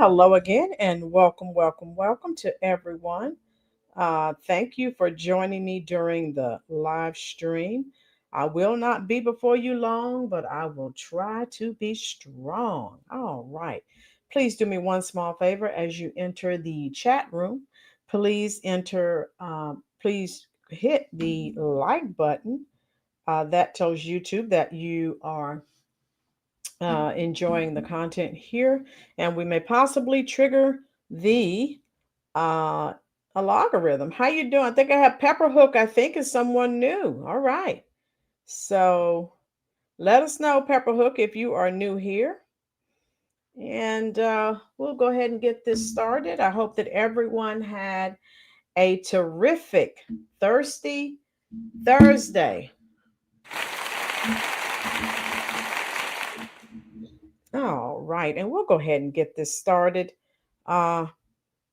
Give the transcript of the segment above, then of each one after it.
Hello again, and welcome to everyone. Thank you for joining me during the live stream. I will not be before you long, but I will try to be strong. All right. Please do me one small favor as you enter the chat room. Please hit the like button. That tells YouTube that you are enjoying the content here, and we may possibly trigger the uh, a logarithm. How you doing? I think I have Pepperhook. I think is someone new. All right, so let us know, Pepperhook, if you are new here, and we'll go ahead and get this started. I hope that everyone had a terrific thirsty Thursday. All right, and we'll go ahead and get this started. Uh,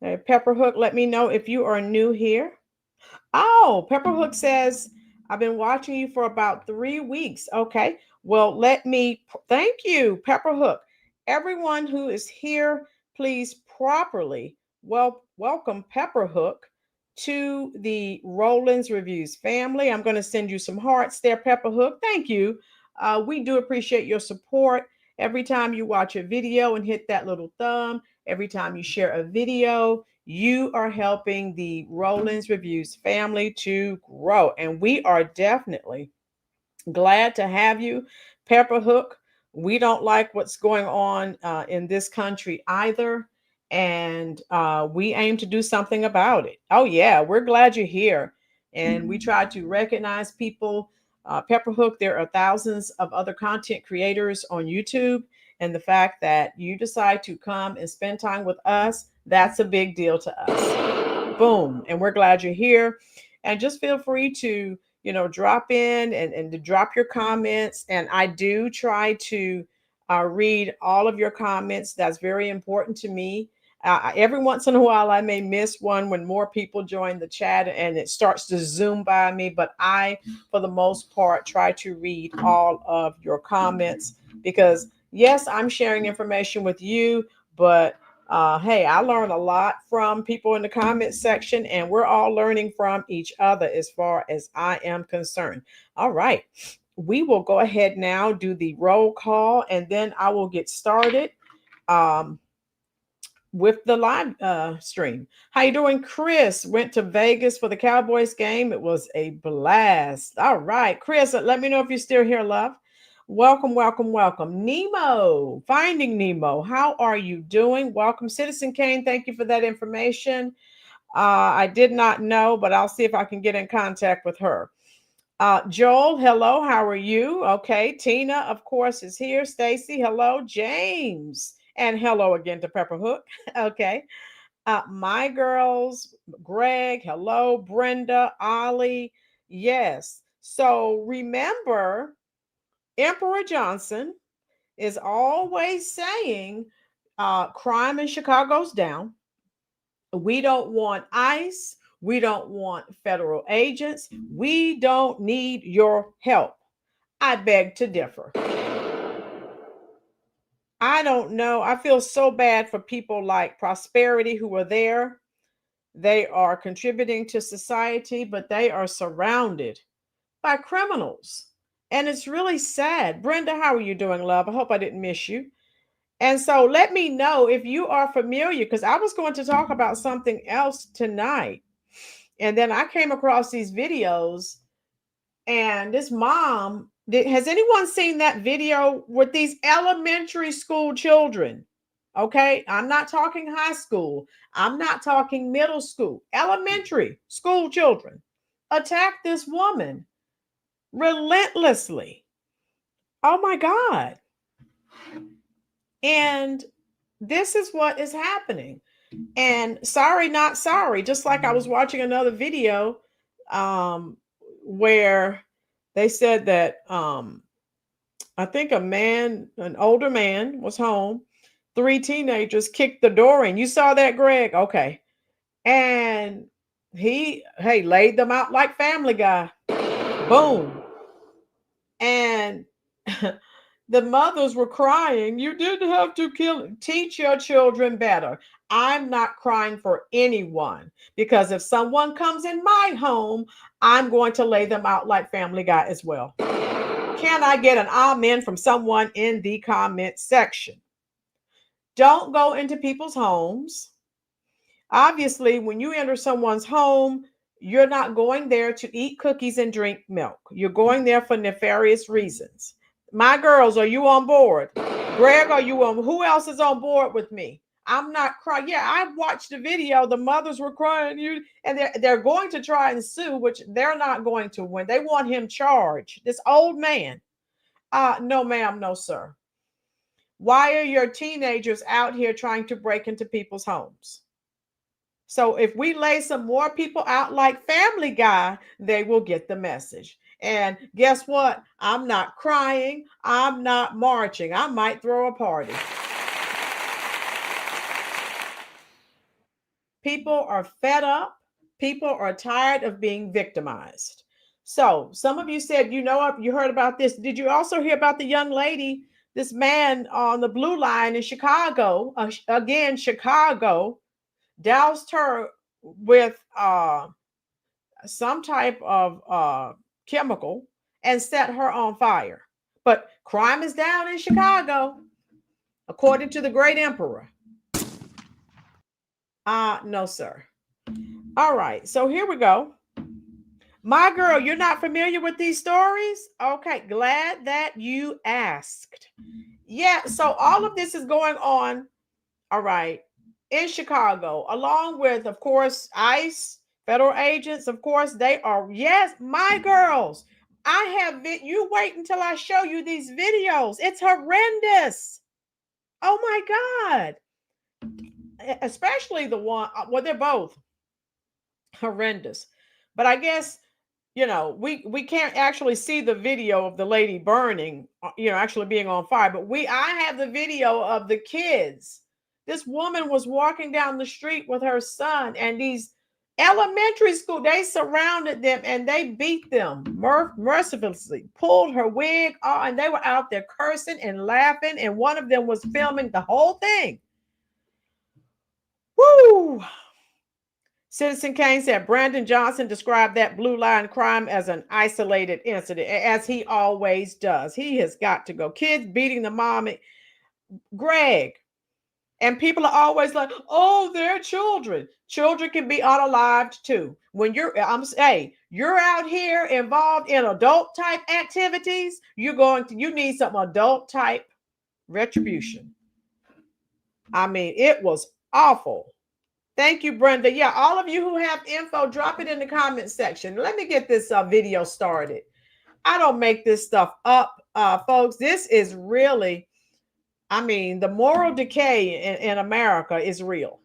Pepperhook, let me know if you are new here. Oh, Pepperhook says, I've been watching you for about 3 weeks. Okay. Well, thank you, Pepperhook. Everyone who is here, please properly welcome Pepperhook to the Rollins Reviews family. I'm going to send you some hearts there, Pepperhook. Thank you. We do appreciate your support. Every time you watch a video and hit that little thumb, every time you share a video, you are helping the Rollins Reviews family to grow. And we are definitely glad to have you, Pepperhook. We don't like what's going on in this country either. And we aim to do something about it. Oh, yeah, we're glad you're here. And we try to recognize people. Pepperhook, there are thousands of other content creators on YouTube. And the fact that you decide to come and spend time with us, that's a big deal to us. Boom. And we're glad you're here. And just feel free to drop in and to drop your comments. And I do try to read all of your comments. That's very important to me. Every once in a while, I may miss one when more people join the chat and it starts to zoom by me. But I, for the most part, try to read all of your comments because, yes, I'm sharing information with you, but hey, I learn a lot from people in the comment section, and we're all learning from each other as far as I am concerned. All right, we will go ahead now, do the roll call, and then I will get started with the live stream. How you doing, Chris? Went to Vegas for the Cowboys game. It was a blast. All right, Chris, let me know if you're still here, love. Welcome. Nemo, Finding Nemo. How are you doing? Welcome. Citizen Kane, thank you for that information. I did not know, but I'll see if I can get in contact with her. Joel, hello. How are you? Okay. Tina, of course, is here. Stacy, hello. James, and hello again to Pepperhook. Okay. My girls, Greg, hello. Brenda, Ollie. Yes. So remember, Emperor Johnson is always saying crime in Chicago's down. We don't want ICE. We don't want federal agents. We don't need your help. I beg to differ. I don't know. I feel so bad for people like Prosperity who are there. They are contributing to society, but they are surrounded by criminals. And it's really sad. Brenda, how are you doing, love? I hope I didn't miss you. And so let me know if you are familiar, because I was going to talk about something else tonight. And then I came across these videos, and this mom, has anyone seen that video with these elementary school children? Okay, I'm not talking high school. I'm not talking middle school. Elementary school children attack this woman relentlessly. Oh my God. And this is what is happening. And sorry, not sorry. Just like I was watching another video where they said that I think an older man was home. 3 teenagers kicked the door in. You saw that, Greg? Okay. And he laid them out like Family Guy. Boom. And The mothers were crying. You didn't have to kill him. Teach your children better. I'm not crying for anyone because if someone comes in my home, I'm going to lay them out like Family Guy as well. Can I get an amen from someone in the comment section? Don't go into people's homes. Obviously, when you enter someone's home, you're not going there to eat cookies and drink milk. You're going there for nefarious reasons. My girls, are you on board? Greg, are you on? Who else is on board with me? I'm not crying. Yeah, I watched the video. The mothers were crying. And they're going to try and sue, which they're not going to win. They want him charged. This old man. No, ma'am, no, sir. Why are your teenagers out here trying to break into people's homes? So if we lay some more people out like Family Guy, they will get the message. And guess what? I'm not crying. I'm not marching. I might throw a party. People are fed up. People are tired of being victimized. So some of you said, you heard about this. Did you also hear about the young lady, this man on the blue line in Chicago, again, Chicago, doused her with some type of chemical and set her on fire. But crime is down in Chicago, according to the great emperor. No, sir. All right, so here we go. My girl, you're not familiar with these stories? Okay, glad that you asked. Yeah, so all of this is going on, all right, in Chicago, along with, of course, ICE, federal agents, of course, they are, yes, my girls. I have you wait until I show you these videos. It's horrendous. Oh my God. Especially the one, well, they're both horrendous. But I guess, we can't actually see the video of the lady burning, actually being on fire. But I have the video of the kids. This woman was walking down the street with her son, and these elementary school, they surrounded them and they beat them mercilessly, pulled her wig off, and they were out there cursing and laughing. And one of them was filming the whole thing. Woo! Citizen Kane said Brandon Johnson described that blue line crime as an isolated incident, as he always does. He has got to go. Kids beating the mom. Greg. And people are always like, oh, they're children. Children can be unalived too. When you're out here involved in adult type activities, you need some adult type retribution. I mean, it was awful. Thank you, Brenda. Yeah, all of you who have info, drop it in the comment section. Let me get this video started. I don't make this stuff up, folks. This is really, the moral decay in America is real.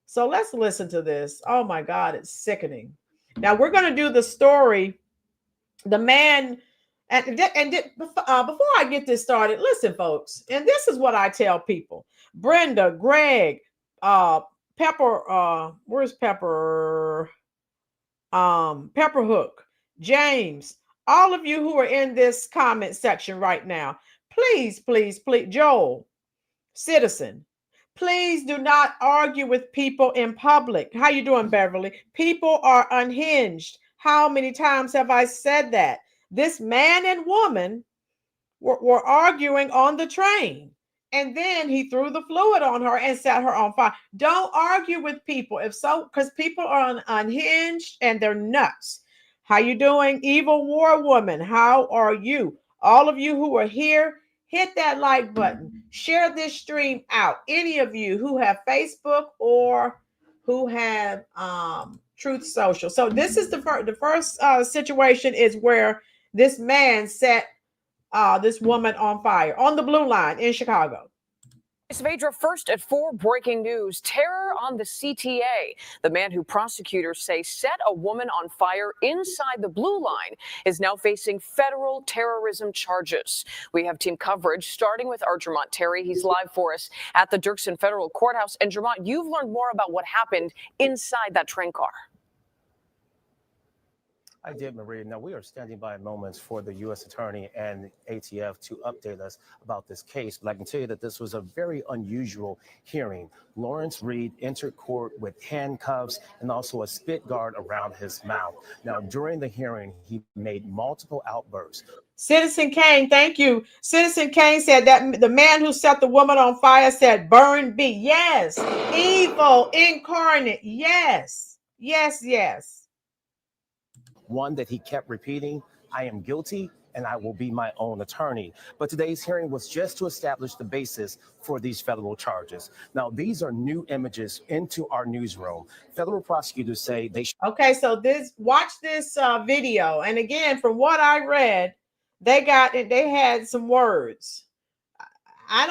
So let's listen to this. Oh my God, it's sickening. Now we're going to do the story. The man, before I get this started, listen, folks, and this is what I tell people. Brenda, Greg, Pepper, where's Pepper? Pepper Hook, James, all of you who are in this comment section right now, please, Joel, Citizen, please do not argue with people in public. How you doing, Beverly? People are unhinged. How many times have I said that? This man and woman were arguing on the train. And then he threw the fluid on her and set her on fire. Don't argue with people because people are unhinged and they're nuts. How you doing, Evil War Woman? How are you? All of you who are here, hit that like button. Share this stream out. Any of you who have Facebook or who have Truth Social. So this is the first situation is where this man set this woman on fire on the blue line in Chicago. Vedra, first at 4, breaking news. Terror on the CTA. The man who prosecutors say set a woman on fire inside the blue line is now facing federal terrorism charges. We have team coverage starting with our Jermont Terry. He's live for us at the Dirksen Federal Courthouse. And Jermont, you've learned more about what happened inside that train car. I did, Maria. Now, we are standing by moments for the U.S. Attorney and ATF to update us about this case. But I can tell you that this was a very unusual hearing. Lawrence Reed entered court with handcuffs and also a spit guard around his mouth. Now, during the hearing, he made multiple outbursts. Citizen Kane, thank you. Citizen Kane said that the man who set the woman on fire said, "Burn B." Yes. Evil incarnate. Yes. Yes, yes. One that he kept repeating, "I am guilty and I will be my own attorney." But today's hearing was just to establish the basis for these federal charges. Now, these are new images into our newsroom. Federal prosecutors say they Okay, so watch this video. And again, from what I read, they had some words. I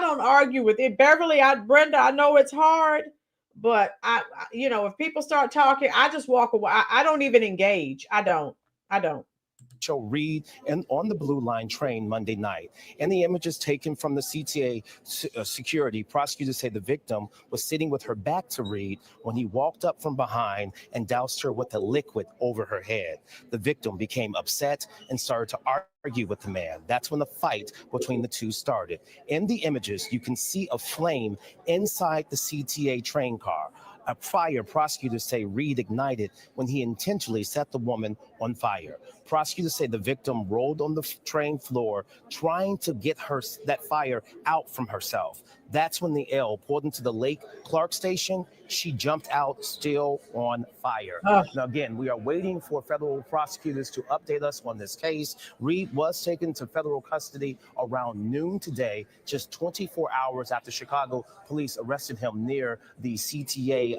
don't argue with it. Beverly, Brenda, I know it's hard, but if people start talking, I just walk away. I don't even engage. I don't. show Reed and on the Blue Line train Monday night. In the images taken from the CTA security, prosecutors say the victim was sitting with her back to Reed when he walked up from behind and doused her with a liquid over her head. The victim became upset and started to argue with the man. That's when the fight between the two started. In the images, you can see a flame inside the CTA train car. A fire, prosecutors say Reed ignited when he intentionally set the woman on fire. Prosecutors say the victim rolled on the train floor trying to get that fire out from herself. That's when the L pulled into the Lake Clark station. She jumped out still on fire. Now, again, we are waiting for federal prosecutors to update us on this case. Reed was taken to federal custody around noon today, just 24 hours after Chicago police arrested him near the CTA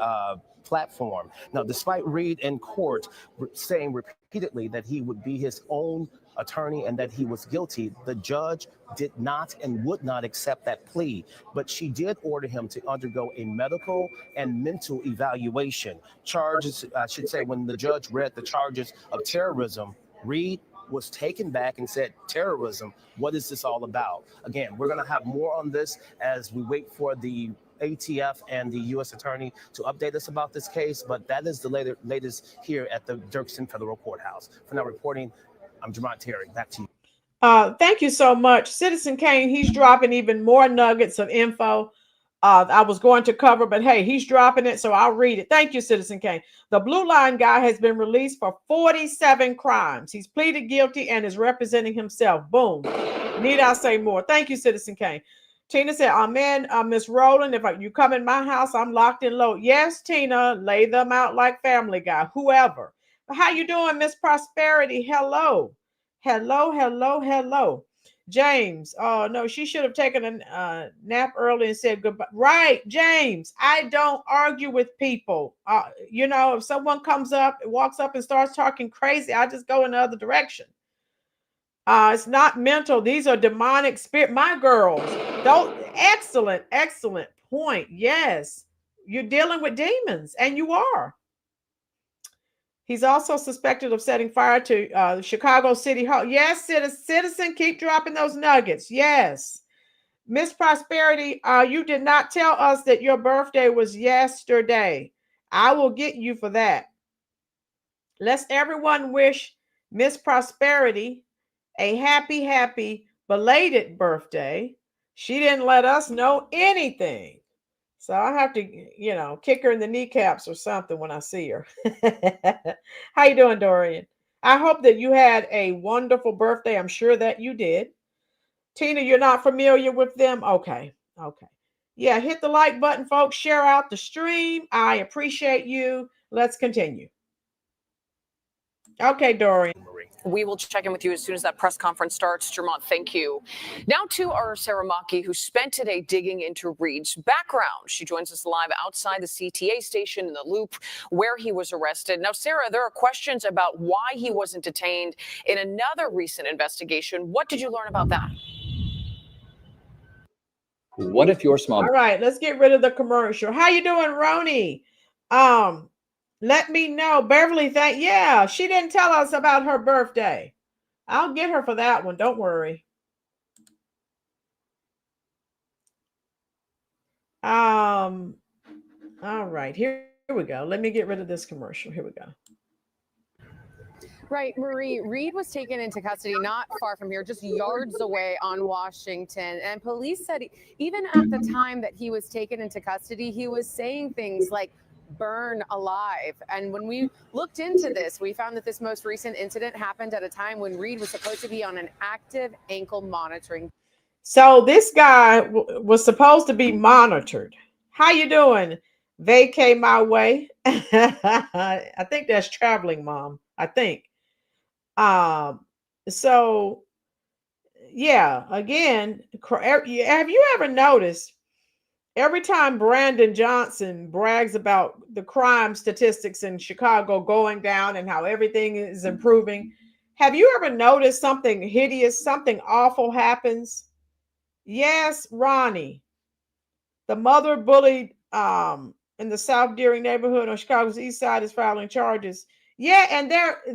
platform. Now, despite Reed in court saying repeatedly that he would be his own attorney and that he was guilty, the judge did not and would not accept that plea. But she did order him to undergo a medical and mental evaluation. Charges, I should say, when the judge read the charges of terrorism, Reed was taken back and said, "Terrorism, what is this all about?" Again, we're going to have more on this as we wait for the ATF and the U.S. Attorney to update us about this case, but that is the latest here at the Dirksen Federal Courthouse. For now, reporting, I'm Jamont Terry. Back to you. Thank you so much. Citizen Kane, he's dropping even more nuggets of info I was going to cover, but hey, he's dropping it, so I'll read it. Thank you, Citizen Kane. The Blue Line guy has been released for 47 crimes. He's pleaded guilty and is representing himself. Boom. Need I say more? Thank you, Citizen Kane. Tina said, "Amen, Miss Rolynn. If you come in my house, I'm locked and loaded." Yes, Tina, lay them out like Family Guy, whoever. But how you doing, Miss Prosperity? Hello. Hello. James, oh no, she should have taken a nap early and said goodbye. Right, James, I don't argue with people. If someone walks up and starts talking crazy, I just go in the other direction. It's not mental. These are demonic spirit. My girls, don't. Excellent point. Yes, you're dealing with demons, and you are. He's also suspected of setting fire to Chicago City Hall. Yes, citizen, keep dropping those nuggets. Yes. Miss Prosperity, you did not tell us that your birthday was yesterday. I will get you for that. Let's everyone wish Miss Prosperity a happy belated birthday. She didn't let us know anything. So I have to, kick her in the kneecaps or something when I see her. How you doing, Dorian? I hope that you had a wonderful birthday. I'm sure that you did. Tina, you're not familiar with them? Okay. Yeah, hit the like button, folks. Share out the stream. I appreciate you. Let's continue. Okay, Dorian. We will check in with you as soon as that press conference starts. Jermont, thank you. Now to our Sarah Maki, who spent today digging into Reed's background. She joins us live outside the CTA station in the Loop where he was arrested. Now, Sarah, there are questions about why he wasn't detained in another recent investigation. What did you learn about that? What if your small... All right, let's get rid of the commercial. How you doing, Roni? Let me know. Beverly, yeah, she didn't tell us about her birthday. I'll get her for that one. Don't worry. All right, here we go. Let me get rid of this commercial. Here we go. Right, Marie, Reed was taken into custody not far from here, just yards away on Washington. And police said even at the time that he was taken into custody, he was saying things like, burn alive. And when we looked into this, we found that this most recent incident happened at a time when Reed was supposed to be on an active ankle monitoring. So this guy was supposed to be monitored. How you doing? Vacay my way. I think that's traveling, Mom. I think. So yeah, again, have you ever noticed every time Brandon Johnson brags about the crime statistics in Chicago going down and how everything is improving, have you ever noticed something hideous, something awful happens? Yes, Ronnie, the mother bullied in the South Deering neighborhood on Chicago's east side is filing charges. Yeah, and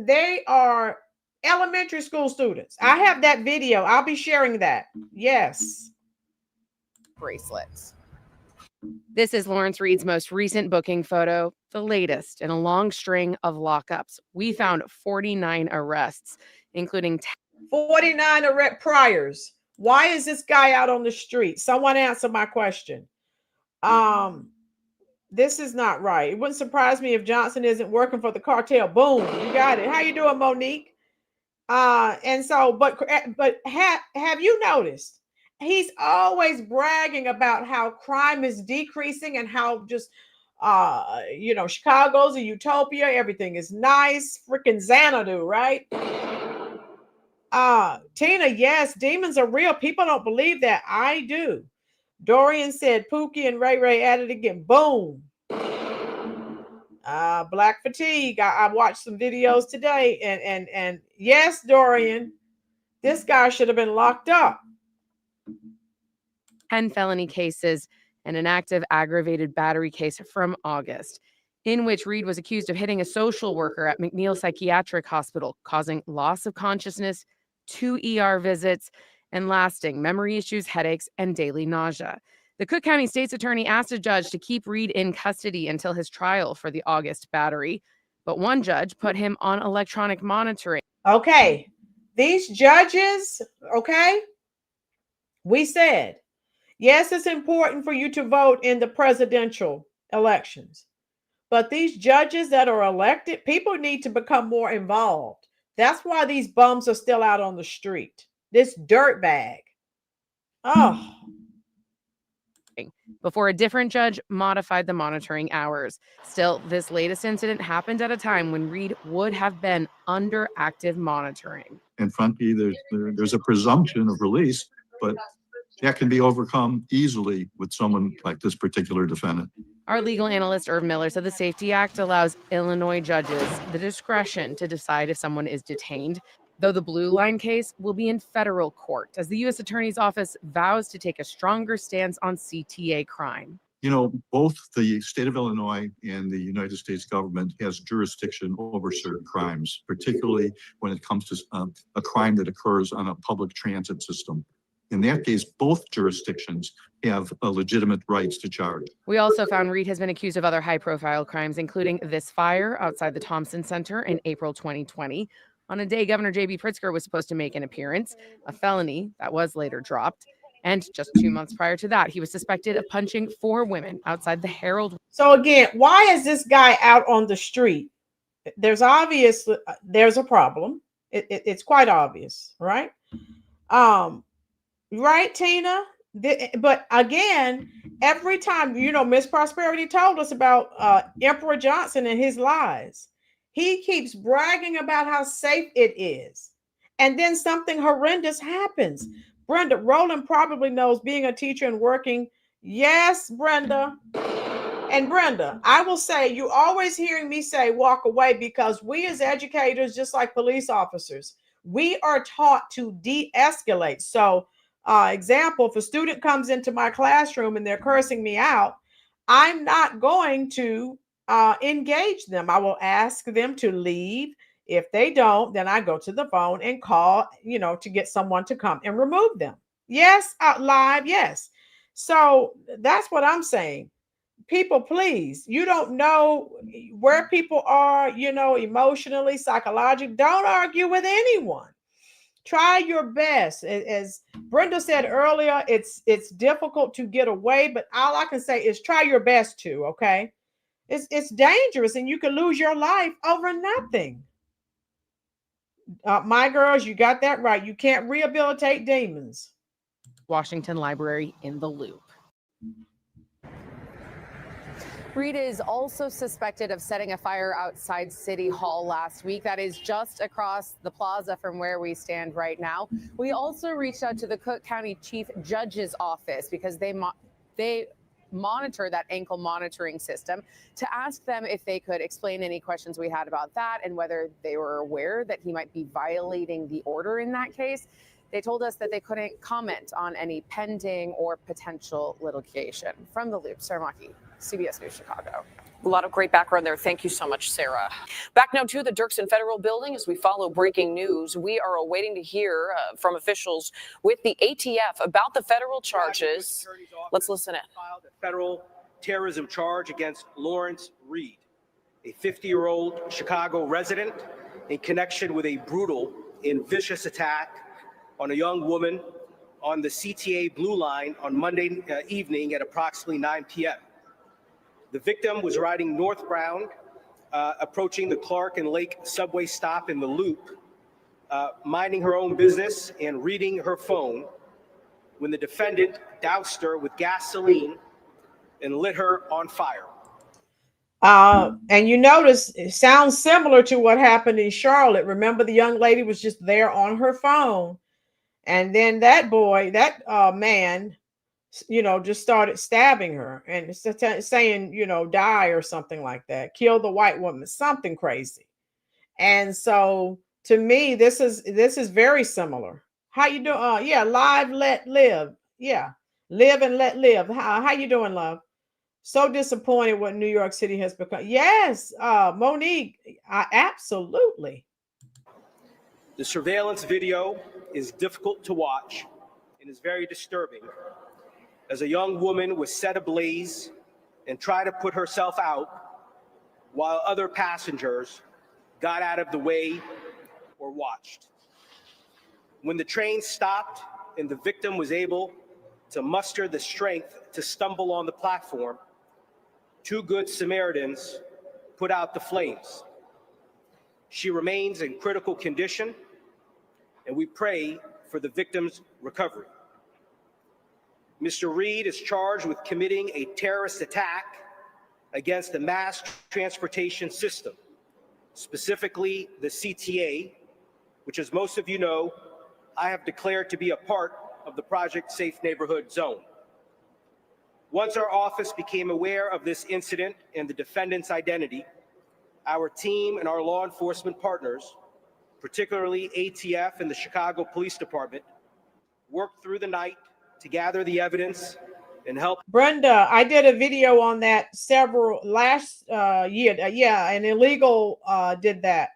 they are elementary school students. I have that video. I'll be sharing that. Yes. Bracelets. This is Lawrence Reed's most recent booking photo, the latest in a long string of lockups. We found 49 arrests, including 49 arrest priors. Why is this guy out on the street? Someone answer my question. This is not right. It wouldn't surprise me if Johnson isn't working for the cartel. Boom, you got it. How you doing, Monique? And so, but have you noticed? He's always bragging about how crime is decreasing and how just Chicago's a utopia. Everything is nice. Freaking Xanadu, right? Tina, yes, demons are real. People don't believe that. I do. Dorian said Pookie and Ray Ray at it again. Boom. Black fatigue. I watched some videos today, and yes, Dorian, this guy should have been locked up. 10 felony cases and an active aggravated battery case from August, in which Reed was accused of hitting a social worker at McNeil Psychiatric Hospital, causing loss of consciousness, 2 ER visits, and lasting memory issues, headaches, and daily nausea. The Cook County State's attorney asked a judge to keep Reed in custody until his trial for the August battery, but one judge put him on electronic monitoring. Okay, these judges, okay, we said, yes, it's important for you to vote in the presidential elections, but these judges that are elected, people need to become more involved. That's why these bums are still out on the street. This dirtbag. Oh. Before a different judge modified the monitoring hours. Still, this latest incident happened at a time when Reed would have been under active monitoring. And frankly, there's a presumption of release, but that can be overcome easily with someone like this particular defendant. Our legal analyst, Irv Miller, said the Safety Act allows Illinois judges the discretion to decide if someone is detained, though the Blue Line case will be in federal court as the U.S. Attorney's Office vows to take a stronger stance on CTA crime. You know, both the state of Illinois and the United States government has jurisdiction over certain crimes, particularly when it comes to a crime that occurs on a public transit system. In that case, both jurisdictions have legitimate rights to charge. We also found Reed has been accused of other high-profile crimes, including this fire outside the Thompson Center in April 2020. On a day Governor J.B. Pritzker was supposed to make an appearance, a felony that was later dropped. And just 2 months prior to that, he was suspected of punching 4 women outside the Herald. So again, why is this guy out on the street? There's a problem. It's quite obvious, right? Right, Tina? But again, every time, Miss Prosperity told us about Emperor Johnson and his lies. He keeps bragging about how safe it is. And then something horrendous happens. Brenda, Rolynn probably knows, being a teacher and working. Yes, Brenda. And Brenda, I will say, you always hearing me say walk away, because we as educators, just like police officers, we are taught to de-escalate. So, example, if a student comes into my classroom and they're cursing me out, I'm not going to engage them. I will ask them to leave. If they don't, then I go to the phone and call, to get someone to come and remove them. Yes, live, yes. So that's what I'm saying. people, please, you don't know where people are, emotionally, psychologically. Don't argue with anyone. Try your best. As Brenda said earlier, it's difficult to get away, but all I can say is try your best to, okay? It's dangerous, and you can lose your life over nothing. My girls, you got that right. You can't rehabilitate demons. Washington Library in the loop. Reed is also suspected of setting a fire outside City Hall last week. That is just across the plaza from where we stand right now. We also reached out to the Cook County Chief Judge's office because they monitor that ankle monitoring system, to ask them if they could explain any questions we had about that and whether they were aware that he might be violating the order in that case. They told us that they couldn't comment on any pending or potential litigation. From the Loop, Sarah Maki, CBS News, Chicago. A lot of great background there. Thank you so much, Sarah. Back now to the Dirksen Federal Building as we follow breaking news. We are awaiting to hear from officials with the ATF about the federal charges. Let's listen in. Filed a federal terrorism charge against Lawrence Reed, a 50-year-old Chicago resident, in connection with a brutal and vicious attack on a young woman on the CTA Blue Line on Monday evening at approximately 9 p.m. The victim was riding northbound, approaching the Clark and Lake subway stop in the Loop, minding her own business and reading her phone, when the defendant doused her with gasoline and lit her on fire. And you notice it sounds similar to what happened in Charlotte. Remember, the young lady was just there on her phone, and then that man, just started stabbing her and saying, die or something like that, kill the white woman, something crazy. And so to me, this is very similar. How you doing? Yeah, live, let live. Yeah, live and let live. How you doing, love? So disappointed what New York City has become. Yes, Monique, absolutely. The surveillance video is difficult to watch and is very disturbing, as a young woman was set ablaze and tried to put herself out while other passengers got out of the way or watched. When the train stopped and the victim was able to muster the strength to stumble on the platform, two good Samaritans put out the flames. She remains in critical condition, and we pray for the victim's recovery. Mr. Reed is charged with committing a terrorist attack against the mass transportation system, specifically the CTA, which, as most of you know, I have declared to be a part of the Project Safe Neighborhood Zone. Once our office became aware of this incident and the defendant's identity, our team and our law enforcement partners, particularly ATF and the Chicago Police Department, worked through the night to gather the evidence and help. Brenda, I did a video on that last year. Yeah, an illegal did that.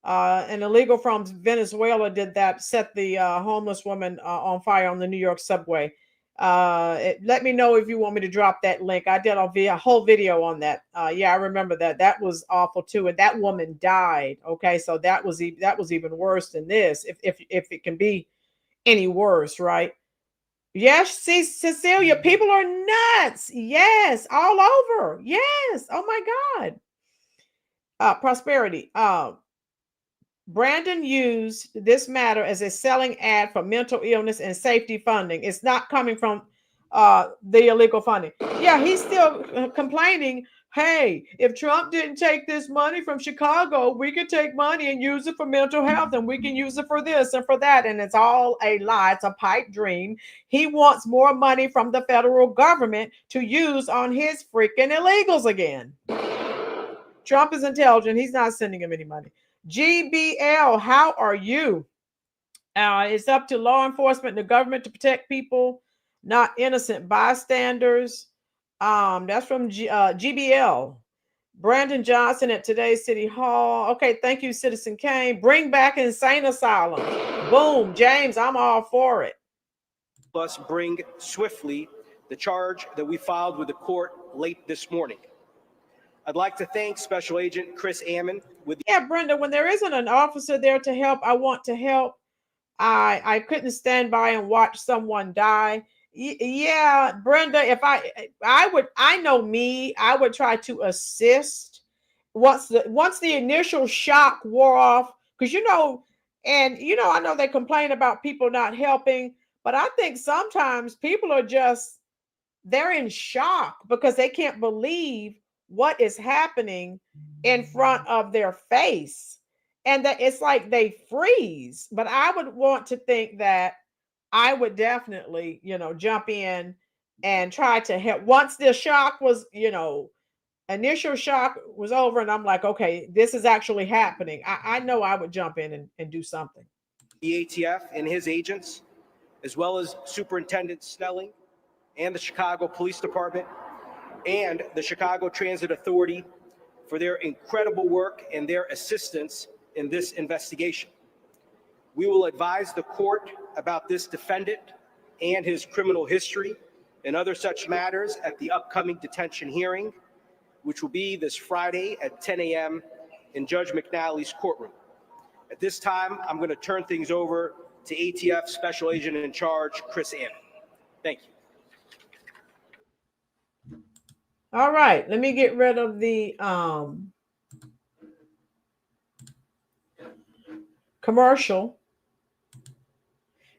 An illegal from Venezuela did that, set the homeless woman on fire on the New York subway. Let me know if you want me to drop that link. I did a whole video on that. Yeah, I remember that. That was awful too, and that woman died. Okay, so that was even worse than this, if it can be any worse, right? Yes, see, Cecilia, people are nuts. Yes, all over. Yes. Oh my God. Prosperity. Brandon used this matter as a selling ad for mental illness and safety funding. It's not coming from the illegal funding. Yeah, he's still complaining. Hey, if Trump didn't take this money from Chicago, we could take money and use it for mental health, and we can use it for this and for that. And it's all a lie. It's a pipe dream. He wants more money from the federal government to use on his freaking illegals again. Trump is intelligent. He's not sending him any money. GBL, how are you? It's up to law enforcement and the government to protect people, not innocent bystanders. That's from GBL. Brandon Johnson at today's City Hall. Okay, thank you, Citizen Kane. Bring back insane asylum. Boom, James, I'm all for it. Plus, bring swiftly the charge that we filed with the court late this morning. I'd like to thank Special Agent Chris Ammon with the Yeah, Brenda, when there isn't an officer there to help, I want to help. I couldn't stand by and watch someone die. Yeah, Brenda, if I know me, I would try to assist once the initial shock wore off, because I know they complain about people not helping, but I think sometimes people are just, they're in shock because they can't believe what is happening in front of their face, and that it's like they freeze. But I would want to think that I would definitely, jump in and try to help once the shock was, initial shock was over, and I'm like, okay, this is actually happening. I know I would jump in and do something. The ATF and his agents, as well as Superintendent Snelling and the Chicago Police Department and the Chicago Transit Authority, for their incredible work and their assistance in this investigation. We will advise the court about this defendant and his criminal history and other such matters at the upcoming detention hearing, which will be this Friday at 10 a.m. in Judge McNally's courtroom. At this time, I'm going to turn things over to ATF Special Agent in Charge, Chris Ammon. Thank you. All right, let me get rid of the commercial.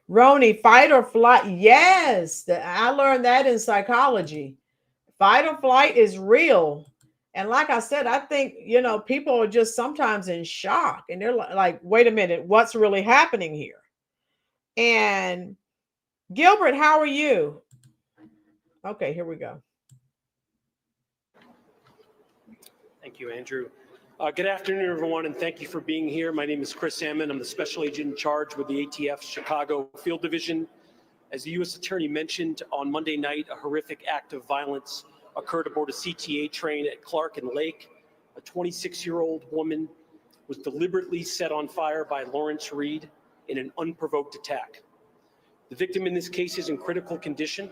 Roni, fight or flight. Yes, I learned that in psychology. Fight or flight is real. And like I said, I think, people are just sometimes in shock, and they're like, wait a minute, what's really happening here? And Gilbert, how are you? Okay, here we go. Thank you, Andrew. Good afternoon, everyone, and thank you for being here. My name is Chris Ammon. I'm the Special Agent in Charge with the ATF Chicago Field Division. As the U.S. Attorney mentioned, on Monday night, a horrific act of violence occurred aboard a CTA train at Clark and Lake. A 26-year-old woman was deliberately set on fire by Lawrence Reed in an unprovoked attack. The victim in this case is in critical condition,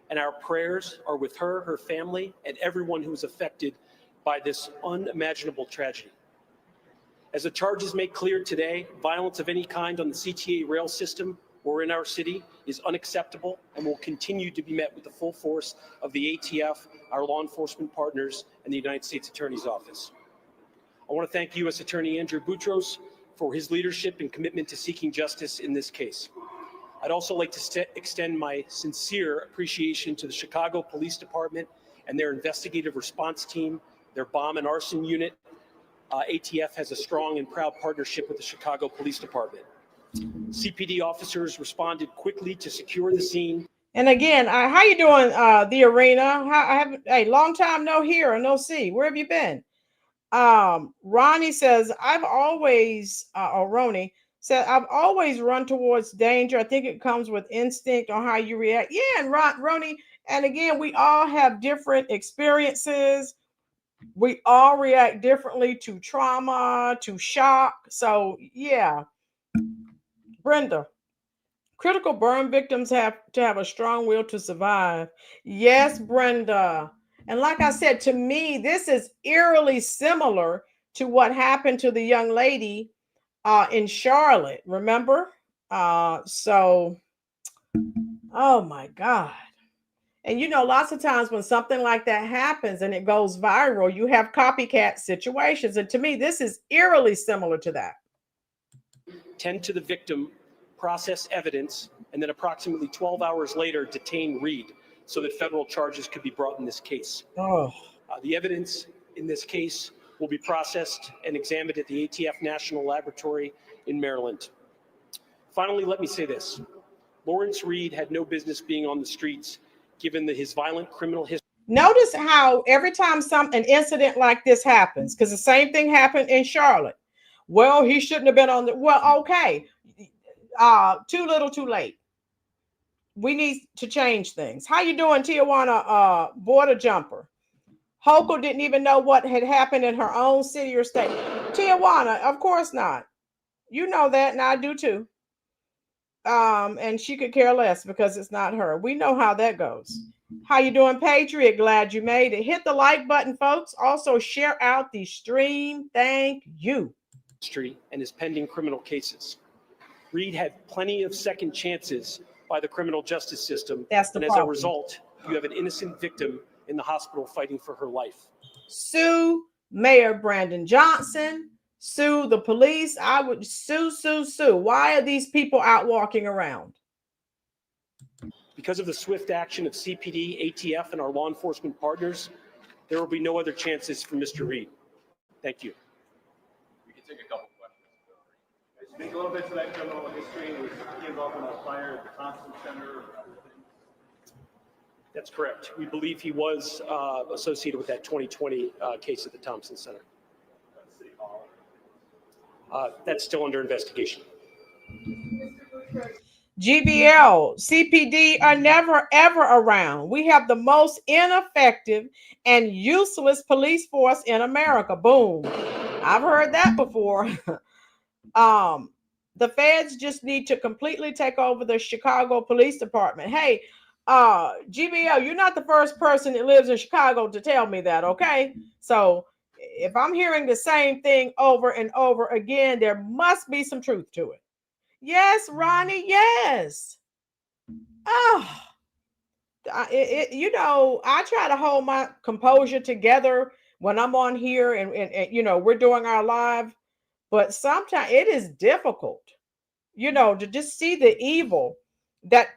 and our prayers are with her, her family, and everyone who was affected by this unimaginable tragedy. As the charges make clear today, violence of any kind on the CTA rail system or in our city is unacceptable and will continue to be met with the full force of the ATF, our law enforcement partners, and the United States Attorney's Office. I want to thank U.S. Attorney Andrew Boutros for his leadership and commitment to seeking justice in this case. I'd also like to extend my sincere appreciation to the Chicago Police Department and their investigative response team, their bomb and arson unit. ATF has a strong and proud partnership with the Chicago Police Department. CPD officers responded quickly to secure the scene. And again, how you doing, the arena? Hey, long time no hear or no see. Where have you been? Ronnie says, Ronnie said, I've always run towards danger. I think it comes with instinct on how you react. Yeah, and Ronnie, and again, we all have different experiences. We all react differently to trauma, to shock. So yeah, Brenda, critical burn victims have to have a strong will to survive. Yes, Brenda. And like I said, to me, this is eerily similar to what happened to the young lady in Charlotte. Remember? Oh my God. And lots of times when something like that happens and it goes viral, you have copycat situations. And to me, this is eerily similar to that. Tend to the victim, process evidence, and then approximately 12 hours later, detain Reed so that federal charges could be brought in this case. The evidence in this case will be processed and examined at the ATF National Laboratory in Maryland. Finally, let me say this. Lawrence Reed had no business being on the streets given his violent criminal history. Notice how every time an incident like this happens, because the same thing happened in Charlotte. Well, he shouldn't have been on the, well, okay. Too little, too late. We need to change things. How you doing, Tijuana border jumper? Hochul didn't even know what had happened in her own city or state. Tijuana, of course not. You know that, and I do too. And she could care less because it's not her. We know how that goes. How you doing, Patriot? Glad you made it. Hit the like button, folks. Also share out the stream. Thank you. And his pending criminal cases. Reed had plenty of second chances by the criminal justice system. That's the and problem. As a result, you have an innocent victim in the hospital fighting for her life. Sue Mayor Brandon Johnson. Sue the police. I would sue. Why are these people out walking around? Because of the swift action of CPD, ATF, and our law enforcement partners, there will be no other chances for Mr. Reed. Thank you. We can take a couple questions. Speak a little bit to that criminal history. Was he involved in a fire at the Thompson Center? That's correct. We believe he was associated with that 2020 case at the Thompson Center. City Hall. That's still under investigation. GBL, CPD are never, ever around. We have the most ineffective and useless police force in America. Boom. I've heard that before. The feds just need to completely take over the Chicago Police Department. Hey, GBL, you're not the first person that lives in Chicago to tell me that, okay? So if I'm hearing the same thing over and over again, there must be some truth to it. Yes, Ronnie, yes. Oh, I try to hold my composure together when I'm on here and we're doing our live, but sometimes it is difficult, to just see the evil that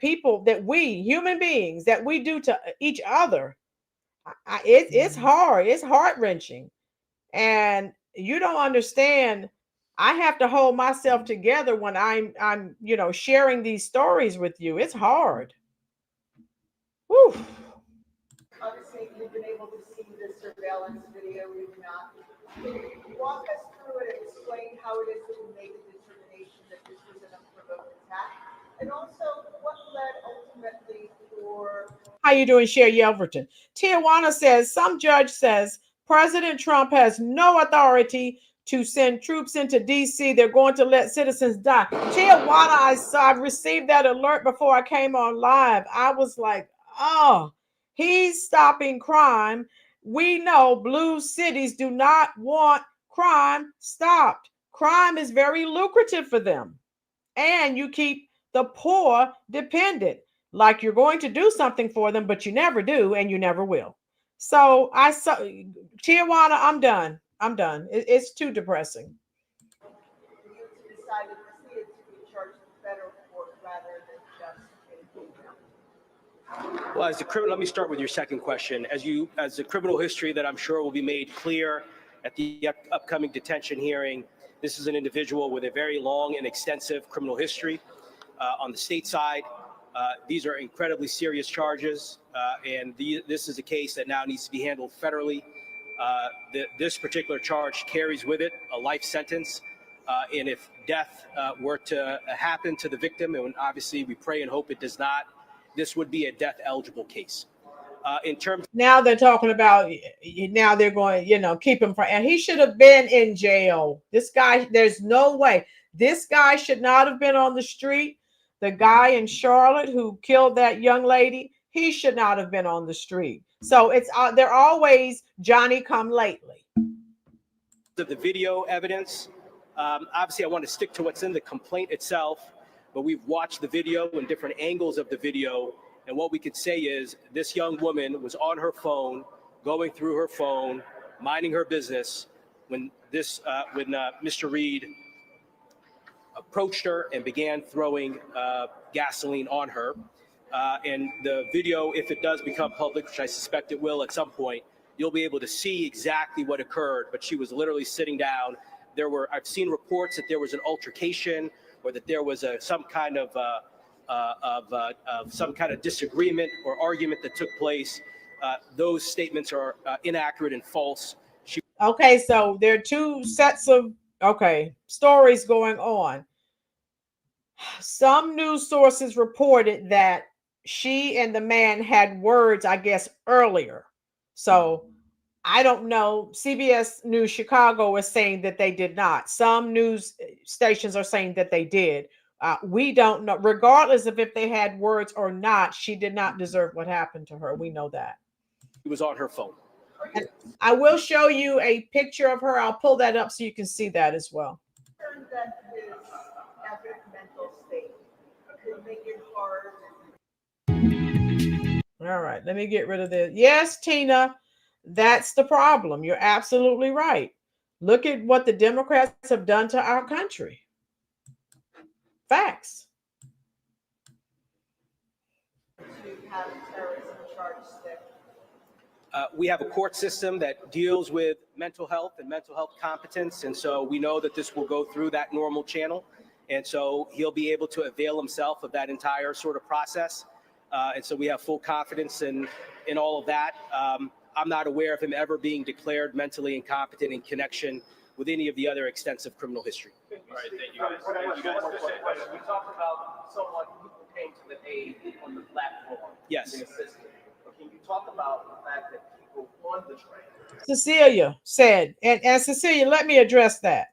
we human beings, that we do to each other. It's hard. It's heart-wrenching. And you don't understand. I have to hold myself together when I'm sharing these stories with you. It's hard. Whew. Obviously, you've been able to see the surveillance video. We've not. Can you walk us through it and explain how it is that we made the determination that this was an unprovoked attack? And also, what led ultimately for... How you doing, Sherry Yelverton? Tijuana says, some judge says President Trump has no authority to send troops into D.C. They're going to let citizens die. Tijuana, I received that alert before I came on live. I was like, oh, he's stopping crime. We know blue cities do not want crime stopped. Crime is very lucrative for them. And you keep the poor dependent, like you're going to do something for them, but you never do, and you never will. So Tijuana, I'm done. It's too depressing. You decided to see it to be charged in federal court rather than just in. Well, let me start with your second question. As the criminal history that I'm sure will be made clear at the upcoming detention hearing, this is an individual with a very long and extensive criminal history. On the state side, these are incredibly serious charges, and this is a case that now needs to be handled federally. This particular charge carries with it a life sentence, and if death were to happen to the victim, and obviously we pray and hope it does not, this would be a death-eligible case. In terms now they're talking about, now they're going, keep him from, and he should have been in jail. This guy, there's no way. This guy should not have been on the street. The guy in Charlotte who killed that young lady, he should not have been on the street. So they're always Johnny come lately. the video evidence, obviously I want to stick to what's in the complaint itself, but we've watched the video and different angles of the video. And what we could say is this young woman was on her phone, going through her phone, minding her business when Mr. Reed approached her and began throwing gasoline on her. And the video, if it does become public, which I suspect it will at some point, you'll be able to see exactly what occurred. But she was literally sitting down. I've seen reports that there was an altercation or that there was some kind of disagreement or argument that took place. Those statements are inaccurate and false. Okay, so there are two sets of stories going on. Some news sources reported that she and the man had words, I guess, earlier. So I don't know. CBS News Chicago is saying that they did not. Some news stations are saying that they did. We don't know, regardless of if they had words or not, she did not deserve what happened to her. We know that. It was on her phone. And I will show you a picture of her. I'll pull that up so you can see that as well. That his epic mental state could make it hard. All right, let me get rid of this. Yes, Tina, that's the problem. You're absolutely right. Look at what the Democrats have done to our country. Facts. To have terrorism charge stick. We have a court system that deals with mental health and mental health competence. And so we know that this will go through that normal channel. And so he'll be able to avail himself of that entire sort of process. And so we have full confidence in all of that. I'm not aware of him ever being declared mentally incompetent in connection with any of the other extensive criminal history. All right, thank you guys. Thank you guys. We talked about someone who came to the aid on the platform. Yes. Can you talk about the fact that people on the train? Cecilia said, and Cecilia, let me address that.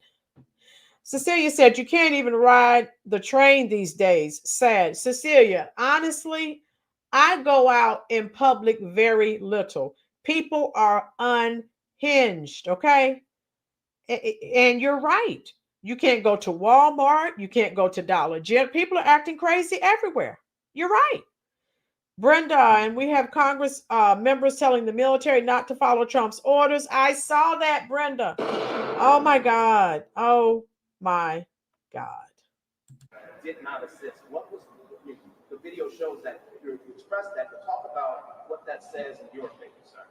Cecilia said, you can't even ride the train these days. Sad. Cecilia, honestly, I go out in public very little. People are unhinged, okay? And you're right. You can't go to Walmart. You can't go to Dollar General. People are acting crazy everywhere. You're right. Brenda, and we have Congress members telling the military not to follow Trump's orders. I saw that, Brenda. Oh, my God. Oh, my God. Did not assist. What was the video shows that you expressed that, but talk about what that says in your opinion, sir.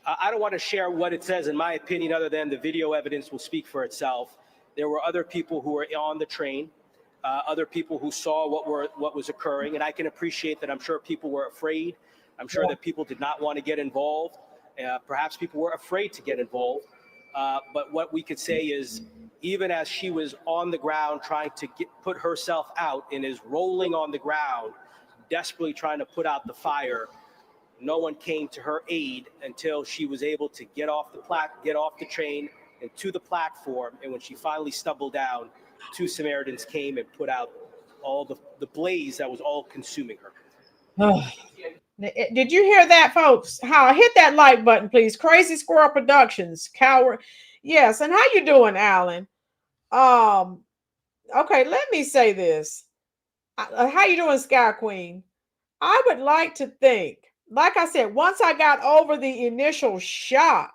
I don't want to share what it says in my opinion, other than the video evidence will speak for itself. There were other people who were on the train, other people who saw what was occurring, and I can appreciate that. I'm sure people were afraid. I'm sure that people did not want to get involved. Perhaps people were afraid to get involved. But what we could say is, even as she was on the ground trying to put herself out and is rolling on the ground, desperately trying to put out the fire, no one came to her aid until she was able to get off the train and to the platform. And when she finally stumbled down, two Samaritans came and put out all the blaze that was all consuming her. Did you hear that, folks? How hit that like button, please. Crazy Squirrel Productions, Coward. Yes, and how you doing, Alan? Okay, let me say this. How you doing, Sky Queen? I would like to think, like I said, once I got over the initial shock,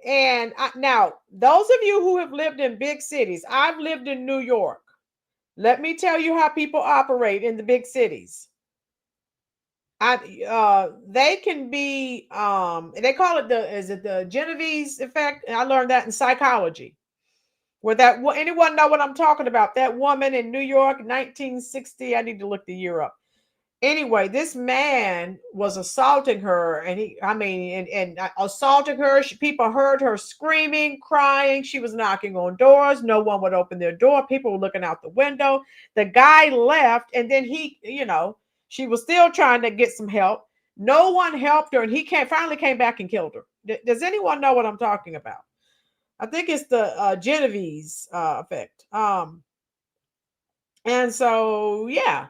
and now those of you who have lived in big cities, I've lived in New York. Let me tell you how people operate in the big cities. They can be they call it the Genovese effect. I learned that in psychology. Where anyone know what I'm talking about? That woman in New York, 1960. I need to look the year up. Anyway, this man was assaulting her, and assaulting her. People heard her screaming, crying. She was knocking on doors. No one would open their door. People were looking out the window. The guy left, and then she was still trying to get some help. No one helped her, and he finally came back and killed her. Does anyone know what I'm talking about? I think it's the Genovese effect. And so, yeah.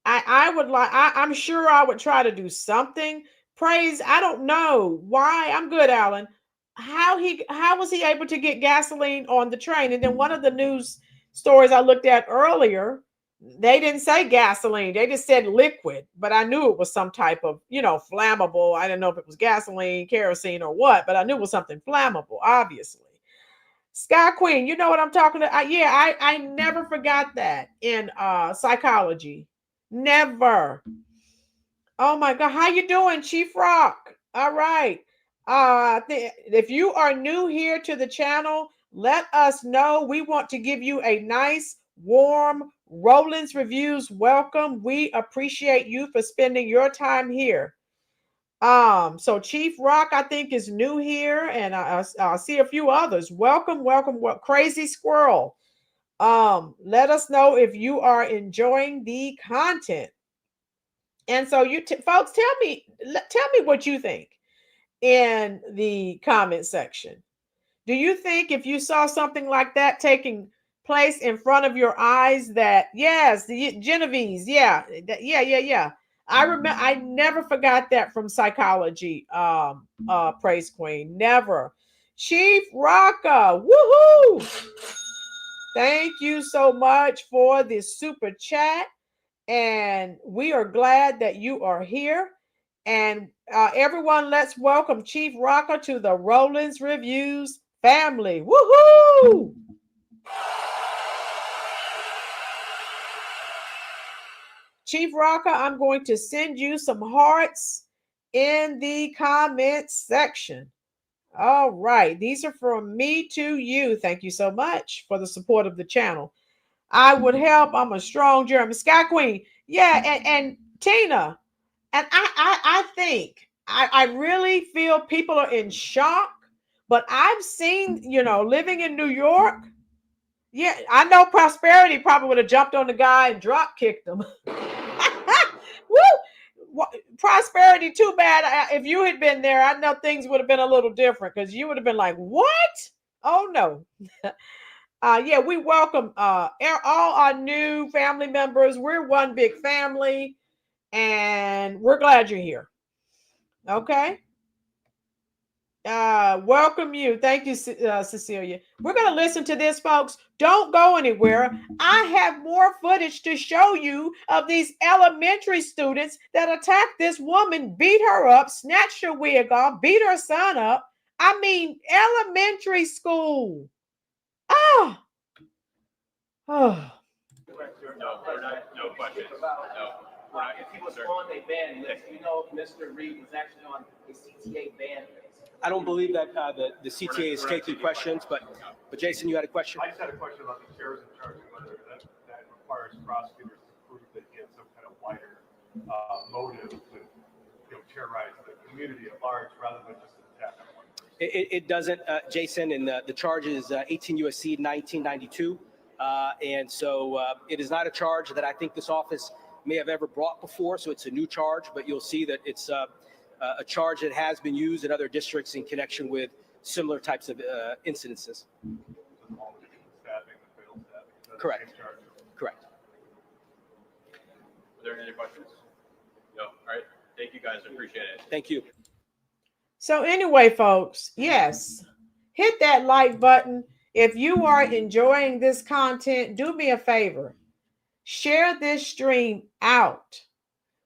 I'm sure I would try to do something. Praise, I don't know why. I'm good, Alan. How was he able to get gasoline on the train? And then one of the news stories I looked at earlier, they didn't say gasoline. They just said liquid, but I knew it was some type of, flammable. I didn't know if it was gasoline, kerosene, or what, but I knew it was something flammable, obviously. Sky Queen, you know what I'm talking about? Yeah, I never forgot that in psychology. Never. Oh my God. How you doing, Chief Rock? All right. If you are new here to the channel, let us know. We want to give you a nice, warm Rolynn's Reviews welcome. We appreciate you for spending your time here. So Chief Rock, I think, is new here, and I see a few others. Welcome. Crazy Squirrel. Let us know if you are enjoying the content. And so folks, tell me what you think in the comment section. Do you think if you saw something like that taking place in front of your eyes that, yes, the Genevieve's, yeah. I remember, I never forgot that from psychology, praise queen, never. Chief Rocka, woohoo! Thank you so much for this super chat. And we are glad that you are here. And everyone, let's welcome Chief Rocka to the Rolynn Reviews family. Woohoo! Chief Rocka, I'm going to send you some hearts in the comments section. All right. These are from me to you. Thank you so much for the support of the channel. I would help. I'm a strong German. Sky Queen. Yeah. And Tina. And I think, I really feel people are in shock. But I've seen, living in New York. Yeah. I know Prosperity probably would have jumped on the guy and drop kicked him. Woo! Prosperity, too bad. If you had been there, I know things would have been a little different because you would have been like, what? Oh, no. Yeah, we welcome all our new family members. We're one big family, and we're glad you're here. Okay. Welcome you. Thank you, Cecilia. We're going to listen to this, folks. Don't go anywhere. I have more footage to show you of these elementary students that attacked this woman, beat her up, snatched her wig off, beat her son up. I mean, elementary school. Oh. Oh. No question. If he was on a ban list, you know if Mr. Reed was actually on a CTA ban list. I don't believe that the CTA is taking questions, but Jason, you had a question? I just had a question about the terrorism charge and whether that requires prosecutors to prove that he had some kind of wider motive to terrorize the community at large rather than just an attack on one person. It doesn't, Jason, and the charge is 18 U.S.C. 1992. And so it is not a charge that I think this office may have ever brought before. So it's a new charge, but you'll see that it's a charge that has been used in other districts in connection with similar types of incidences. Correct. Correct. Are there any questions? No. All right. Thank you, guys. I appreciate it. Thank you. So anyway, folks, yes, hit that like button. If you are enjoying this content, do me a favor. Share this stream out.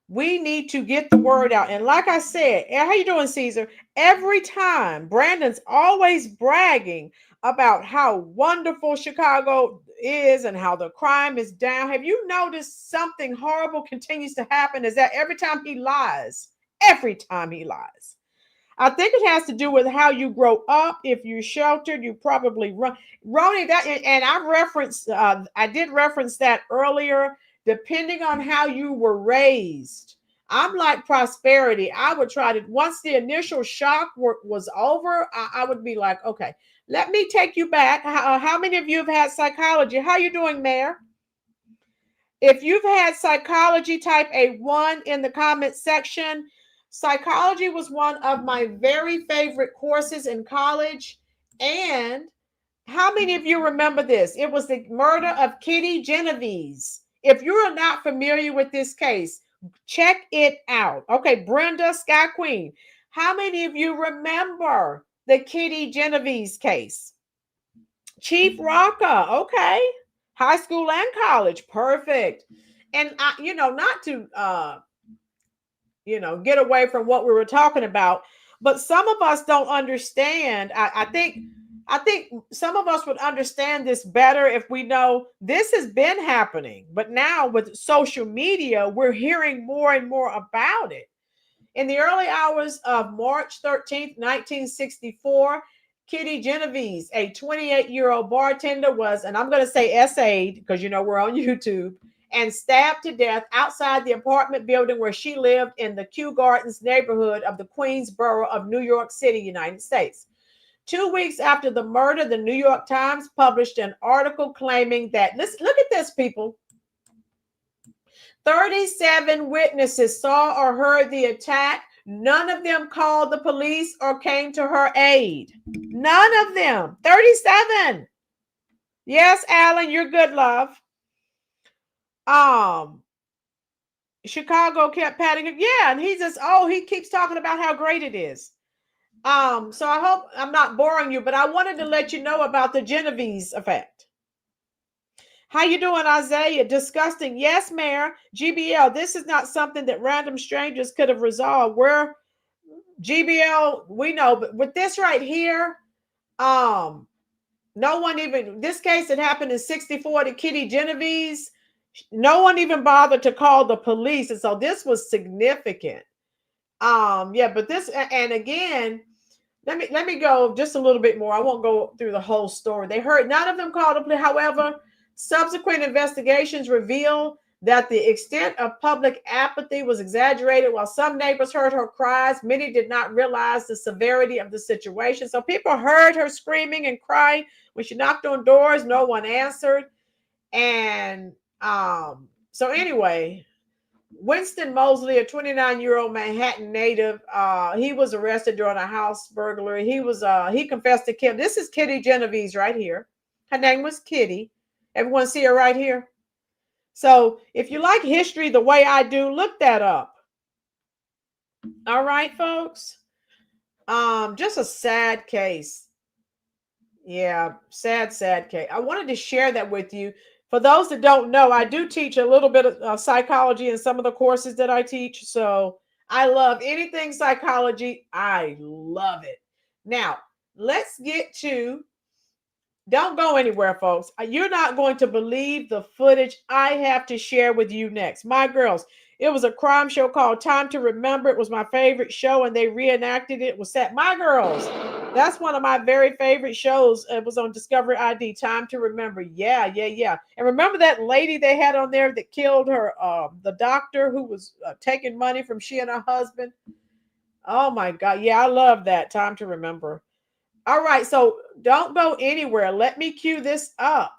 We need to get the word out. And like I said, how you doing, Caesar? Every time, Brandon's always bragging about how wonderful Chicago is and how the crime is down. Have you noticed something horrible continues to happen? Is that every time he lies, I think it has to do with how you grow up. If you're sheltered, you probably run. Ronnie, that, and I did reference that earlier. Depending on how you were raised, I'm like Prosperity. I would try to, once the initial shock was over, I would be like, okay, let me take you back. How many of you have had psychology? How you doing, Mayor? If you've had psychology, type a 1 in the comment section. Psychology was one of my very favorite courses in college. And how many of you remember this? It was the murder of Kitty Genevieve's. If you are not familiar with this case, check it out. Okay, Brenda, Sky Queen. How many of you remember the Kitty Genevieve's case? Chief Rocka, okay. High school and college, perfect. And, not to, get away from what we were talking about, but some of us don't understand. I think some of us would understand this better if we know this has been happening. But now with social media, we're hearing more and more about it. In the early hours of March 13th, 1964, Kitty Genevieve's, a 28-year-old bartender, was, and I'm going to say SA'd because, we're on YouTube, and stabbed to death outside the apartment building where she lived in the Kew Gardens neighborhood of the Queens borough of New York City, United States. 2 weeks after the murder, the New York Times published an article claiming that, look at this, people. 37 witnesses saw or heard the attack. None of them called the police or came to her aid. None of them. 37. Yes, Alan, you're good, love. Chicago kept patting him. Yeah, and he keeps talking about how great it is. So I hope I'm not boring you, but I wanted to let you know about the Genovese effect. How you doing, Isaiah? Disgusting. Yes, Mayor. GBL, this is not something that random strangers could have resolved. Where GBL, we know, but with this right here, no one even, this case that happened in 64 to Kitty Genovese, no one even bothered to call the police. And so this was significant. Yeah, but this, and again, let me go just a little bit more. I won't go through the whole story. They heard none of them called the police. However, subsequent investigations reveal that the extent of public apathy was exaggerated. While some neighbors heard her cries, many did not realize the severity of the situation. So people heard her screaming and crying when she knocked on doors. No one answered. And so anyway, Winston Mosley, a 29-year-old Manhattan native, he was arrested during a house burglary. He confessed to killing. This is Kitty Genovese right here. Her name was Kitty. Everyone see her right here? So if you like history the way I do, look that up. All right, folks. Just a sad case. Yeah, sad case. I wanted to share that with you. For those that don't know, I do teach a little bit of psychology in some of the courses that I teach. So I love anything psychology. I love it. Now, let's get to, don't go anywhere, folks. You're not going to believe the footage I have to share with you next. My girls, it was a crime show called Time to Remember. It was my favorite show, and they reenacted it. It was set. My girls, that's one of my very favorite shows. It was on Discovery ID, Time to Remember. Yeah. And remember that lady they had on there that killed her, the doctor who was taking money from she and her husband? Oh, my God. Yeah, I love that. Time to Remember. All right, so don't go anywhere. Let me cue this up.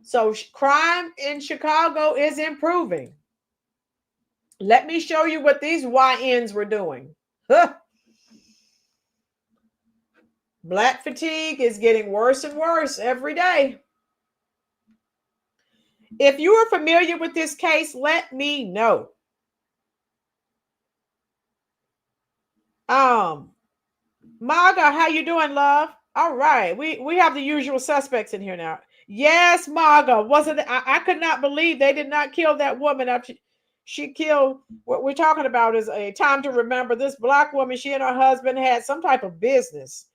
So crime in Chicago is improving. Let me show you what these YNs were doing. Black fatigue is getting worse and worse every day. If you are familiar with this case, let me know. Maga, how you doing, love? All right, we have the usual suspects in here now. Yes, Maga. Wasn't it? I could not believe they did not kill that woman after she killed. What we're talking about is a Time to Remember. This black woman, she and her husband had some type of business,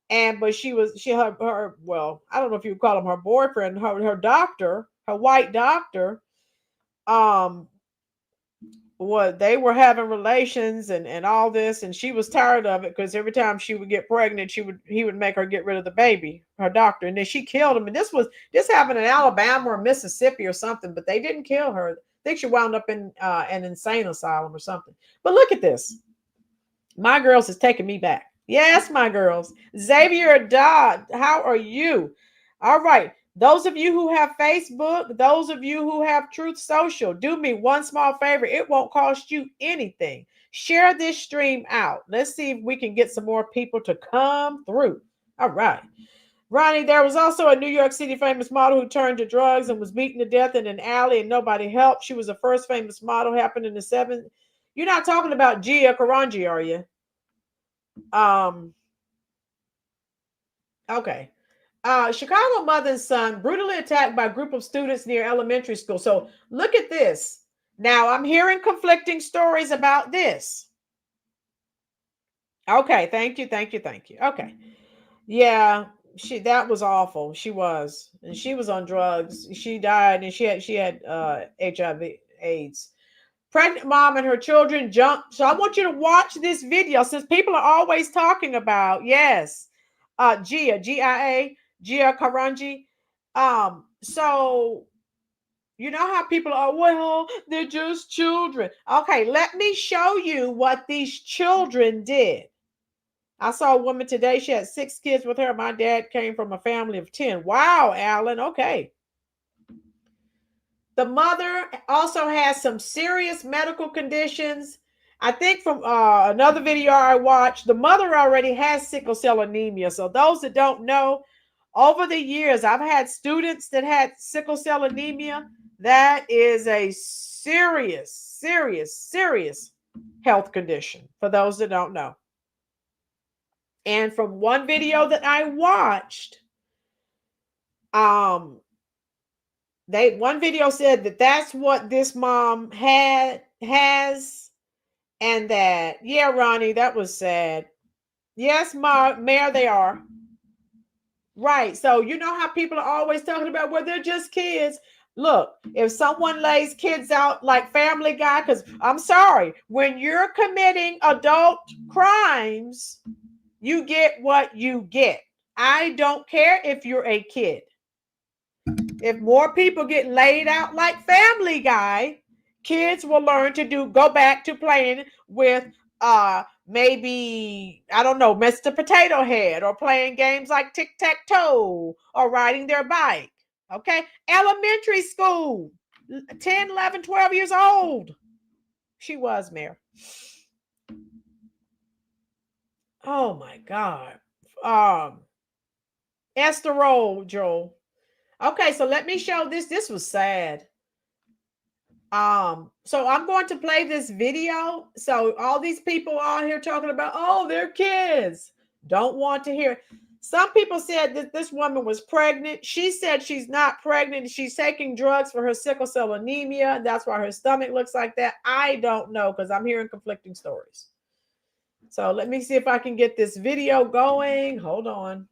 but her well, I don't know if you would call him her boyfriend, her doctor, her white doctor. They were having relations and all this, and she was tired of it because every time she would get pregnant, he would make her get rid of the baby, her doctor, and then she killed him. And this happened in Alabama or Mississippi or something, but they didn't kill her. I think she wound up in an insane asylum or something. But look at this. My girls is taking me back. Yes, my girls. Xavier Dodd, how are you? All right. Those of you who have Facebook, those of you who have Truth Social, do me one small favor. It won't cost you anything. Share this stream out. Let's see if we can get some more people to come through. All right. Ronnie, there was also a New York City famous model who turned to drugs and was beaten to death in an alley and nobody helped. She was the first famous model, happened in the 70s. You're not talking about Gia Karanji, are you? Okay. Chicago mother and son brutally attacked by a group of students near elementary school. So look at this. Now I'm hearing conflicting stories about this. Okay, thank you. Okay. Yeah, that was awful. She was. And she was on drugs. She died and she had HIV AIDS. Pregnant mom and her children jumped. So I want you to watch this video since people are always talking about, yes, Gia, Gia Karanji. So you know how people are, well, they're just children. Okay, let me show you what these children did. I saw a woman today. She had 6 kids with her. My dad came from a family of 10. Wow, Alan. Okay. The mother also has some serious medical conditions. I think from another video I watched, the mother already has sickle cell anemia. So those that don't know, over the years, I've had students that had sickle cell anemia. That is a serious, serious, serious health condition for those that don't know. And from one video that I watched, one video said that that's what this mom has, and that, yeah, Ronnie, that was sad. Yes, Mayor, they are. Right. So you know how people are always talking about, well, they're just kids. Look, if someone lays kids out like Family Guy, because I'm sorry, when you're committing adult crimes, you get what you get. I don't care if you're a kid. If more people get laid out like Family Guy, kids will learn to go back to playing with maybe, I don't know, Mr. Potato Head, or playing games like tic-tac-toe, or riding their bike. Okay? Elementary school, 10, 11, 12 years old. She was, Mayor. Oh my God. Esther Roll, Joel. Okay, so let me show this. This was sad. So I'm going to play this video. So all these people out here talking about, oh, they're kids, don't want to hear it. Some people said that this woman was pregnant. She said she's not pregnant. She's taking drugs for her sickle cell anemia. That's why her stomach looks like that. I don't know, because I'm hearing conflicting stories. So let me see if I can get this video going. Hold on.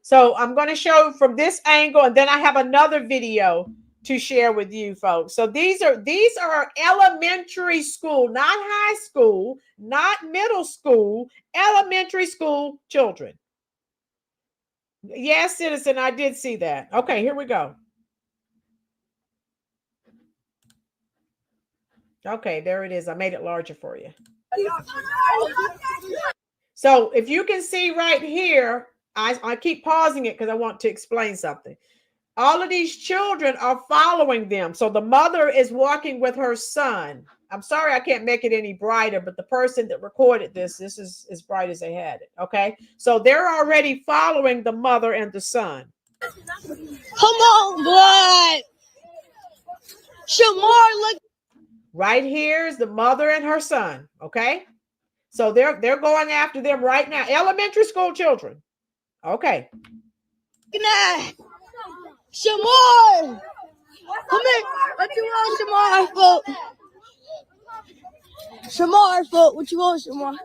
So I'm going to show from this angle, and then I have another video to share with you folks. So these are elementary school, not high school, not middle school, elementary school children. Yes, citizen, I did see that. Okay, here we go. Okay, there it is. I made it larger for you. So if you can see right here, I keep pausing it because I want to explain something. All of these children are following them. So the mother is walking with her son. I'm sorry I can't make it any brighter, but the person that recorded this is as bright as they had it. Okay. So they're already following the mother and the son. Come on, blood. Shamar, look. Right here is the mother and her son. Okay. So they're going after them right now. Elementary school children. Okay. Shamar! Come here. What you want, Shamar? Shamar, what you want, Shamar?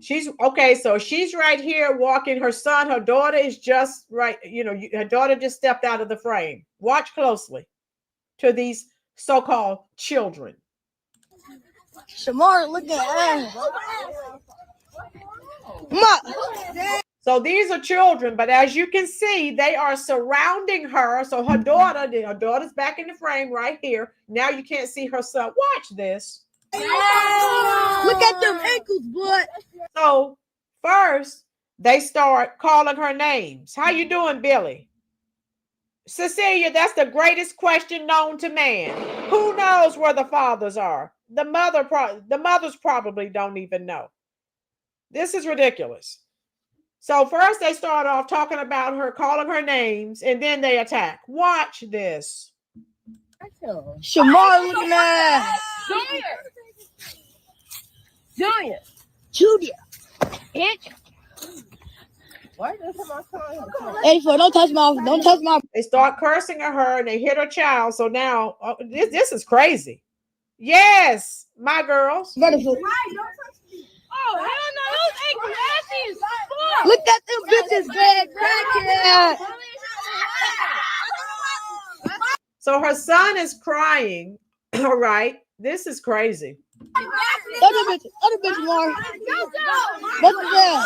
She's okay. So she's right here walking her son. Her daughter is just right. You know, her daughter just stepped out of the frame. Watch closely to these so-called children. Shamar, look at her. So these are children, but as you can see, they are surrounding her. So her daughter's back in the frame right here. Now you can't see her son. Watch this. Look at them ankles, boy. So first, they start calling her names. How you doing, Billy? Cecilia, that's the greatest question known to man. Who knows where the fathers are? The mothers probably don't even know. This is ridiculous. So first they start off talking about her, calling her names, and then they attack. Watch this. Shamar looking at Julia. Bitch. Hey, don't touch my. They start cursing at her and they hit her child. So now this is crazy. Yes, my girls. Oh, hell no, those ankles ashy as fuck. Look at them bitches, bad crackhead. So her son is crying. All right. This is crazy. Other bitch more. Both of them.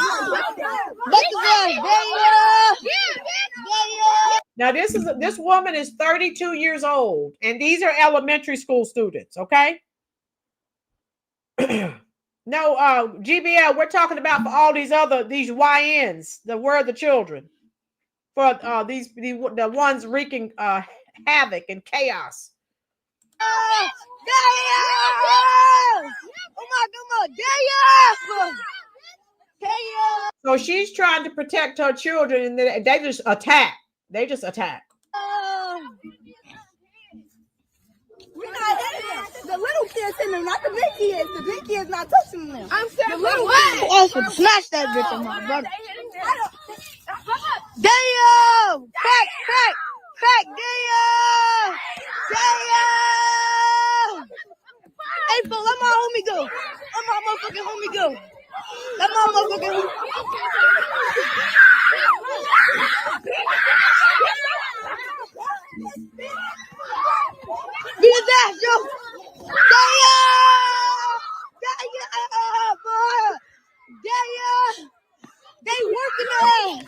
Now this woman is 32 years old, and these are elementary school students, okay? No, GBL, we're talking about for all these YNs, where are the children? For the ones wreaking havoc and chaos. So she's trying to protect her children, and they just attack. They just attack. We're not hitting them. The little kids hitting them, not the big kids. The big kids not touching them. I'm saying the little kids. Also, smash that bitch on my brother. Damn! Crack! Damn! Hey, fool, let my homie go. Let my motherfucking homie go. Let my motherfucking homie. Beat his ass, yo. Damn! They working ass.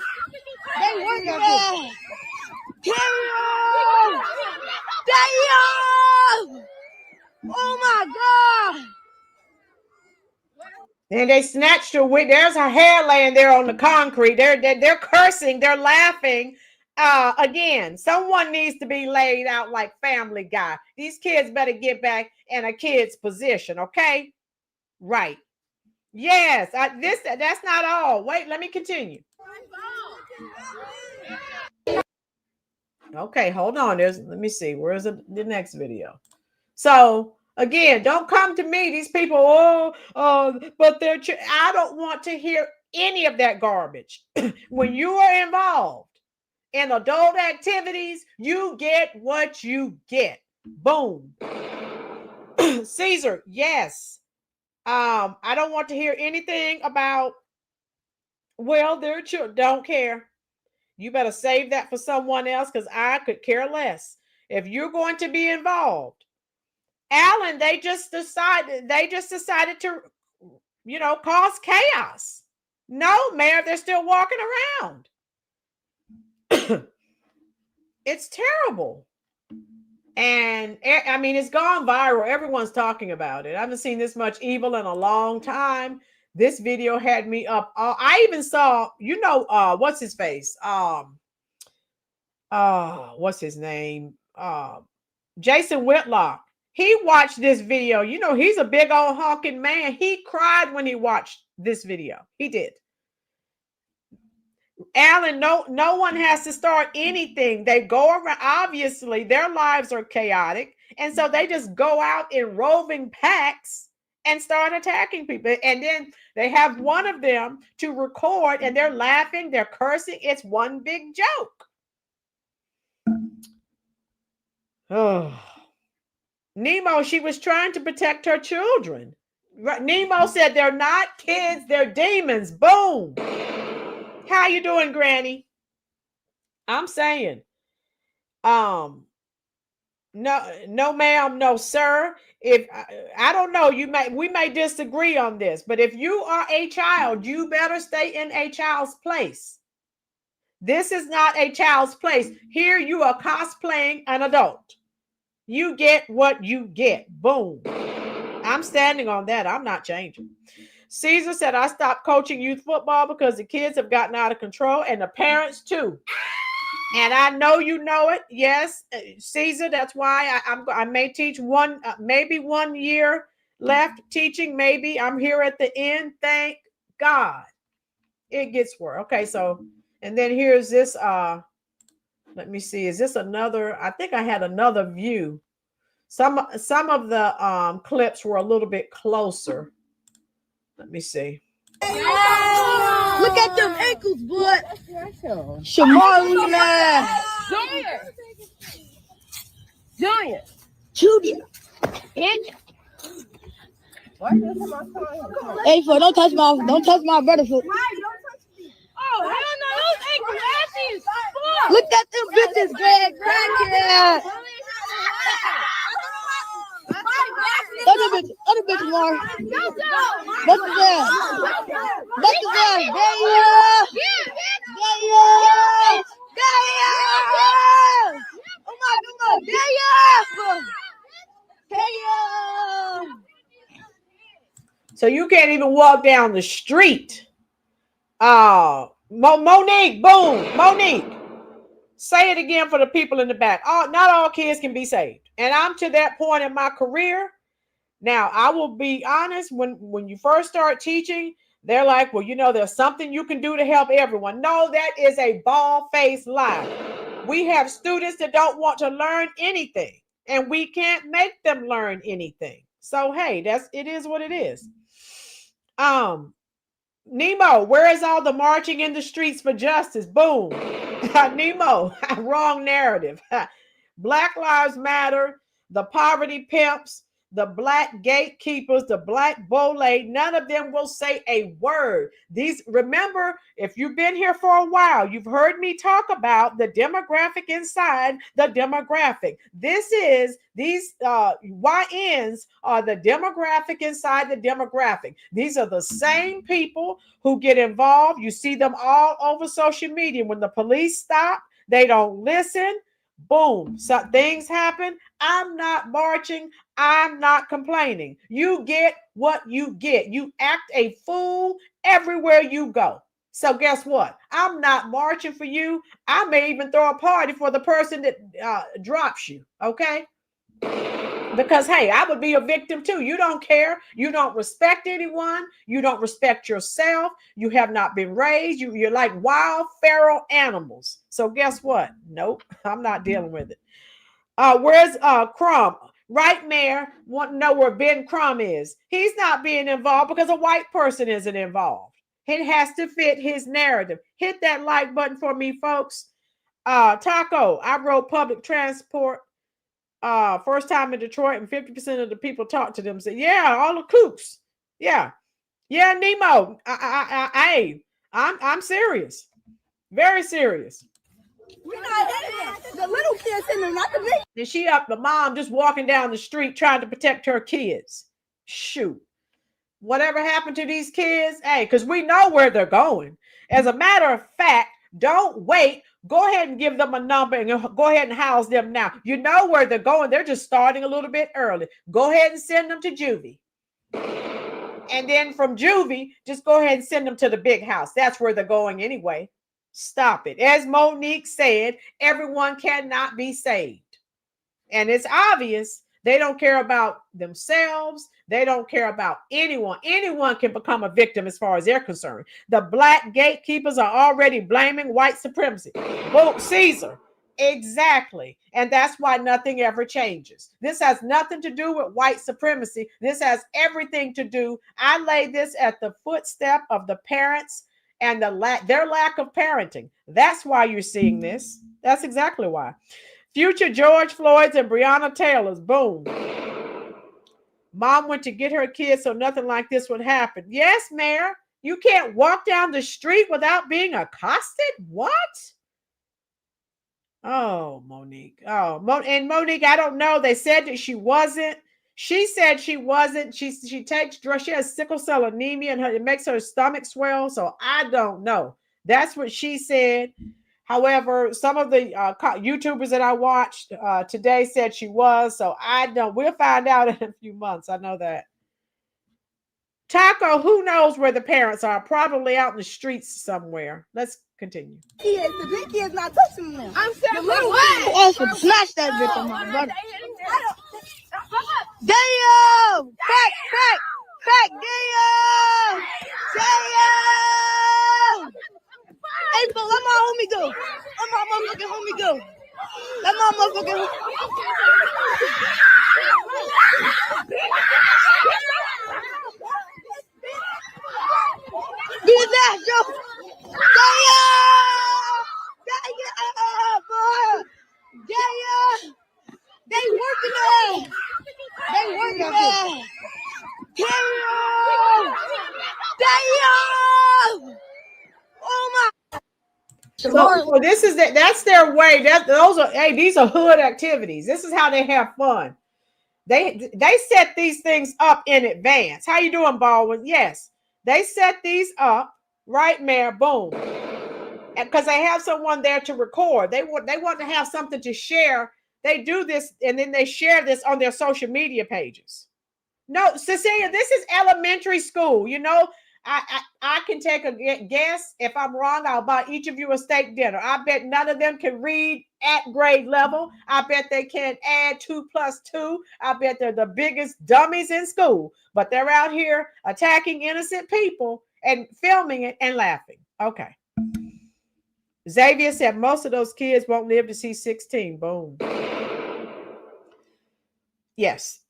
Damn! Oh my God! And they snatched her with. There's her hair laying there on the concrete. They're cursing. They're laughing. Again, someone needs to be laid out like Family Guy. These kids better get back in a kid's position, okay? Right. Yes. That's not all. Wait, let me continue. Okay, hold on. Let me see. Where's the next video? So again, don't come to me. These people, but I don't want to hear any of that garbage. When you are involved in adult activities, you get what you get. Boom. Caesar, yes. I don't want to hear anything about, well, their children. Don't care. You better save that for someone else, because I could care less. If you're going to be involved, Alan, they just decided to, cause chaos. No, Mayor, they're still walking around. It's terrible. And I mean, it's gone viral. Everyone's talking about it. I haven't seen this much evil in a long time. This video had me up. I even saw, what's his face? What's his name? Jason Whitlock. He watched this video. He's a big old honking man. He cried when he watched this video. He did. Alan, no one has to start anything. They go around. Obviously, their lives are chaotic. And so they just go out in roving packs and start attacking people. And then they have one of them to record, and they're laughing, they're cursing. It's one big joke. Oh. Nemo, she was trying to protect her children. Nemo said they're not kids, they're demons. Boom. How you doing, Granny? I'm saying, no, ma'am, no, sir. If I don't know, we may disagree on this, but if you are a child, you better stay in a child's place. This is not a child's place. Here you are cosplaying an adult. You get what you get. Boom. I'm standing on that. I'm not changing. Caesar said, I stopped coaching youth football because the kids have gotten out of control, and the parents too. And I know you know it. Yes, Caesar, that's why I may teach maybe 1 year left teaching. Maybe I'm here at the end. Thank God. It gets worse. Okay, so, and then here's this. Let me see. Is this another? I think I had another view. Some of the clips were a little bit closer. Let me see. Look at them ankles, boy. Shamari, man. Junior. Hey, fool, don't touch my brother, fool. Oh, hell no, those ankles ashy as fuck. Look at them bitches, Greg. Crackhead. Other bitches, Lauren. What's his ass? Oh my God. So you can't even walk down the street. Monique, boom, Monique. Say it again for the people in the back. Not all kids can be saved. And I'm to that point in my career. Now, I will be honest, when you first start teaching, they're like, well, you know, there's something you can do to help everyone. No, that is a bald-faced lie. We have students that don't want to learn anything, and we can't make them learn anything. So, hey, it is what it is. Nemo, where is all the marching in the streets for justice? Boom. Nemo, wrong narrative. Black Lives Matter, the poverty pimps, the black gatekeepers, the black bully, none of them will say a word. Remember, if you've been here for a while, you've heard me talk about the demographic inside the demographic. These YNs are the demographic inside the demographic. These are the same people who get involved. You see them all over social media. When the police stop, they don't listen. Boom, so things happen. I'm not marching. I'm not complaining. You get what you get. You act a fool everywhere you go. So guess what? I'm not marching for you. I may even throw a party for the person that drops you. Okay? Because, hey, I would be a victim too. You don't care. You don't respect anyone. You don't respect yourself. You have not been raised. You're like wild, feral animals. So guess what? Nope, I'm not dealing with it. Where's Crumb? Right, Mayor, want to know where Ben Crumb is. He's not being involved because a white person isn't involved. It has to fit his narrative. Hit that like button for me, folks. Taco, I rode public transport first time in Detroit, and 50% of the people talk to them say, yeah, all the kooks. Yeah, Nemo. I'm serious, very serious. We're not hitting the little kids in there, not the big. And she up the mom just walking down the street trying to protect her kids. Shoot, whatever happened to these kids? Hey, because we know where they're going. As a matter of fact, don't wait. Go ahead and give them a number and go ahead and house them now. You know where they're going. They're just starting a little bit early. Go ahead and send them to juvie. And then from juvie, just go ahead and send them to the big house. That's where they're going anyway. Stop it. As Monique said, everyone cannot be saved. And it's obvious they don't care about themselves. They don't care about anyone. Anyone can become a victim as far as they're concerned. The black gatekeepers are already blaming white supremacy. Boom, Caesar. Exactly. And that's why nothing ever changes. This has nothing to do with white supremacy. This has everything to do. I lay this at the footstep of the parents and their lack of parenting. That's why you're seeing this. That's exactly why. Future George Floyd's and Breonna Taylor's. Boom. Mom went to get her kids so nothing like this would happen. Yes, Mayor. You can't walk down the street without being accosted? What? Oh, Monique. And Monique, I don't know. They said that she wasn't. She said she wasn't. She takes drugs. She has sickle cell anemia and it makes her stomach swell. So I don't know. That's what she said. However, some of the YouTubers that I watched today said she was. So I don't. We'll find out in a few months. I know that. Taco, who knows where the parents are? Probably out in the streets somewhere. Let's continue. Kids, the big kids not touching them. I'm saying the little kids. Also, smash that bitch on my brother. Damn! Crack! Damn! Hey, but let my homie go. Let my motherfucking homie go. Let my motherfucking do that, Joe. They working it. Damn. Oh my. So this is that's their way. These are hood activities. This is how they have fun. They set these things up in advance. How you doing, Baldwin? Yes, they set these up, right, Mayor? Boom, and because they have someone there to record. They want to have something to share. They do this and then they share this on their social media pages. No, Cecilia, this is elementary school. You know, I can take a guess. If I'm wrong, I'll buy each of you a steak dinner. I bet none of them can read at grade level. I bet they can't add 2 + 2. I bet they're the biggest dummies in school, but they're out here attacking innocent people and filming it and laughing. Okay. Xavier said most of those kids won't live to see 16. Boom. Yes.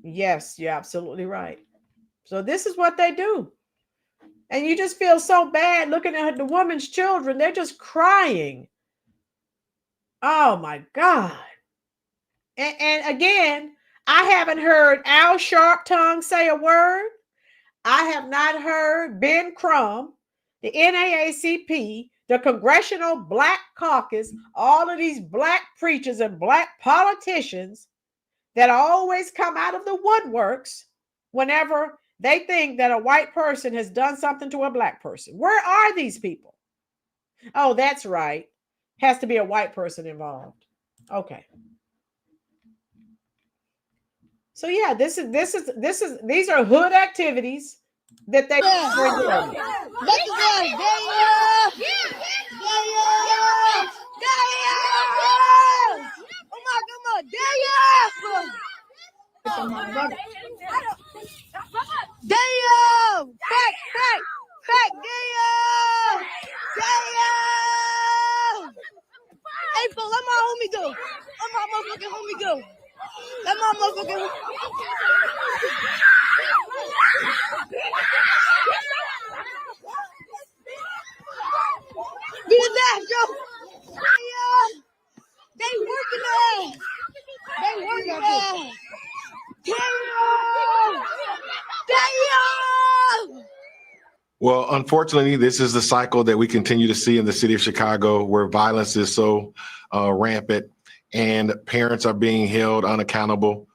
Yes, you're absolutely right. So this is what they do. And you just feel so bad looking at the woman's children. They're just crying. Oh my God. And again, I haven't heard Al Sharptongue say a word. I have not heard Ben Crumb, the NAACP, the Congressional Black Caucus, all of these black preachers and black politicians that always come out of the woodworks whenever they think that a white person has done something to a black person. Where are these people? Oh, that's right. Has to be a white person involved. Okay. So yeah, these are hood activities that they Damn! Crack! Damn! Hey, Phil, let my homie go. Let my motherfucking homie go. Let my motherfucking be that, Joe. They working ass. They working ass. Damn! Well, unfortunately, this is the cycle that we continue to see in the city of Chicago, where violence is so rampant and parents are being held unaccountable.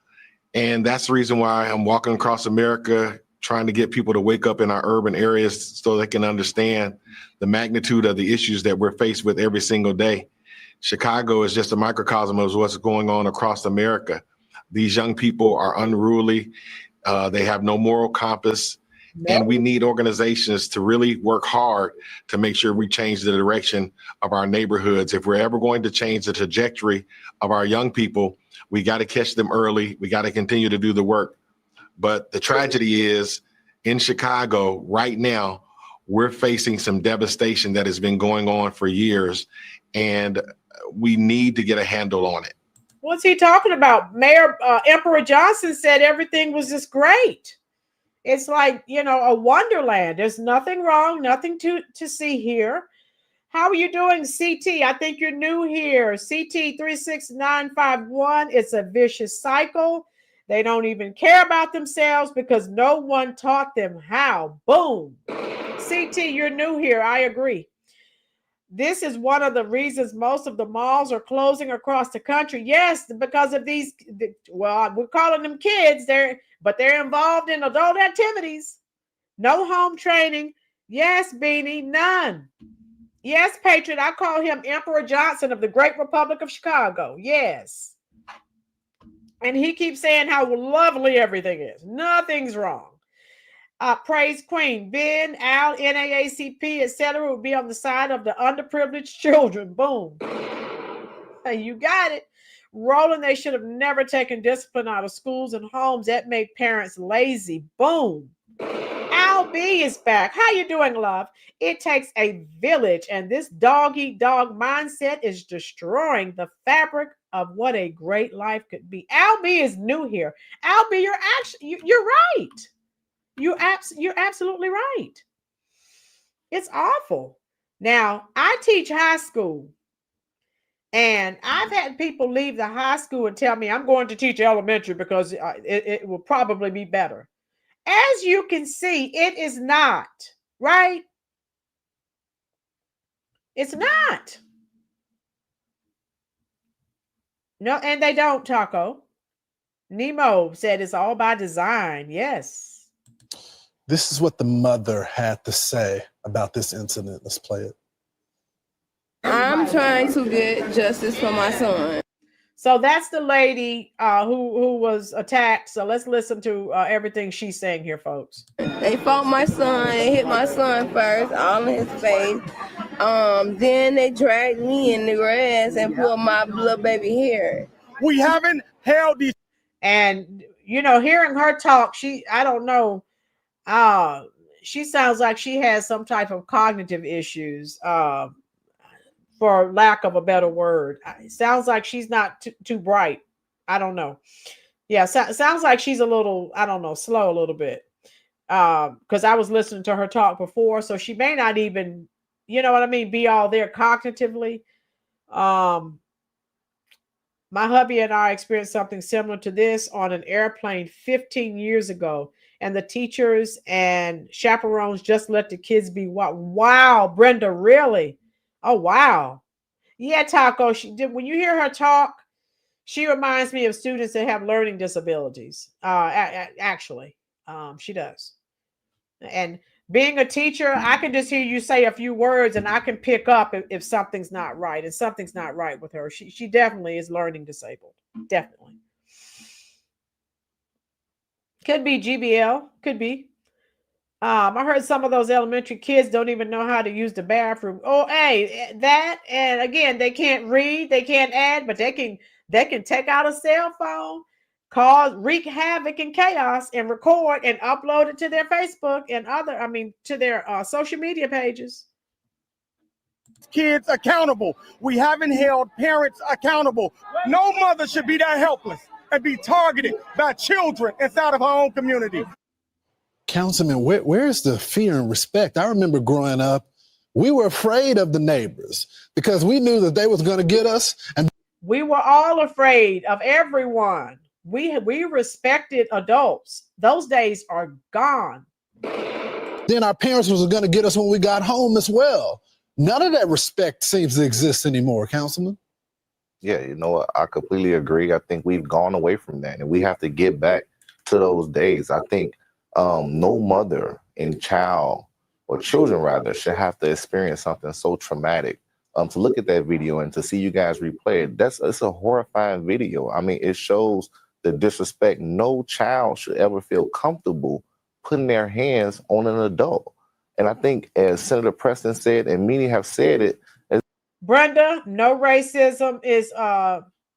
And that's the reason why I'm walking across America, trying to get people to wake up in our urban areas so they can understand the magnitude of the issues that we're faced with every single day. Chicago is just a microcosm of what's going on across America. These young people are unruly. They have no moral compass. And we need organizations to really work hard to make sure we change the direction of our neighborhoods. If we're ever going to change the trajectory of our young people, we got to catch them early. We got to continue to do the work. But the tragedy is in Chicago right now, we're facing some devastation that has been going on for years, and we need to get a handle on it. What's he talking about? Mayor Emperor Johnson said everything was just great. It's like, a wonderland. There's nothing wrong, nothing to see here. How are you doing, CT? I think you're new here. CT 36951. It's a vicious cycle. They don't even care about themselves because no one taught them how. Boom. CT, you're new here. I agree. This is one of the reasons most of the malls are closing across the country. Yes, because of these, well, we're calling them kids. They're involved in adult activities. No home training. Yes, Beanie, none. Yes, Patriot, I call him Emperor Johnson of the Great Republic of Chicago. Yes. And he keeps saying how lovely everything is. Nothing's wrong. Praise Queen. Ben, Al, NAACP, etc. will be on the side of the underprivileged children. Boom. Hey, you got it. Rolynn, they should have never taken discipline out of schools and homes. That made parents lazy. Boom. Al B is back. How you doing, love? It takes a village, and this dog-eat-dog mindset is destroying the fabric of what a great life could be. Al B is new here. Al B, you're right. You're absolutely right. It's awful. Now, I teach high school, and I've had people leave the high school and tell me I'm going to teach elementary because it will probably be better. As you can see, it is not, right? It's not. No, and they don't, Taco. Nemo said it's all by design. Yes. This is what the mother had to say about this incident. Let's play it. I'm trying to get justice for my son. So that's the lady who was attacked. So let's listen to everything she's saying here, folks. They fought my son. They hit my son first, all in his face. Then they dragged me in the grass and pulled my little baby hair. We haven't held these. And you know, hearing her talk, I don't know. She sounds like she has some type of cognitive issues. For lack of a better word, it sounds like she's not too bright. I don't know. Yeah, sounds like she's a little, I don't know, slow a little bit. Because I was listening to her talk before, so she may not even, you know what I mean, be all there cognitively. My hubby and I experienced something similar to this on an airplane 15 years ago, and the teachers and chaperones just let the kids be wild. Wow, Brenda, really? Oh, wow. Yeah, Taco, when you hear her talk, she reminds me of students that have learning disabilities. Actually, she does. And being a teacher, I can just hear you say a few words and I can pick up if something's not right, and something's not right with her. She definitely is learning disabled. Definitely. Could be GBL, could be. I heard some of those elementary kids don't even know how to use the bathroom. Oh, hey, that, and again, they can't read, they can't add, but they can take out a cell phone, wreak havoc and chaos, and record and upload it to their Facebook and to their social media pages. Kids accountable. We haven't held parents accountable. No mother should be that helpless and be targeted by children inside of her own community. Councilman, where's the fear and respect? I remember growing up, we were afraid of the neighbors because we knew that they was going to get us. And we were all afraid of everyone. We respected adults. Those days are gone. Then our parents was going to get us when we got home as well. None of that respect seems to exist anymore, Councilman. Yeah, you know what? I completely agree. I think we've gone away from that, and we have to get back to those days. I think no mother and child, or children rather, should have to experience something so traumatic. To look at that video and to see you guys replay it, it's a horrifying video. I mean, it shows the disrespect. No child should ever feel comfortable putting their hands on an adult. And I think, as Senator Preston said, and many have said it, Brenda, no racism is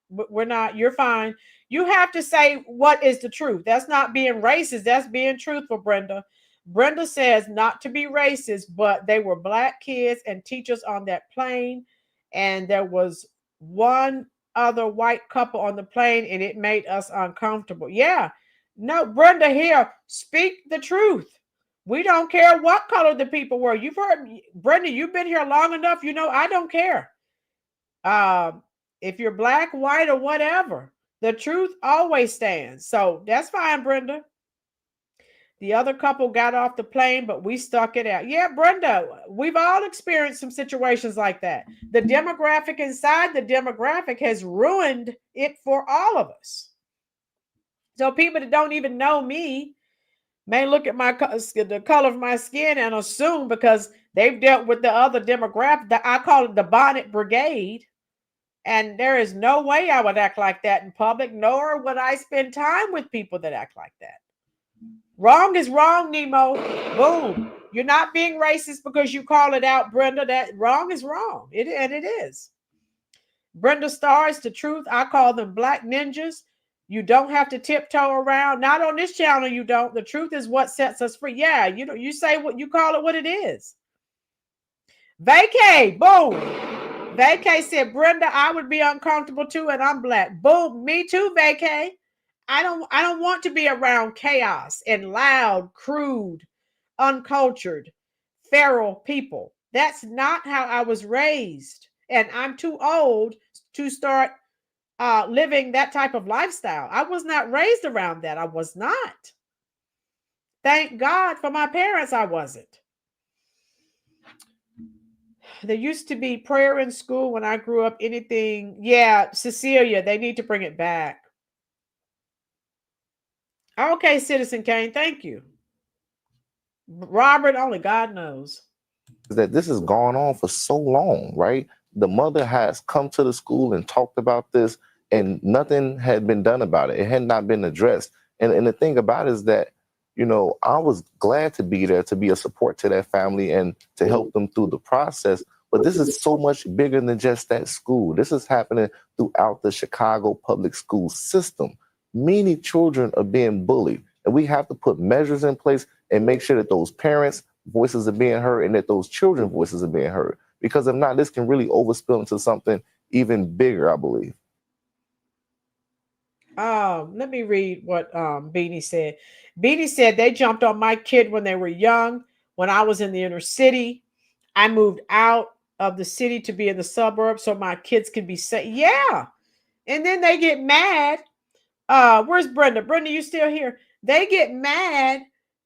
we're not, you're fine. You have to say what is the truth. That's not being racist. That's being truthful, Brenda. Brenda says not to be racist, but they were Black kids and teachers on that plane. And there was one other white couple on the plane, and it made us uncomfortable. Yeah. No, Brenda, here, speak the truth. We don't care what color the people were. You've heard, Brenda, you've been here long enough. You know, I don't care. If you're Black, white, or whatever, the truth always stands. So that's fine, Brenda. The other couple got off the plane, but we stuck it out. Yeah, Brenda, we've all experienced some situations like that. The demographic inside the demographic has ruined it for all of us. So people that don't even know me may look at the color of my skin and assume because they've dealt with the other demographic, that I call it the bonnet brigade. And there is no way I would act like that in public, nor would I spend time with people that act like that. Wrong is wrong, Nemo. Boom. You're not being racist because you call it out, Brenda. That wrong is wrong. It is. Brenda Starr is the truth. I call them Black ninjas. You don't have to tiptoe around. Not on this channel, you don't. The truth is what sets us free. Yeah, you say what you call it what it is. Vacay, boom. Vacay said, Brenda, I would be uncomfortable too, and I'm Black. Boom, me too, Vacay. I don't want to be around chaos and loud, crude, uncultured, feral people. That's not how I was raised. And I'm too old to start living that type of lifestyle. I was not raised around that. I was not. Thank God for my parents, I wasn't. There used to be prayer in school when I grew up. Anything. Yeah, Cecilia, they need to bring it back. Okay, Citizen Kane, thank you. Robert, only God knows. That this has gone on for so long, right? The mother has come to the school and talked about this, and nothing had been done about it. It had not been addressed. And the thing about it is that, you know, I was glad to be there to be a support to that family and to help them through the process. But this is so much bigger than just that school. This is happening throughout the Chicago public school system. Many children are being bullied, and we have to put measures in place and make sure that those parents' voices are being heard and that those children's voices are being heard. Because if not, this can really overspill into something even bigger, I believe. Let me read what Beanie said. Beanie said they jumped on my kid when they were young. When I was in the inner city, I moved out of the city to be in the suburbs so my kids could be safe. Yeah. And then they get mad. Where's Brenda? Brenda, you still here? They get mad,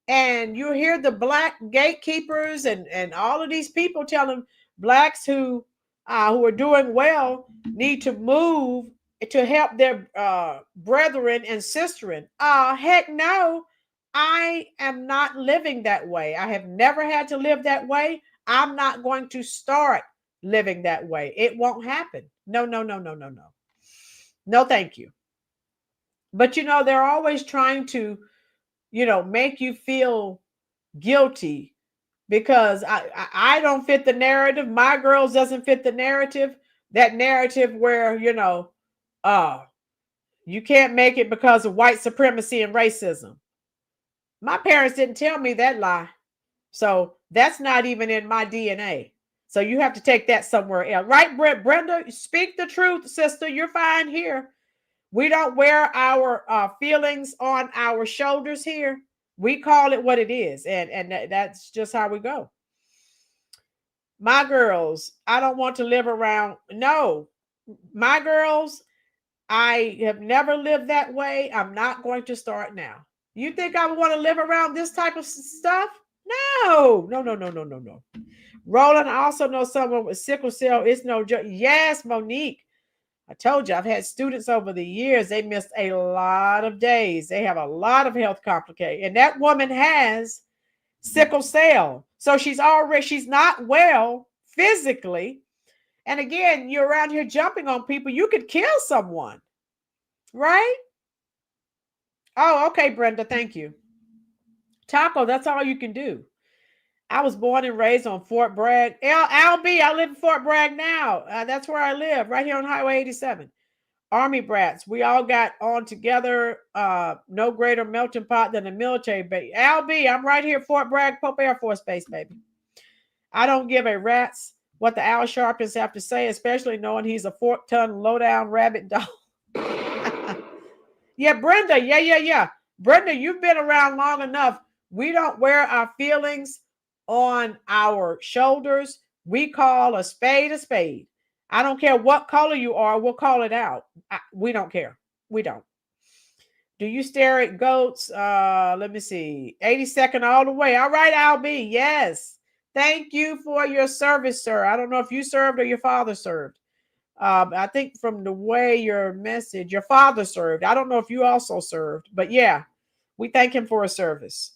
and you hear the black gatekeepers and all of these people telling blacks who are doing well need to move to help their brethren and sisterin. Heck no. I am not living that way. I have never had to live that way. I'm not going to start living that way. It won't happen. No, no, no, no, no, no. No, thank you. But, you know, they're always trying to, you know, make you feel guilty because I don't fit the narrative. My girls doesn't fit the narrative. That narrative where, you know, you can't make it because of white supremacy and racism. My parents didn't tell me that lie. So that's not even in my DNA. So you have to take that somewhere else. Right, Brenda? Speak the truth, sister. You're fine here. We don't wear our feelings on our shoulders here. We call it what it is. And that's just how we go. My girls, I don't want to live around. No, my girls, I have never lived that way. I'm not going to start now. You think I would want to live around this type of stuff? No, no, no, no, no, no, no. Rolynn, I also know someone with sickle cell. It's no joke. Yes, Monique. I told you, I've had students over the years. They missed a lot of days. They have a lot of health complications. And that woman has sickle cell. So she's not well physically. And again, you're around here jumping on people. You could kill someone. Right? Oh, okay, Brenda. Thank you. Taco, that's all you can do. I was born and raised on Fort Bragg. LB, I live in Fort Bragg now. That's where I live, right here on Highway 87. Army brats. We all got on together. No greater melting pot than the military, baby. LB, I'm right here, Fort Bragg, Pope Air Force Base, baby. I don't give a rat's what the Al Sharptons have to say, especially knowing he's a 4-ton low-down rabbit dog. Yeah, Brenda. Yeah. Brenda, you've been around long enough. We don't wear our feelings on our shoulders. We call a spade a spade. I don't care what color you are. We'll call it out. We don't care. We don't. Do you stare at goats? Let me see. 82nd all the way. All right, LB. Yes. Thank you for your service, sir. I don't know if you served or your father served. I think from the way your father served. I don't know if you also served, but yeah, we thank him for his service.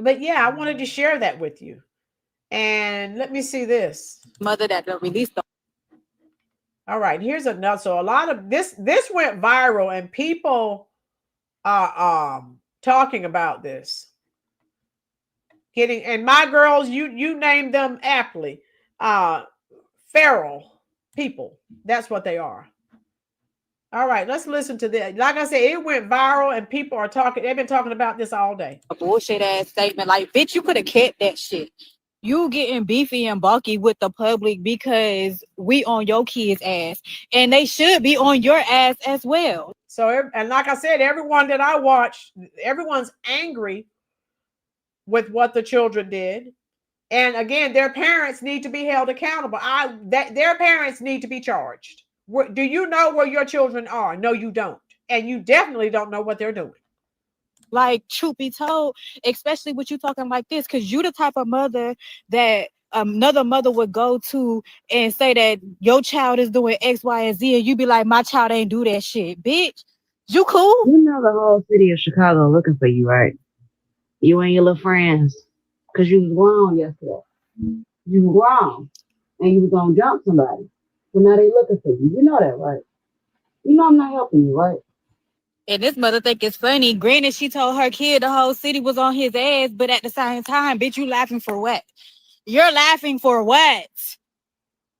But yeah, I wanted to share that with you. And let me see this. Mother that released them. All right, here's another. So a lot of this went viral, and people are talking about this. And my girls, you named them aptly. Feral people. That's what they are. All right, let's listen to this. Like I said, it went viral and people are talking. They've been talking about this all day. A bullshit ass statement. Like, bitch, you could have kept that shit. You getting beefy and bulky with the public because we on your kids' ass. And they should be on your ass as well. So, and like I said, everyone that I watched, everyone's angry with what the children did. And again, their parents need to be held accountable. Their parents need to be charged. Do you know where your children are? No, you don't. And you definitely don't know what they're doing. Like, truth be told, especially with you talking like this, because you the type of mother that another mother would go to and say that your child is doing X, Y, and Z, and you be like, my child ain't do that shit. Bitch, you cool? You know the whole city of Chicago looking for you, right? You and your little friends. Because you was wrong yesterday. You were wrong. And you was going to jump somebody. Well, now they looking for you. You know that, right? You know I'm not helping you, right? And this mother think it's funny. Granted, she told her kid the whole city was on his ass, but at the same time, bitch, you laughing for what? You're laughing for what?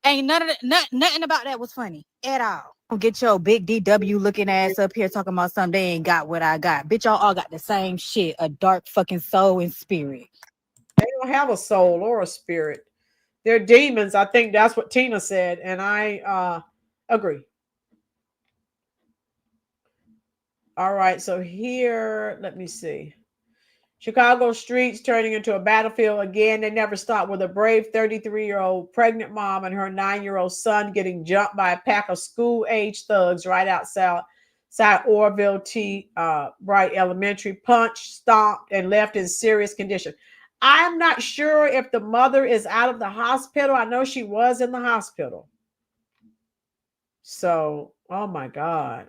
Ain't none of that, nothing about that was funny at all. Don't get your big DW looking ass up here talking about something they ain't got what I got. Bitch, y'all all got the same shit, a dark fucking soul and spirit. They don't have a soul or a spirit. They're demons. I think that's what Tina said, and I agree. All right, so here, let me see. Chicago streets turning into a battlefield again. They never stop with a brave 33-year-old pregnant mom and her 9-year-old son getting jumped by a pack of school-age thugs right outside Orville T. Bright Elementary, punched, stomped, and left in serious condition. I'm not sure if the mother is out of the hospital. I know she was in the hospital. So, oh my God.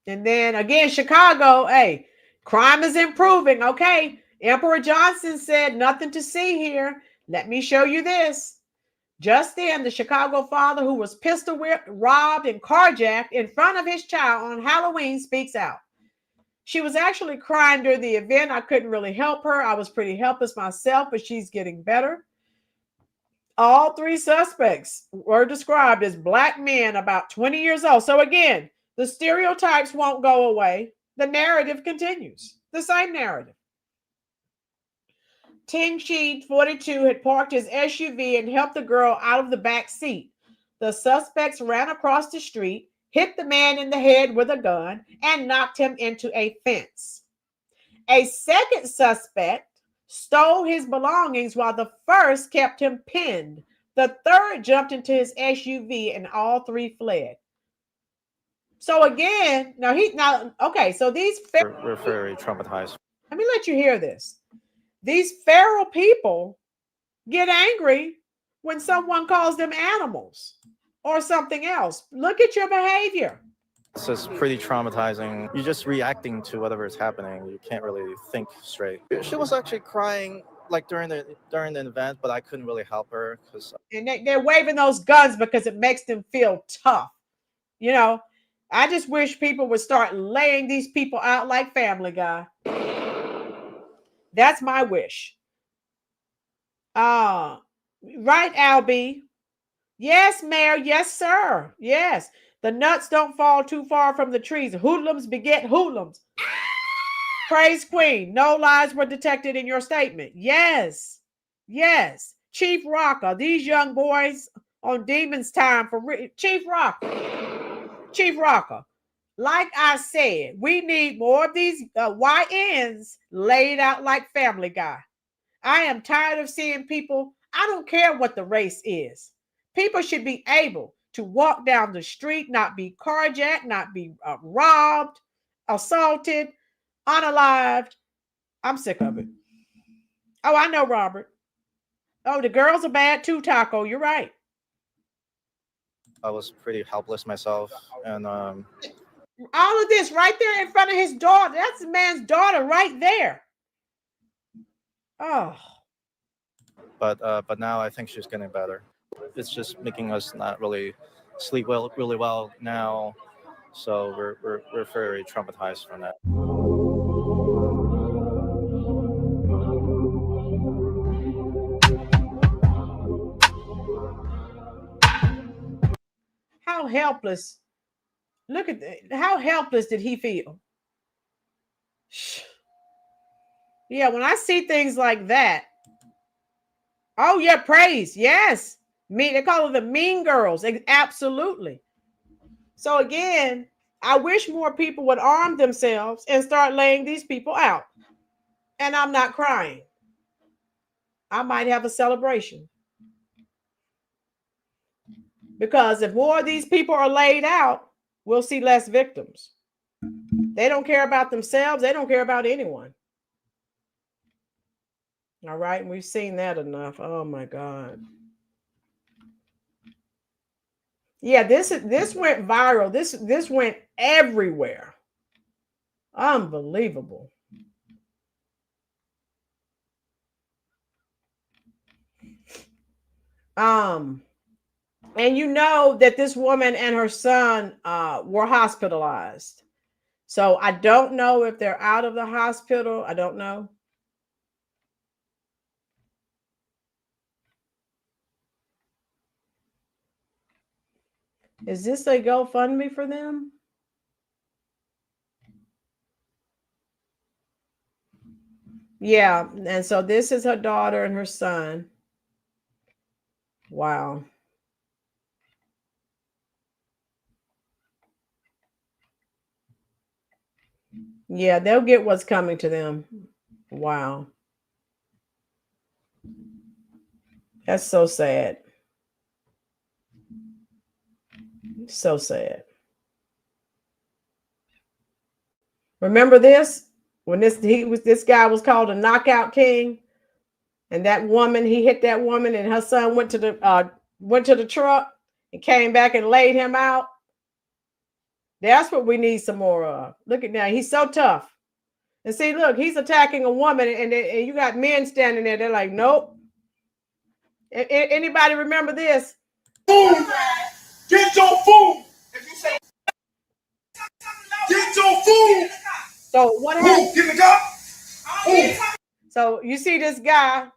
And then again, Chicago, hey, crime is improving. Okay. Emperor Johnson said, nothing to see here. Let me show you this. Just then, the Chicago father who was pistol whipped, robbed, and carjacked in front of his child on Halloween speaks out. She was actually crying during the event. I couldn't really help her. I was pretty helpless myself, but she's getting better. All three suspects were described as Black men about 20 years old. So again, the stereotypes won't go away. The narrative continues. The same narrative. Ting Shi, 42, had parked his SUV and helped the girl out of the back seat. The suspects ran across the street, hit the man in the head with a gun, and knocked him into a fence. A second suspect stole his belongings while the first kept him pinned. The third jumped into his SUV and all three fled. So again, okay, so these we're very traumatized. Let me let you hear this. These feral people get angry when someone calls them animals or something else. Look at your behavior. It's just pretty traumatizing. You're just reacting to whatever is happening. You can't really think straight. She was actually crying like during the event, but I couldn't really help her because. And they're waving those guns because it makes them feel tough. You know, I just wish people would start laying these people out like Family Guy. That's my wish. Right, Albie. Yes, Mayor. Yes, sir. Yes. The nuts don't fall too far from the trees. Hoodlums beget hoodlums. Praise Queen. No lies were detected in your statement. Yes. Yes. Chief Rocker. These young boys on Demon's Time for Chief Rocker. Chief Rocker. Like I said, we need more of these YNs laid out like Family Guy. I am tired of seeing people. I don't care what the race is. People should be able to walk down the street, not be carjacked, not be robbed, assaulted, unalived. I'm sick of it. Oh, I know, Robert. Oh, the girls are bad too, Taco. You're right. I was pretty helpless myself, and all of this right there in front of his daughter. That's the man's daughter right there. Oh. But now I think she's getting better. It's just making us not really sleep really well now, so we're very traumatized from that. How helpless. Look at how helpless did he feel? Yeah, when I see things like that. Oh, yeah, praise. Yes. They call it the mean girls. Absolutely. So again, I wish more people would arm themselves and start laying these people out. And I'm not crying. I might have a celebration. Because if more of these people are laid out, we'll see less victims. They don't care about themselves. They don't care about anyone. All right. We've seen that enough. Oh my God. Yeah, this went viral. This went everywhere. Unbelievable. And you know that this woman and her son were hospitalized. So I don't know if they're out of the hospital. I don't know. Is this a GoFundMe for them? Yeah. And so this is her daughter and her son. Wow. Yeah, they'll get what's coming to them. Wow. That's so sad. So sad. Remember this? When this guy was called a knockout king, and that woman, he hit that woman, and her son went to the truck and came back and laid him out. That's what we need some more of. Look at now, he's so tough. And see, look, he's attacking a woman, and you got men standing there. They're like, nope. Anybody remember this? Food. Get your food. If you say, get your food. So what happened? Give me up. So you see this guy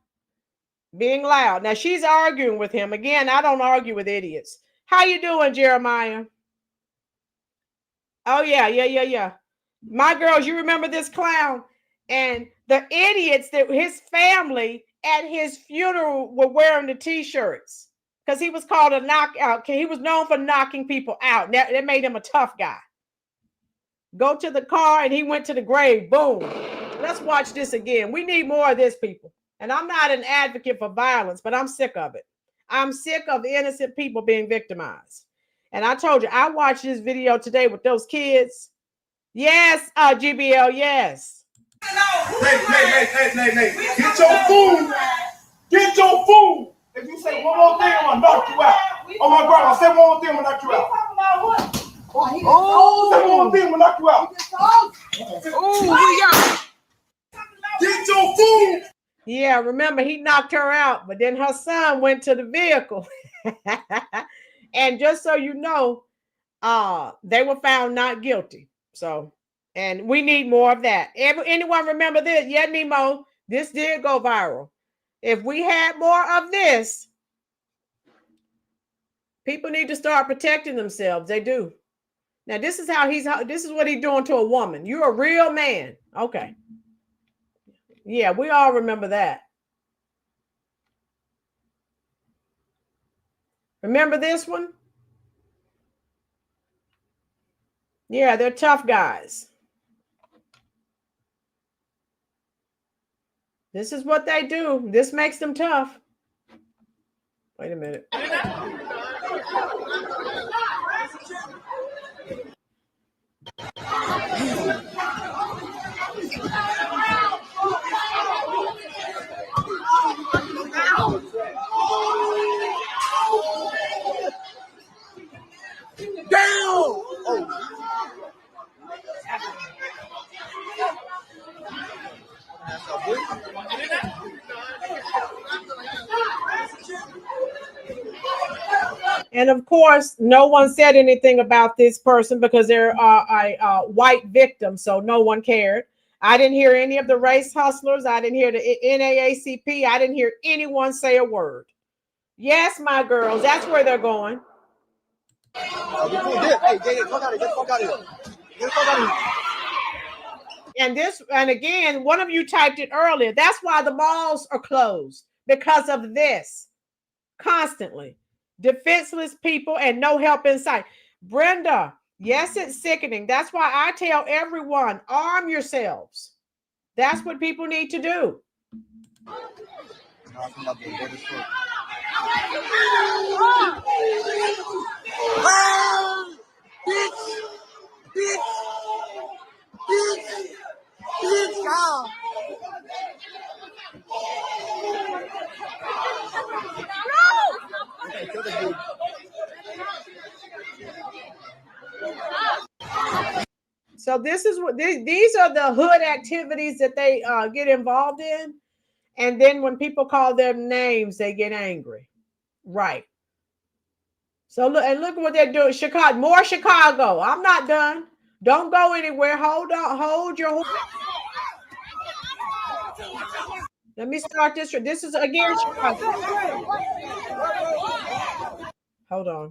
being loud. Now she's arguing with him. Again, I don't argue with idiots. How you doing, Jeremiah? Oh, yeah. My girls, you remember this clown? And the idiots that his family at his funeral were wearing the t-shirts because he was called a knockout. He was known for knocking people out. That made him a tough guy. Go to the car and he went to the grave. Boom. Let's watch this again. We need more of this, people. And I'm not an advocate for violence, but I'm sick of it. I'm sick of innocent people being victimized. And I told you, I watched this video today with those kids. Yes, GBL, yes. Nay. Get your food. Get your food. If you say one more thing, I'm gonna knock you out. Oh my God, I said one more thing, I'm gonna knock you out. Oh, say one more thing, I'm gonna knock you out. Oh, get your food. Yeah, remember he knocked her out, but then her son went to the vehicle. And just so you know, they were found not guilty. So, and we need more of that. Anyone remember this? Yeah, Nemo, this did go viral. If we had more of this, people need to start protecting themselves. They do. Now, this is what he's doing to a woman. You're a real man. Okay. Yeah, we all remember that. Remember this one? Yeah, they're tough guys. This is what they do. This makes them tough. Wait a minute. Down! And of course, no one said anything about this person because they're a white victim, so no one cared. I didn't hear any of the race hustlers. I didn't hear the NAACP. I didn't hear anyone say a word. Yes, my girls, that's where they're going. And again, one of you typed it earlier. That's why the malls are closed, because of this. Constantly. Defenseless people and no help in sight. Brenda, yes, it's sickening. That's why I tell everyone, arm yourselves. That's what people need to do. So this is what these are the hood activities that they get involved in. And then when people call their names, they get angry. Right. So look at what they're doing. Chicago, more Chicago. I'm not done. Don't go anywhere. Hold on. Hold your. Let me start this. This is again Chicago. Hold on.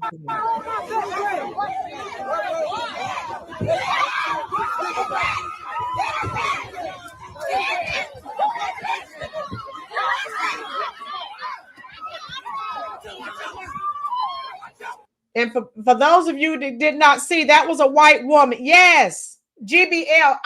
And for those of you that did not see, that was a white woman. Yes. GBL,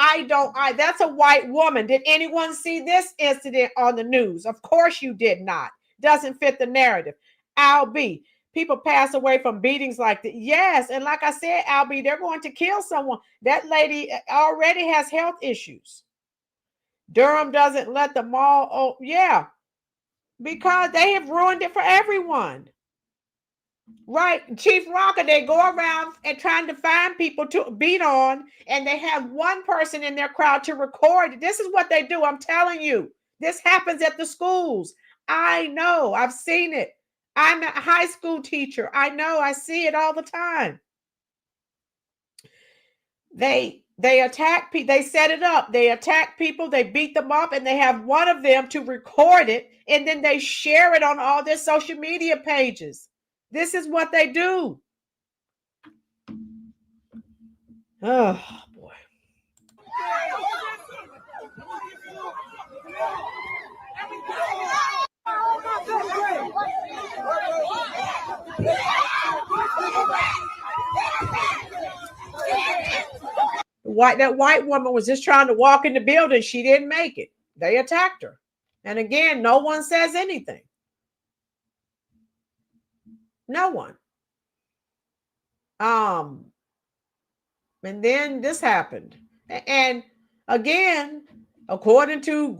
that's a white woman. Did anyone see this incident on the news? Of course you did not. Doesn't fit the narrative. Albie, people pass away from beatings like that. Yes, and like I said, Albie, they're going to kill someone. That lady already has health issues. Durham doesn't let the mall, oh yeah, because they have ruined it for everyone. Right, Chief Rocker, they go around and trying to find people to beat on, and they have one person in their crowd to record. This is what they do. I'm telling you, this happens at the schools. I know, I've seen it. I'm a high school teacher. I know, I see it all the time. They attack people, they set it up, they attack people, they beat them up, and they have one of them to record it, and then they share it on all their social media pages. This is what they do. Oh, boy. That white woman was just trying to walk in the building. She didn't make it. They attacked her. And again, no one says anything. No one. And then this happened. And again, according to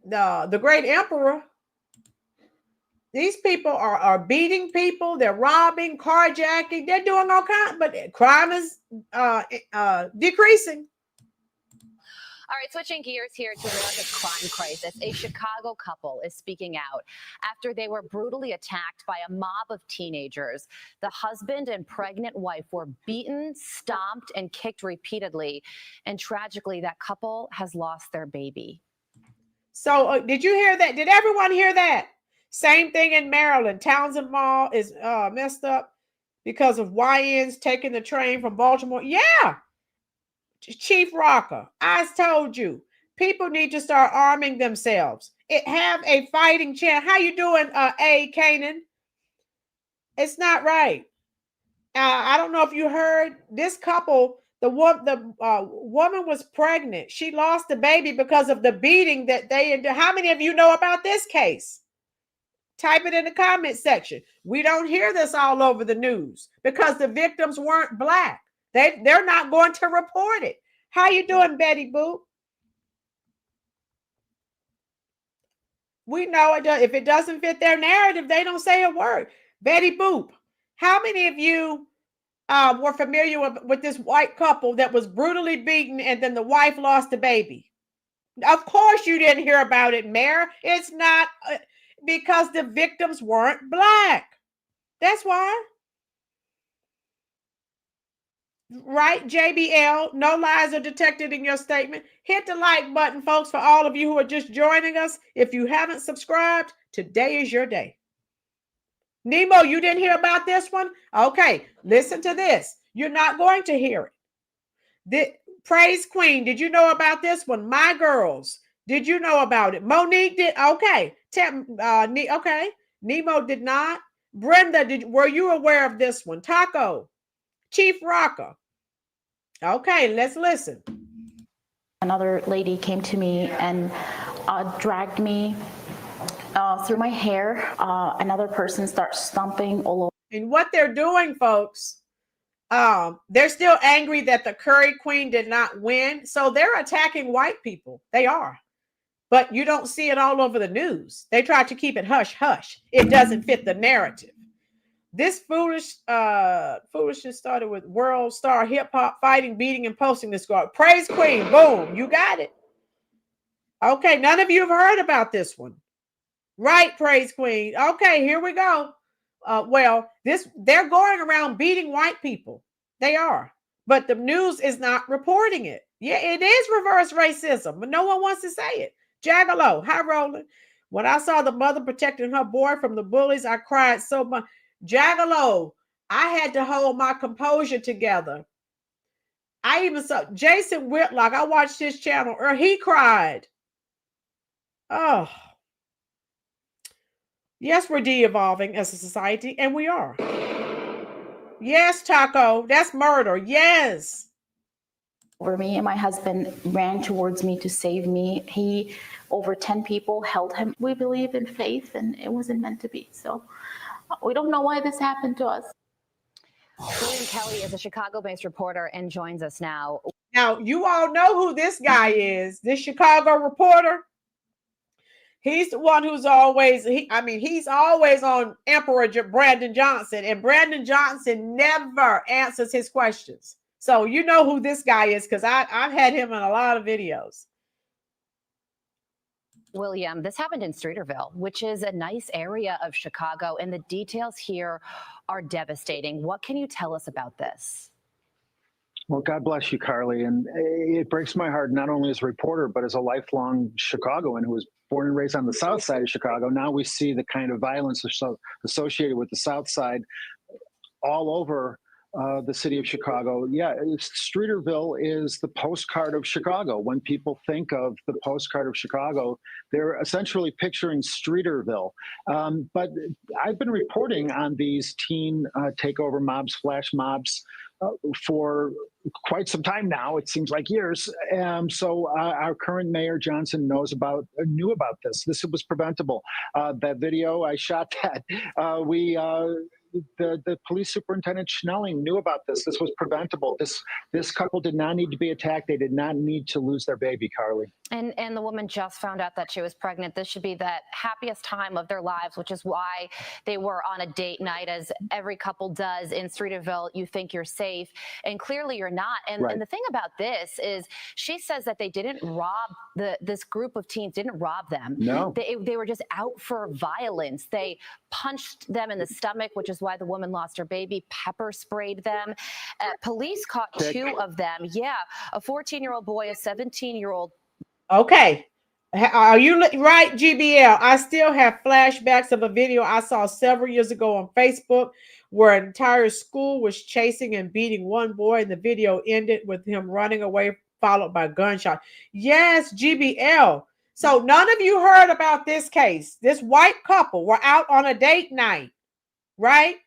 the great emperor, these people are beating people, they're robbing, carjacking, they're doing all kinds, but crime is decreasing. All right, switching gears here to America's crime crisis. A Chicago couple is speaking out after they were brutally attacked by a mob of teenagers. The husband and pregnant wife were beaten, stomped, and kicked repeatedly. And tragically, that couple has lost their baby. So did you hear that? Did everyone hear that? Same thing in Maryland. Townsend Mall is messed up because of YNs taking the train from Baltimore. Yeah. Chief Rocker, I told you, people need to start arming themselves. Have a fighting chance. How you doing, A. Canaan? It's not right. I don't know if you heard this couple. The woman was pregnant. She lost the baby because of the beating that they endured. How many of you know about this case? Type it in the comment section. We don't hear this all over the news because the victims weren't Black. They're not going to report it. How you doing, Betty Boop? We know it. If it doesn't fit their narrative, they don't say a word. Betty Boop, how many of you were familiar with this white couple that was brutally beaten and then the wife lost the baby? Of course you didn't hear about it, Mayor. It's not because the victims weren't Black. That's why. Right, JBL, no lies are detected in your statement. Hit the like button, folks, for all of you who are just joining us. If you haven't subscribed, today is your day. Nemo, you didn't hear about this one? Okay, listen to this. You're not going to hear it. Praise Queen, did you know about this one? My girls, did you know about it? Monique did. Okay, okay. Nemo did not. Brenda, were you aware of this one? Taco. Chief Rocker. Okay, let's listen. Another lady came to me and dragged me through my hair. Another person starts stomping all over. And what they're doing, folks, they're still angry that the Curry Queen did not win. So they're attacking white people. They are. But you don't see it all over the news. They try to keep it hush hush. It doesn't fit the narrative. This foolishness started with world star hip hop fighting, beating, and posting this guard. Praise Queen. Boom. You got it. Okay. None of you have heard about this one. Right, Praise Queen. Okay, here we go. they're going around beating white people. They are. But the news is not reporting it. Yeah, it is reverse racism, but no one wants to say it. Jagalo, hi, Rolynn. When I saw the mother protecting her boy from the bullies, I cried so much. Jagalo, I had to hold my composure together. I even saw Jason Whitlock. I watched his channel, or he cried. Oh, yes, we're de-evolving as a society, and we are. Yes, Taco, that's murder. Yes. Over me, and my husband ran towards me to save me. Over 10 people held him. We believe in faith, and it wasn't meant to be. So we don't know why this happened to us. Rolynn Kelly is a Chicago-based reporter and joins us now. Now, you all know who this guy is, this Chicago reporter. He's the one who's always, he's always on Emperor Brandon Johnson, and Brandon Johnson never answers his questions. So you know who this guy is, because I've had him in a lot of videos. William, this happened in Streeterville, which is a nice area of Chicago, and the details here are devastating. What can you tell us about this? Well, God bless you, Carly. And it breaks my heart, not only as a reporter, but as a lifelong Chicagoan who was born and raised on the south side of Chicago. Now we see the kind of violence associated with the south side all over the city of Chicago. Yeah, Streeterville is the postcard of Chicago. When people think of the postcard of Chicago, they're essentially picturing Streeterville. But I've been reporting on these teen takeover mobs, flash mobs, for quite some time now. It seems like years. So our current mayor Johnson knew about this. This was preventable. That video, I shot that. The police superintendent Schnelling knew about this. This was preventable. This couple did not need to be attacked. They did not need to lose their baby, Carly. And the woman just found out that she was pregnant. This should be that happiest time of their lives, which is why they were on a date night, as every couple does in Streeterville. You think you're safe, and clearly you're not. And, right. And the thing about this is, she says that they didn't rob this group of teens, didn't rob them. No. They were just out for violence. They punched them in the stomach, which is why the woman lost her baby, pepper sprayed them. Police caught two of them. Yeah, a 14-year-old boy, a 17-year-old. Okay. Are you right, GBL? I still have flashbacks of a video I saw several years ago on Facebook where an entire school was chasing and beating one boy, and the video ended with him running away, followed by a gunshot. Yes, GBL. So none of you heard about this case. This white couple were out on a date night, right?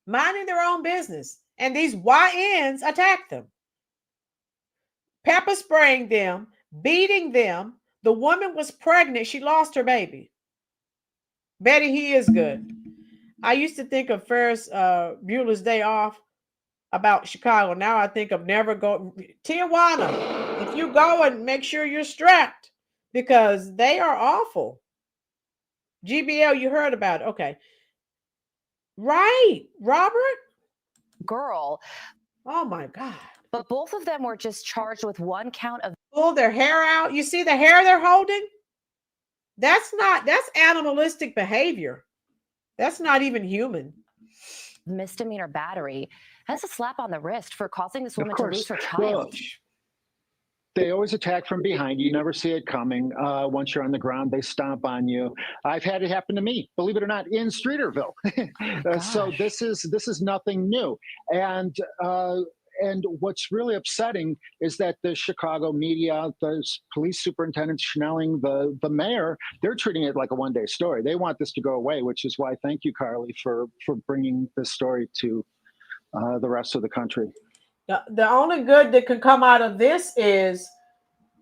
Minding their own business. And these YNs attacked them. Pepper spraying them, beating them. The woman was pregnant. She lost her baby. Betty, he is good. I used to think of Ferris Bueller's Day Off about Chicago. Now I think of never go. Tijuana, if you go, and make sure you're strapped, because they are awful. GBL, you heard about it. Okay. Right, Robert? Girl. Oh my God. But both of them were just charged with one count of pull their hair out. You see the hair they're holding? That's animalistic behavior. That's not even human. Misdemeanor battery. That's a slap on the wrist for causing this woman to lose her child. Well, they always attack from behind. You never see it coming. Once you're on the ground, they stomp on you. I've had it happen to me, believe it or not, in Streeterville. So this is nothing new. And what's really upsetting is that the Chicago media, the police superintendent Schnelling, the mayor, they're treating it like a one-day story. They want this to go away, which is why thank you, Carly, for bringing this story to the rest of the country. The only good that can come out of this is,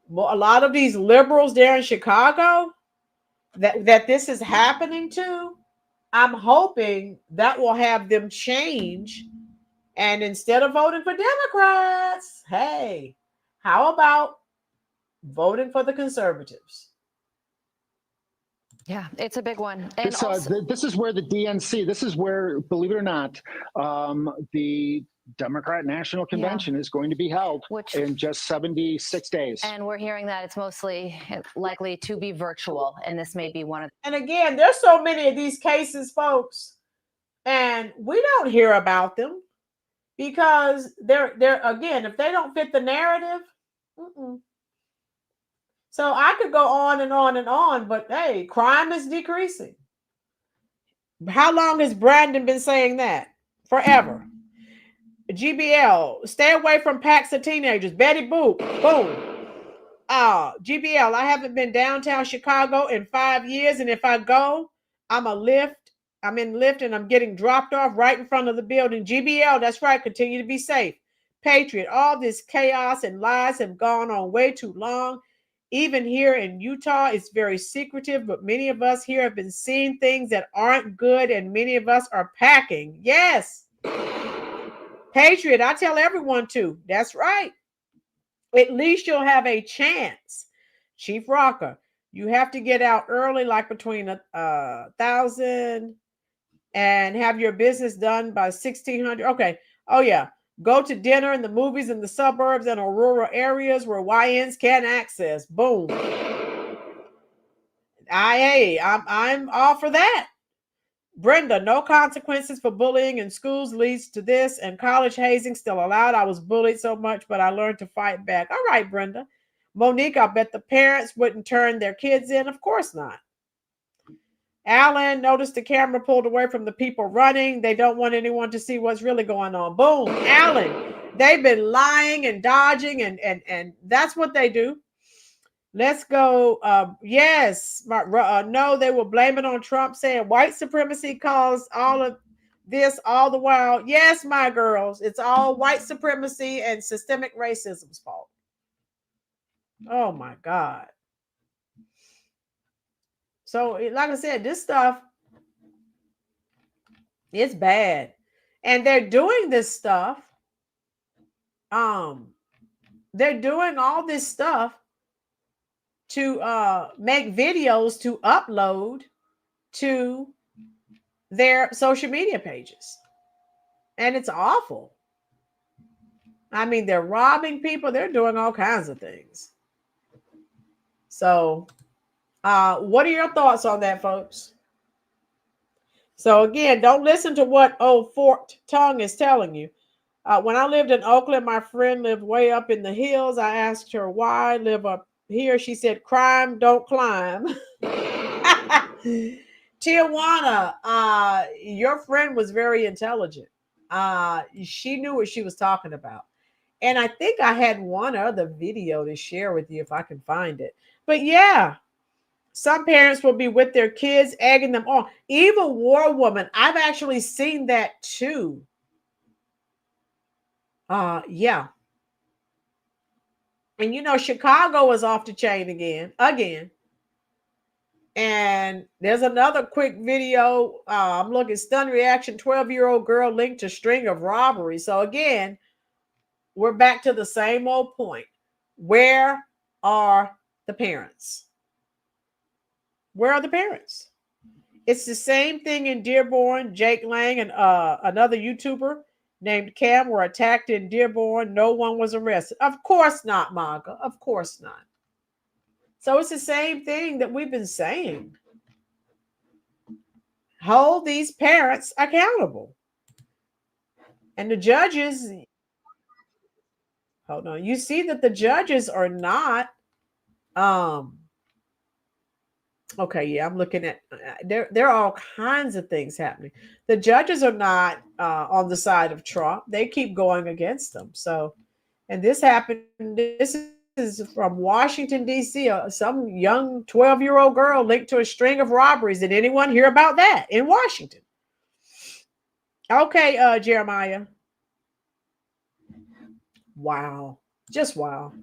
well, a lot of these liberals there in Chicago that this is happening to, I'm hoping that will have them change. And instead of voting for Democrats, hey, how about voting for the conservatives? Yeah, it's a big one. And this is where the DNC, this is where, believe it or not, the Democrat National Convention is going to be held in just 76 days. And we're hearing that it's mostly likely to be virtual, and this may be one of. And again, there's so many of these cases, folks, and we don't hear about them because they're again, if they don't fit the narrative. So I could go on and on and on, but hey, crime is decreasing. How long has Brandon been saying that? Forever. GBL, stay away from packs of teenagers. Betty Boop, boom. GBL, I haven't been downtown Chicago in 5 years, and if I go, I'm in Lyft, and I'm getting dropped off right in front of the building. GBL, that's right. Continue to be safe. Patriot, all this chaos and lies have gone on way too long. Even here in Utah, it's very secretive, but many of us here have been seeing things that aren't good, and many of us are packing. Yes. Patriot, I tell everyone to. That's right. At least you'll have a chance. Chief Rocker, you have to get out early, like between 1,000 and have your business done by 1,600. Okay. Oh, yeah. Go to dinner in the movies in the suburbs and rural areas where YNs can't access. Boom. I'm all for that. Brenda, no consequences for bullying in schools leads to this, and college hazing still allowed. I was bullied so much, but I learned to fight back. All right, Brenda. Monique, I bet the parents wouldn't turn their kids in. Of course not. Alan, notice the camera pulled away from the people running. They don't want anyone to see what's really going on. Boom. Alan, they've been lying and dodging, and that's what they do. Let's go. Yes. No, they will blame it on Trump, saying white supremacy caused all of this all the while. Yes, my girls, it's all white supremacy and systemic racism's fault. Oh, my God. So, like I said, this stuff, it's bad. And they're doing this stuff. They're doing all this stuff to make videos to upload to their social media pages. And it's awful. I mean, they're robbing people. They're doing all kinds of things. So, what are your thoughts on that, folks? So again, don't listen to what old forked tongue is telling you. When I lived in Oakland, my friend lived way up in the hills. I asked her why live up here. She said, crime don't climb. Tijuana, your friend was very intelligent. She knew what she was talking about. And I think I had one other video to share with you if I can find it. But yeah, some parents will be with their kids, egging them on. Evil War Woman, I've actually seen that too. Yeah. And you know, Chicago is off the chain again. And there's another quick video. I'm looking, stun reaction, 12-year-old girl linked to string of robberies. So again, we're back to the same old point. Where are the parents? Where are the parents? It's the same thing in Dearborn. Jake Lang and another YouTuber named Cam were attacked in Dearborn. No one was arrested. Of course not, Maga. Of course not. So it's the same thing that we've been saying. Hold these parents accountable. And the judges, hold on. You see that the judges are not, okay, yeah, I'm looking at, there are all kinds of things happening. The judges are not on the side of Trump. They keep going against them. So, and this happened, this is from Washington, D.C. Some young 12-year-old girl linked to a string of robberies. Did anyone hear about that in Washington? Okay, Jeremiah. Wow. Just wow.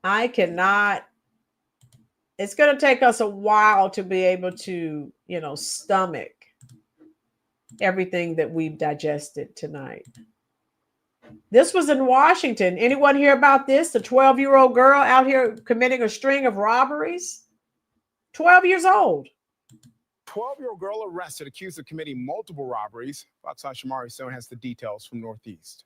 I cannot. It's going to take us a while to be able to, you know, stomach everything that we've digested tonight. This was in Washington. Anyone hear about this? The 12-year-old girl out here committing a string of robberies? 12 years old. 12-year-old girl arrested accused of committing multiple robberies. Fox 5's Shamari Stone has the details from Northeast.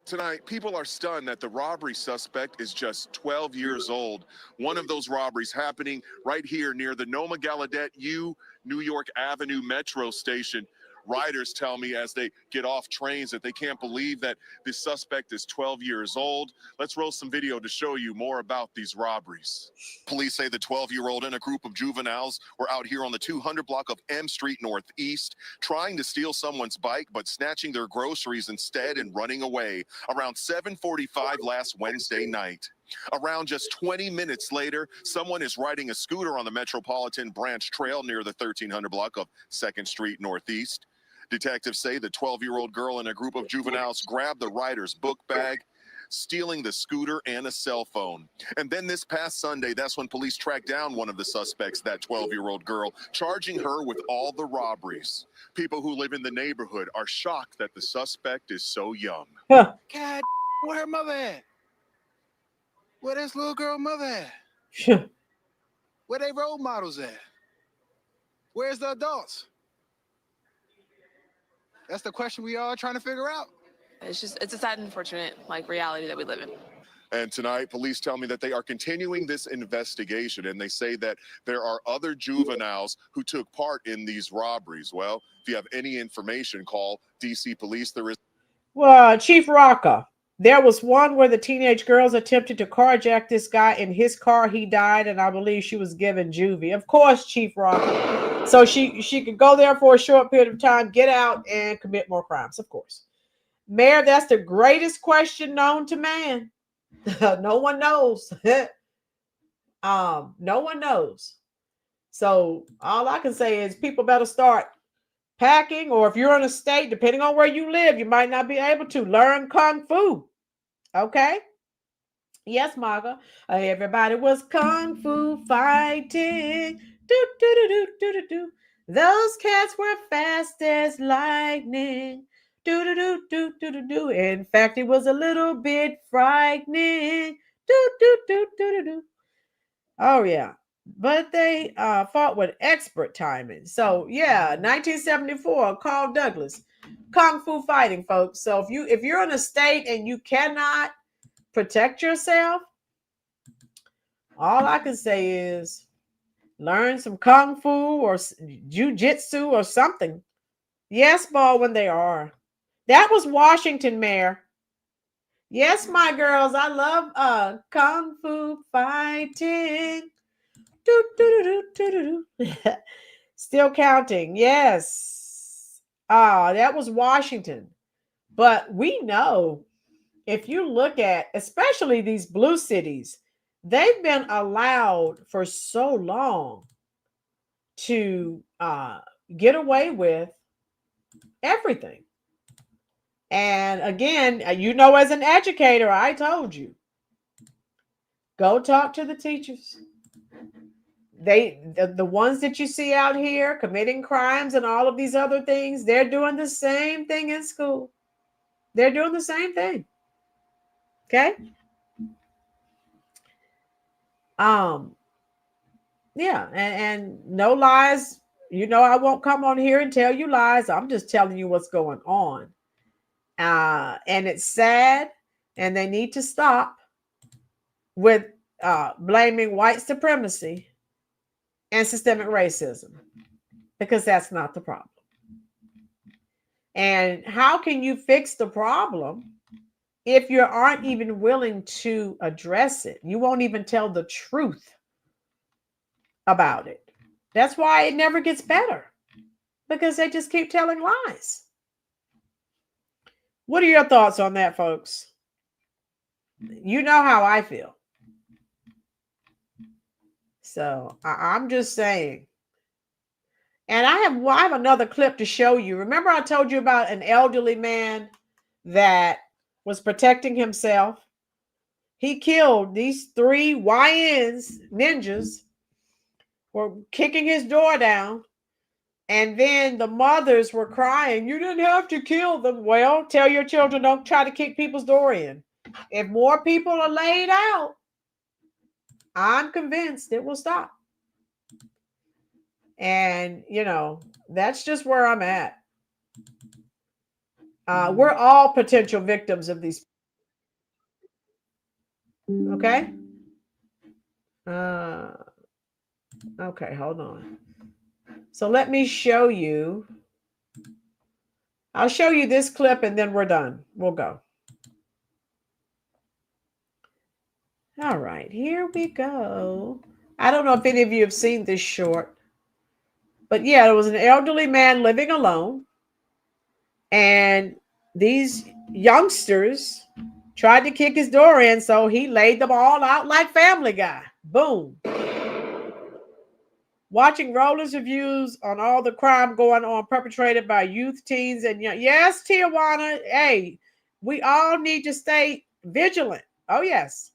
Tonight, people are stunned that the robbery suspect is just 12 years old. One of those robberies happening right here near the Noma Gallaudet U New York Avenue Metro Station. Riders tell me as they get off trains that they can't believe that this suspect is 12 years old. Let's roll some video to show you more about these robberies. Police say the 12-year-old and a group of juveniles were out here on the 200 block of M Street Northeast trying to steal someone's bike, but snatching their groceries instead and running away around 7:45 last Wednesday night. Around just 20 minutes later, someone is riding a scooter on the Metropolitan Branch Trail near the 1300 block of 2nd Street Northeast. Detectives say the 12-year-old girl and a group of juveniles grabbed the rider's book bag, stealing the scooter and a cell phone. And then this past Sunday, that's when police tracked down one of the suspects, that 12-year-old girl, charging her with all the robberies. People who live in the neighborhood are shocked that the suspect is so young. God, where her mother at? Where this little girl mother at? Where they role models at? Where's the adults? That's the question we all trying to figure out. It's a sad and unfortunate reality that we live in. And tonight, police tell me that they are continuing this investigation, and they say that there are other juveniles who took part in these robberies. Well, if you have any information, call DC Police. There is. Well, Chief Rocca, there was one where the teenage girls attempted to carjack this guy in his car. He died, and I believe she was given juvie. Of course, Chief Rocca. So she could go there for a short period of time, get out, and commit more crimes, of course. Mayor, that's the greatest question known to man. No one knows. No one knows. So all I can say is people better start packing, or if you're in a state, depending on where you live, you might not be able to learn Kung Fu. Okay? Yes, Marga. Everybody was Kung Fu fighting. Do, do, do, do, do, do, do. Those cats were fast as lightning. Do, do, do, do, do, do, do. In fact, it was a little bit frightening. Do, do, do, do, do, do. Oh, yeah. But they fought with expert timing. So, yeah, 1974, Carl Douglas. Kung Fu fighting, folks. So if you're in a state and you cannot protect yourself, all I can say is learn some Kung Fu or Jiu-Jitsu or something. Yes, Baldwin, they are. That was Washington, Mayor. Yes, my girls, I love Kung Fu fighting. Do, do, do, do, do, do. Still counting. Yes. That was Washington. But we know if you look at, especially these blue cities, they've been allowed for so long to get away with everything. And again, as an educator, I told you, go talk to the teachers. The ones that you see out here committing crimes and all of these other things, they're doing the same thing in school. They're doing the same thing. Okay? Yeah, and no lies. I won't come on here and tell you lies. I'm just telling you what's going on. And it's sad, and they need to stop with blaming white supremacy and systemic racism, because that's not the problem. And how can you fix the problem if you aren't even willing to address it? You won't even tell the truth about it. That's why it never gets better, because they just keep telling lies. What are your thoughts on that, folks? You know how I feel. So I'm just saying. And I have another clip to show you. Remember I told you about an elderly man that was protecting himself? He killed these 3 YNs, ninjas, were kicking his door down. And then the mothers were crying, you didn't have to kill them. Well, tell your children, don't try to kick people's door in. If more people are laid out, I'm convinced it will stop. And, you know, that's just where I'm at. We're all potential victims of these. Okay. Okay, hold on. So let me show you. I'll show you this clip and then we're done. We'll go. All right, here we go. I don't know if any of you have seen this short, but yeah, there was an elderly man living alone, and these youngsters tried to kick his door in, so he laid them all out like Family Guy. Boom. Watching Rollynn's reviews on all the crime going on perpetrated by youth, teens, and young. Yes, Tijuana. Hey, we all need to stay vigilant. Oh, yes.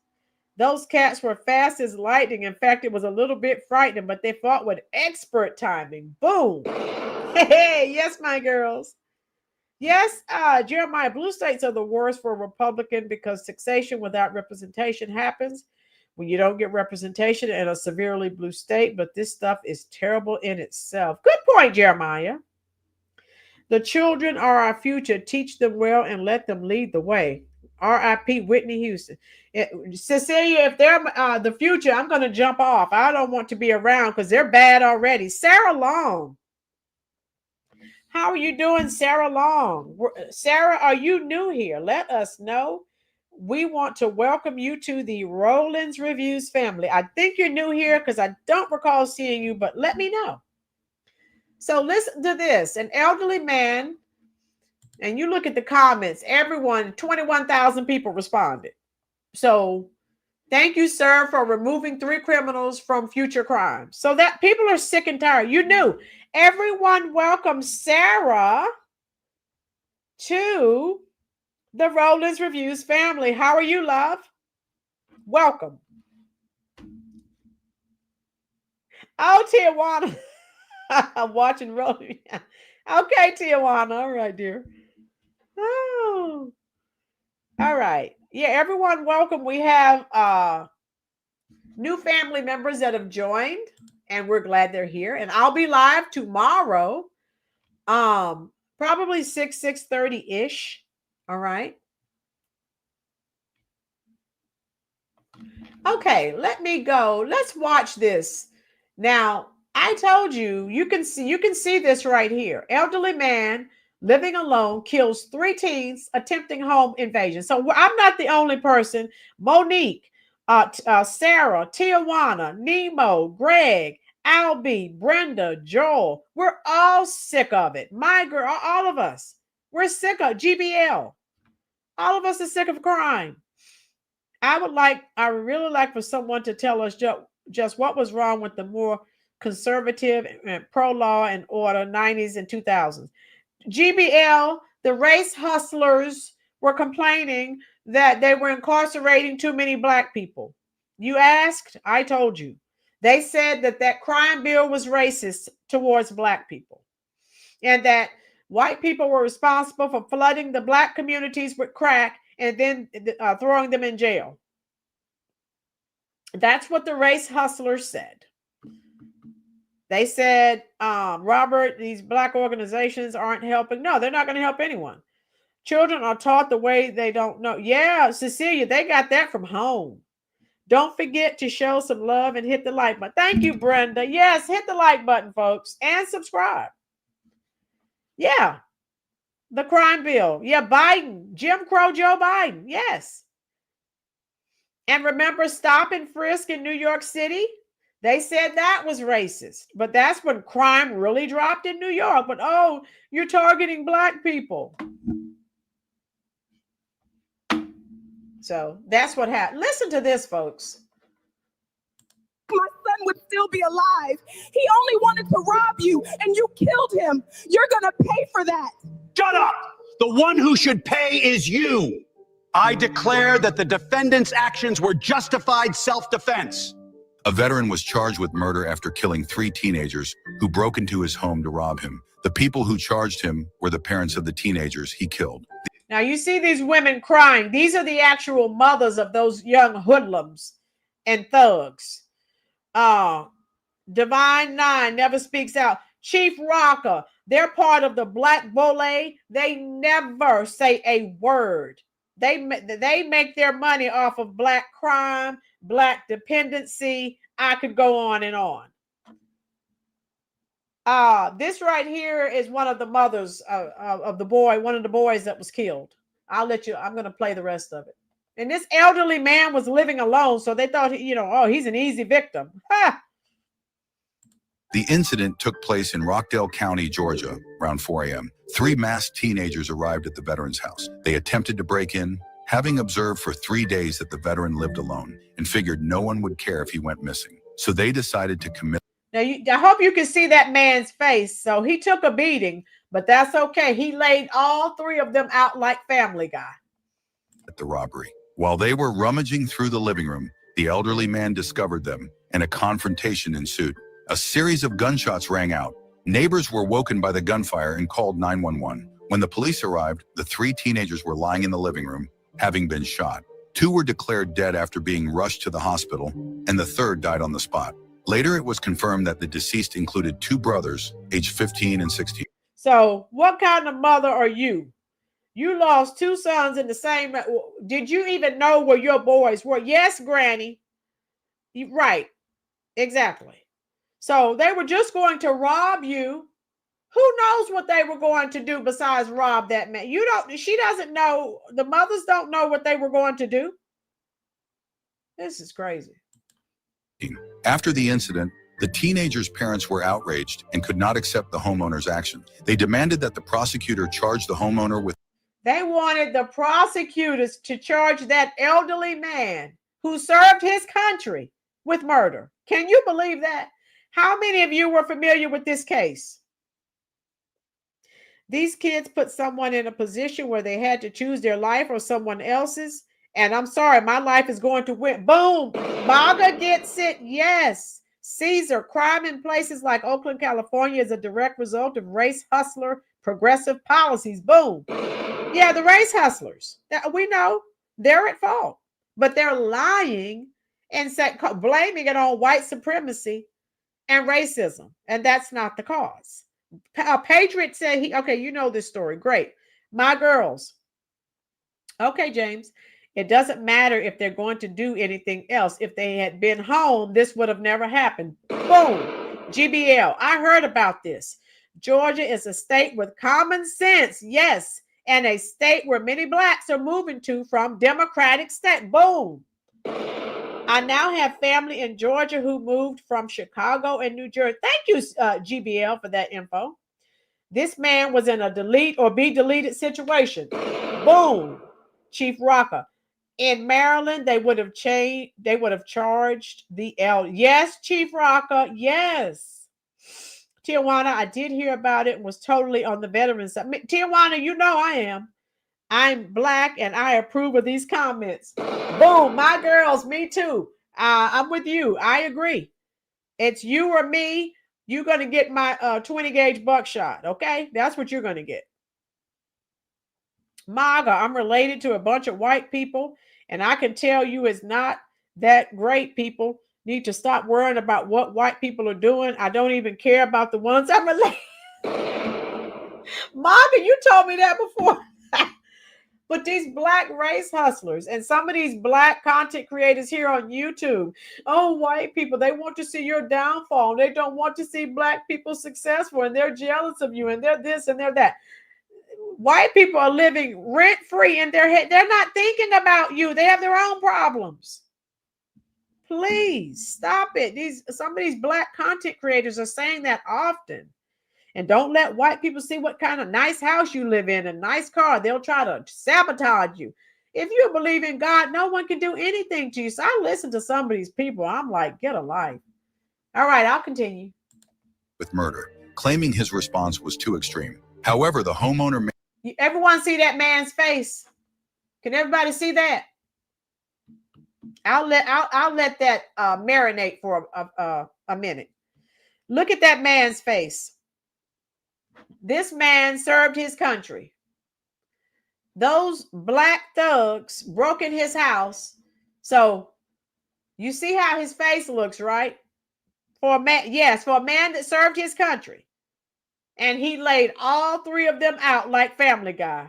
Those cats were fast as lightning. In fact, it was a little bit frightening, but they fought with expert timing. Boom. Hey, yes, my girls. Yes, Jeremiah, blue states are the worst for a Republican because taxation without representation happens when you don't get representation in a severely blue state. But this stuff is terrible in itself. Good point, Jeremiah. The children are our future. Teach them well and let them lead the way. R.I.P. Whitney Houston. Cecilia, if they're the future, I'm going to jump off. I don't want to be around because they're bad already. Sarah Long. How are you doing, Sarah Long? Sarah, are you new here? Let us know. We want to welcome you to the Rolyn's Reviews family. I think you're new here because I don't recall seeing you, but let me know. So listen to this. An elderly man, and you look at the comments, everyone, 21,000 people responded. So thank you, sir, for removing 3 criminals from future crimes. So that people are sick and tired. You knew. Everyone welcome Sarah to the Rolyn's Reviews family. How are you, love? Welcome. Oh, Tijuana. I'm watching Rolynn. Okay, Tijuana. All right, dear. Oh. All right. Yeah, everyone welcome. We have new family members that have joined, and we're glad they're here. And I'll be live tomorrow, probably 6:30-ish. All right. Okay, let me go. Let's watch this. Now, I told you, you can see this right here. Elderly man living alone kills 3 teens attempting home invasion. So I'm not the only person. Monique, Sarah, Tijuana, Nemo, Greg, Albie, Brenda, Joel. We're all sick of it. My girl, all of us. We're sick of GBL. All of us are sick of crime. I would really like for someone to tell us just what was wrong with the more conservative and pro-law and order 90s and 2000s. GBL, the race hustlers were complaining that they were incarcerating too many Black people. You asked, I told you. They said that crime bill was racist towards Black people and that white people were responsible for flooding the Black communities with crack and then throwing them in jail. That's what the race hustlers said. They said, Robert, these Black organizations aren't helping. No, they're not going to help anyone. Children are taught the way they don't know. Yeah, Cecilia, they got that from home. Don't forget to show some love and hit the like button. Thank you, Brenda. Yes, hit the like button, folks, and subscribe. Yeah. The crime bill. Yeah, Biden. Jim Crow Joe Biden. Yes. And remember stop and frisk in New York City? They said that was racist. But that's when crime really dropped in New York. But, oh, you're targeting Black people. So that's what happened. Listen to this, folks. My son would still be alive. He only wanted to rob you, and you killed him. You're going to pay for that. Shut up! The one who should pay is you. I declare that the defendant's actions were justified self-defense. A veteran was charged with murder after killing 3 teenagers who broke into his home to rob him. The people who charged him were the parents of the teenagers he killed. Now you see these women crying. These are the actual mothers of those young hoodlums and thugs. Divine Nine never speaks out. Chief Rocker, they're part of the Black Bole. They never say a word. They make their money off of Black crime, Black dependency. I could go on and on. This right here is one of the mothers of the boy, one of the boys that was killed. I'm going to play the rest of it. And this elderly man was living alone, so they thought, oh, he's an easy victim. Ha! The incident took place in Rockdale County, Georgia, around 4 a.m. 3 masked teenagers arrived at the veteran's house. They attempted to break in, having observed for 3 days that the veteran lived alone and figured no one would care if he went missing. So they decided to commit. Now, I hope you can see that man's face. So he took a beating, but that's okay. He laid all 3 of them out like Family Guy. At the robbery. While they were rummaging through the living room, the elderly man discovered them and a confrontation ensued. A series of gunshots rang out. Neighbors were woken by the gunfire and called 911. When the police arrived, the 3 teenagers were lying in the living room, having been shot. 2 were declared dead after being rushed to the hospital, and the 3rd died on the spot. Later, it was confirmed that the deceased included 2 brothers, aged 15 and 16. So what kind of mother are you? You lost 2 sons in the same. Did you even know where your boys were? Yes, Granny. Right. Exactly. So they were just going to rob you. Who knows what they were going to do besides rob that man? She doesn't know. The mothers don't know what they were going to do. This is crazy. After the incident, the teenagers' parents were outraged and could not accept the homeowner's action. They demanded that the prosecutor charge the homeowner with. They wanted the prosecutors to charge that elderly man who served his country with murder. Can you believe that? How many of you were familiar with this case? These kids put someone in a position where they had to choose their life or someone else's. And I'm sorry, my life is going to win. Boom. MAGA gets it. Yes. Caesar, crime in places like Oakland, California is a direct result of race hustler progressive policies. Boom. Yeah, the race hustlers. We know they're at fault, but they're lying and blaming it on white supremacy and racism. And that's not the cause. Patriot said, okay, you know this story. Great. My girls. Okay, James. It doesn't matter if they're going to do anything else. If they had been home, this would have never happened. Boom. GBL. I heard about this. Georgia is a state with common sense. Yes. And a state where many blacks are moving to from Democratic state. Boom. I now have family in Georgia who moved from Chicago and New Jersey. Thank you, GBL, for that info. This man was in a delete or be deleted situation. Boom. Chief Rocker. In Maryland, they would have charged the L. Yes, Chief Rocker. Yes. Tijuana, I did hear about it and was totally on the veterans side. Tijuana, you know I am. I'm black and I approve of these comments. Boom, my girls, me too. I'm with you. I agree. It's you or me. You're going to get my 20 gauge buckshot. Okay. That's what you're going to get. MAGA, I'm related to a bunch of white people and I can tell you it's not that great. People need to stop worrying about what white people are doing. I don't even care about the ones I'm related. MAGA, you told me that before. But these black race hustlers and some of these black content creators here on YouTube, oh, white people, they want to see your downfall. They don't want to see black people successful and they're jealous of you and they're this and they're that. White people are living rent-free in their head. They're not thinking about you. They have their own problems. Please stop it. Some of these black content creators are saying that often. And don't let white people see what kind of nice house you live in, a nice car. They'll try to sabotage you. If you believe in God, no one can do anything to you. So I listen to some of these people. I'm like, get a life. All right, I'll continue. With murder, claiming his response was too extreme. However, the homeowner... Everyone see that man's face? Can everybody see that? I'll let that marinate for a minute. Look at that man's face. This man served his country. Those black thugs broke in his house. So you see how his face looks, right? For a man, yes, for a man that served his country. And he laid all three of them out like Family Guy.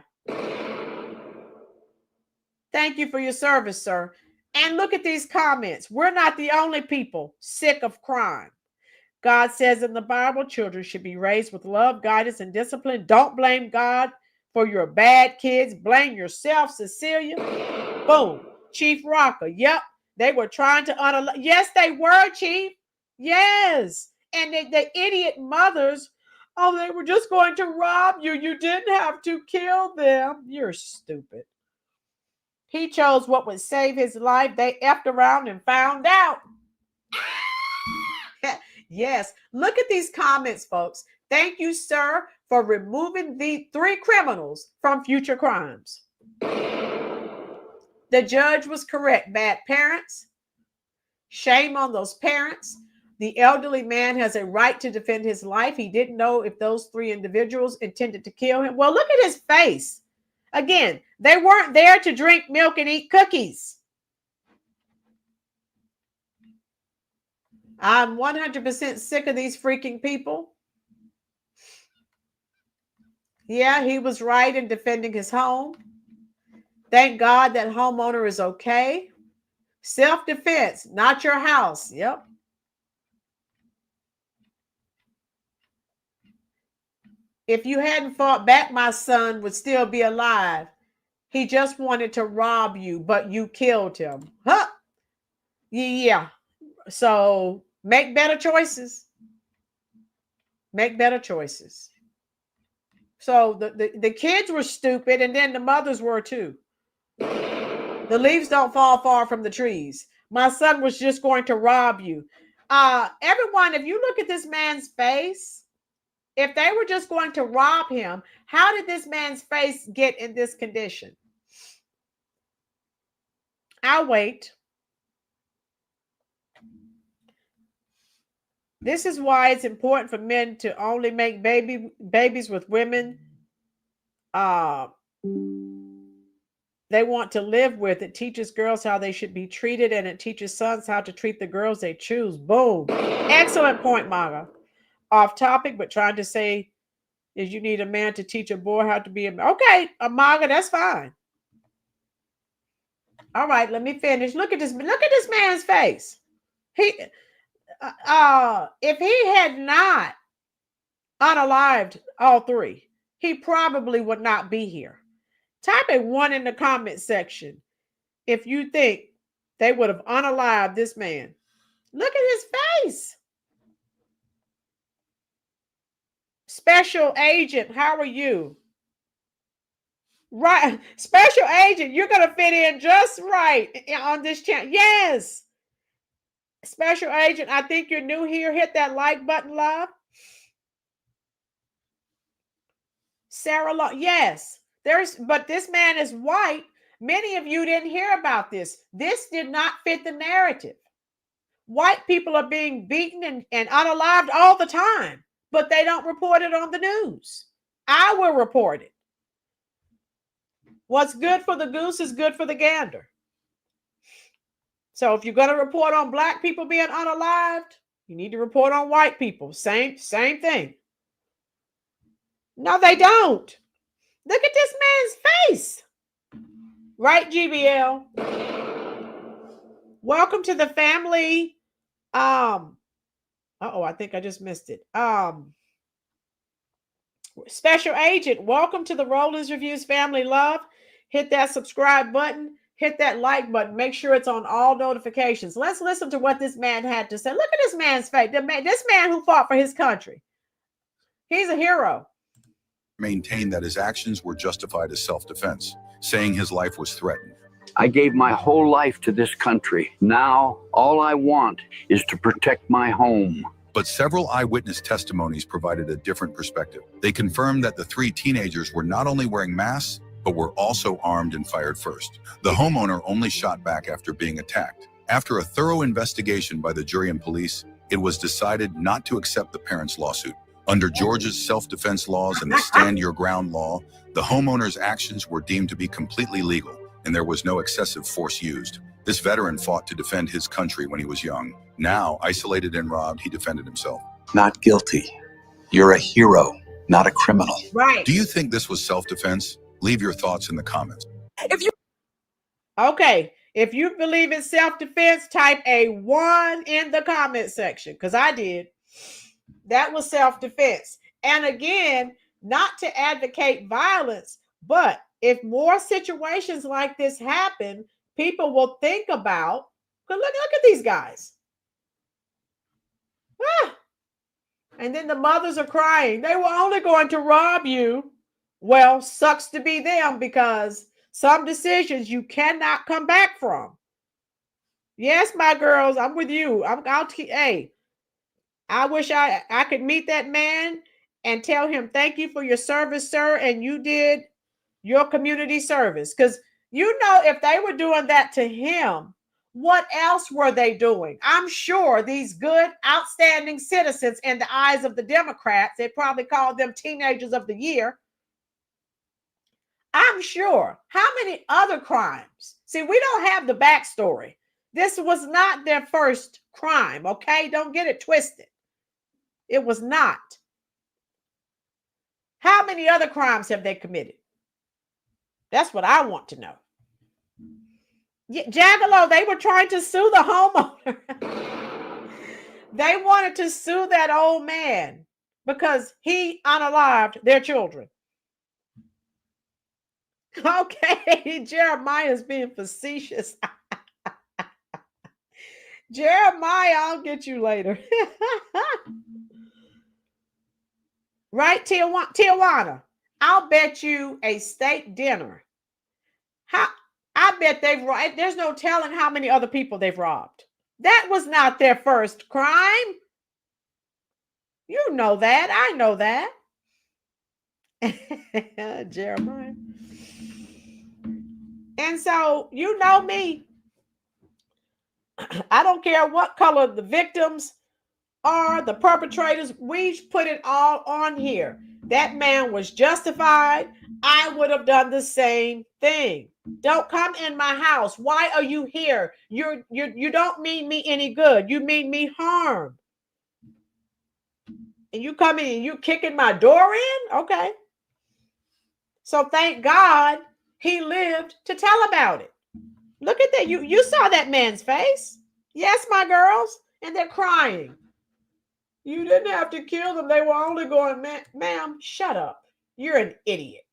Thank you for your service, sir. And look at these comments. We're not the only people sick of crime. God says in the Bible, children should be raised with love, guidance, and discipline. Don't blame God for your bad kids. Blame yourself, Cecilia. Boom. Chief Rocker. Yep. They were trying to honor. Yes, they were, Chief. Yes. And the idiot mothers, oh, they were just going to rob you. You didn't have to kill them. You're stupid. He chose what would save his life. They effed around and found out. Yes. Look at these comments, folks. Thank you, sir, for removing the 3 criminals from future crimes. The judge was correct. Bad parents. Shame on those parents. The elderly man has a right to defend his life. He didn't know if those 3 individuals intended to kill him. Well, look at his face. Again, they weren't there to drink milk and eat cookies. I'm 100% sick of these freaking people. Yeah, he was right in defending his home. Thank God that homeowner is okay. Self-defense, not your house. Yep. If you hadn't fought back, my son would still be alive. He just wanted to rob you, but you killed him. Huh? Yeah. So make better choices. Make better choices. So the kids were stupid, and then the mothers were too. The leaves don't fall far from the trees. My son was just going to rob you. Everyone, if you look at this man's face, if they were just going to rob him, how did this man's face get in this condition? I'll wait. This is why it's important for men to only make babies with women they want to live with. It teaches girls how they should be treated, and it teaches sons how to treat the girls they choose. Boom. Excellent point, Maga. Off topic, but trying to say is you need a man to teach a boy how to be a man. Okay, Maga, that's fine. All right, let me finish. Look at this man's face. If he had not unalived all 3, he probably would not be here. Type a 1 in the comment section if you think they would have unalived this man. Look at his face. Special agent, how are you? Right. Special agent, you're going to fit in just right on this channel. Yes. Special agent, I think you're new here. Hit that like button, love. Sarah, yes. But this man is white. Many of you didn't hear about this. This did not fit the narrative. White people are being beaten and unalived all the time, but they don't report it on the news. I will report it. What's good for the goose is good for the gander. So if you're going to report on black people being unalived, you need to report on white people. Same thing. No, they don't. Look at this man's face. Right, GBL? Welcome to the family. I think I just missed it. Special agent, welcome to the Rolynn Reviews family, love. Hit that subscribe button. Hit that like button. Make sure it's on all notifications. Let's listen to what this man had to say. Look at this man's face. This man who fought for his country. He's a hero. Maintained that his actions were justified as self-defense, saying his life was threatened. I gave my whole life to this country. Now, all I want is to protect my home. But several eyewitness testimonies provided a different perspective. They confirmed that the 3 teenagers were not only wearing masks, but were also armed and fired first. The homeowner only shot back after being attacked. After a thorough investigation by the jury and police, it was decided not to accept the parents' lawsuit. Under Georgia's self-defense laws and the Stand Your Ground law, the homeowner's actions were deemed to be completely legal, and there was no excessive force used. This veteran fought to defend his country when he was young. Now, isolated and robbed, he defended himself. Not guilty. You're a hero, not a criminal. Right. Do you think this was self-defense? Leave your thoughts in the comments. Okay, if you believe it's self-defense, type a 1 in the comment section, because I did. That was self-defense. And again, not to advocate violence, but if more situations like this happen, people will think about, look at these guys. And then the mothers are crying. They were only going to rob you. Well, sucks to be them, because some decisions you cannot come back from. Yes, my girls, I'm with you. Hey, I wish I could meet that man and tell him, thank you for your service, sir. And you did your community service. Because you know, if they were doing that to him, what else were they doing? I'm sure these good, outstanding citizens in the eyes of the Democrats, they probably called them teenagers of the year. I'm sure. How many other crimes? See, we don't have the backstory. This was not their first crime, okay? Don't get it twisted. It was not. How many other crimes have they committed? That's what I want to know. Jaggalo, they were trying to sue the homeowner. They wanted to sue that old man because he unalived their children. Okay, Jeremiah's being facetious. Jeremiah, I'll get you later. Right, Tijuana? I'll bet you a steak dinner. I bet there's no telling how many other people they've robbed. That was not their first crime. You know that. I know that. Jeremiah. And so, you know me. I don't care what color the victims are, the perpetrators. We put it all on here. That man was justified. I would have done the same thing. Don't come in my house. Why are you here? You don't mean me any good. You mean me harm. And you come in and you kicking my door in? Okay. So thank God he lived to tell about it. Look at that. You saw that man's face. Yes, my girls. And they're crying. You didn't have to kill them. They were only going, ma'am, shut up. You're an idiot.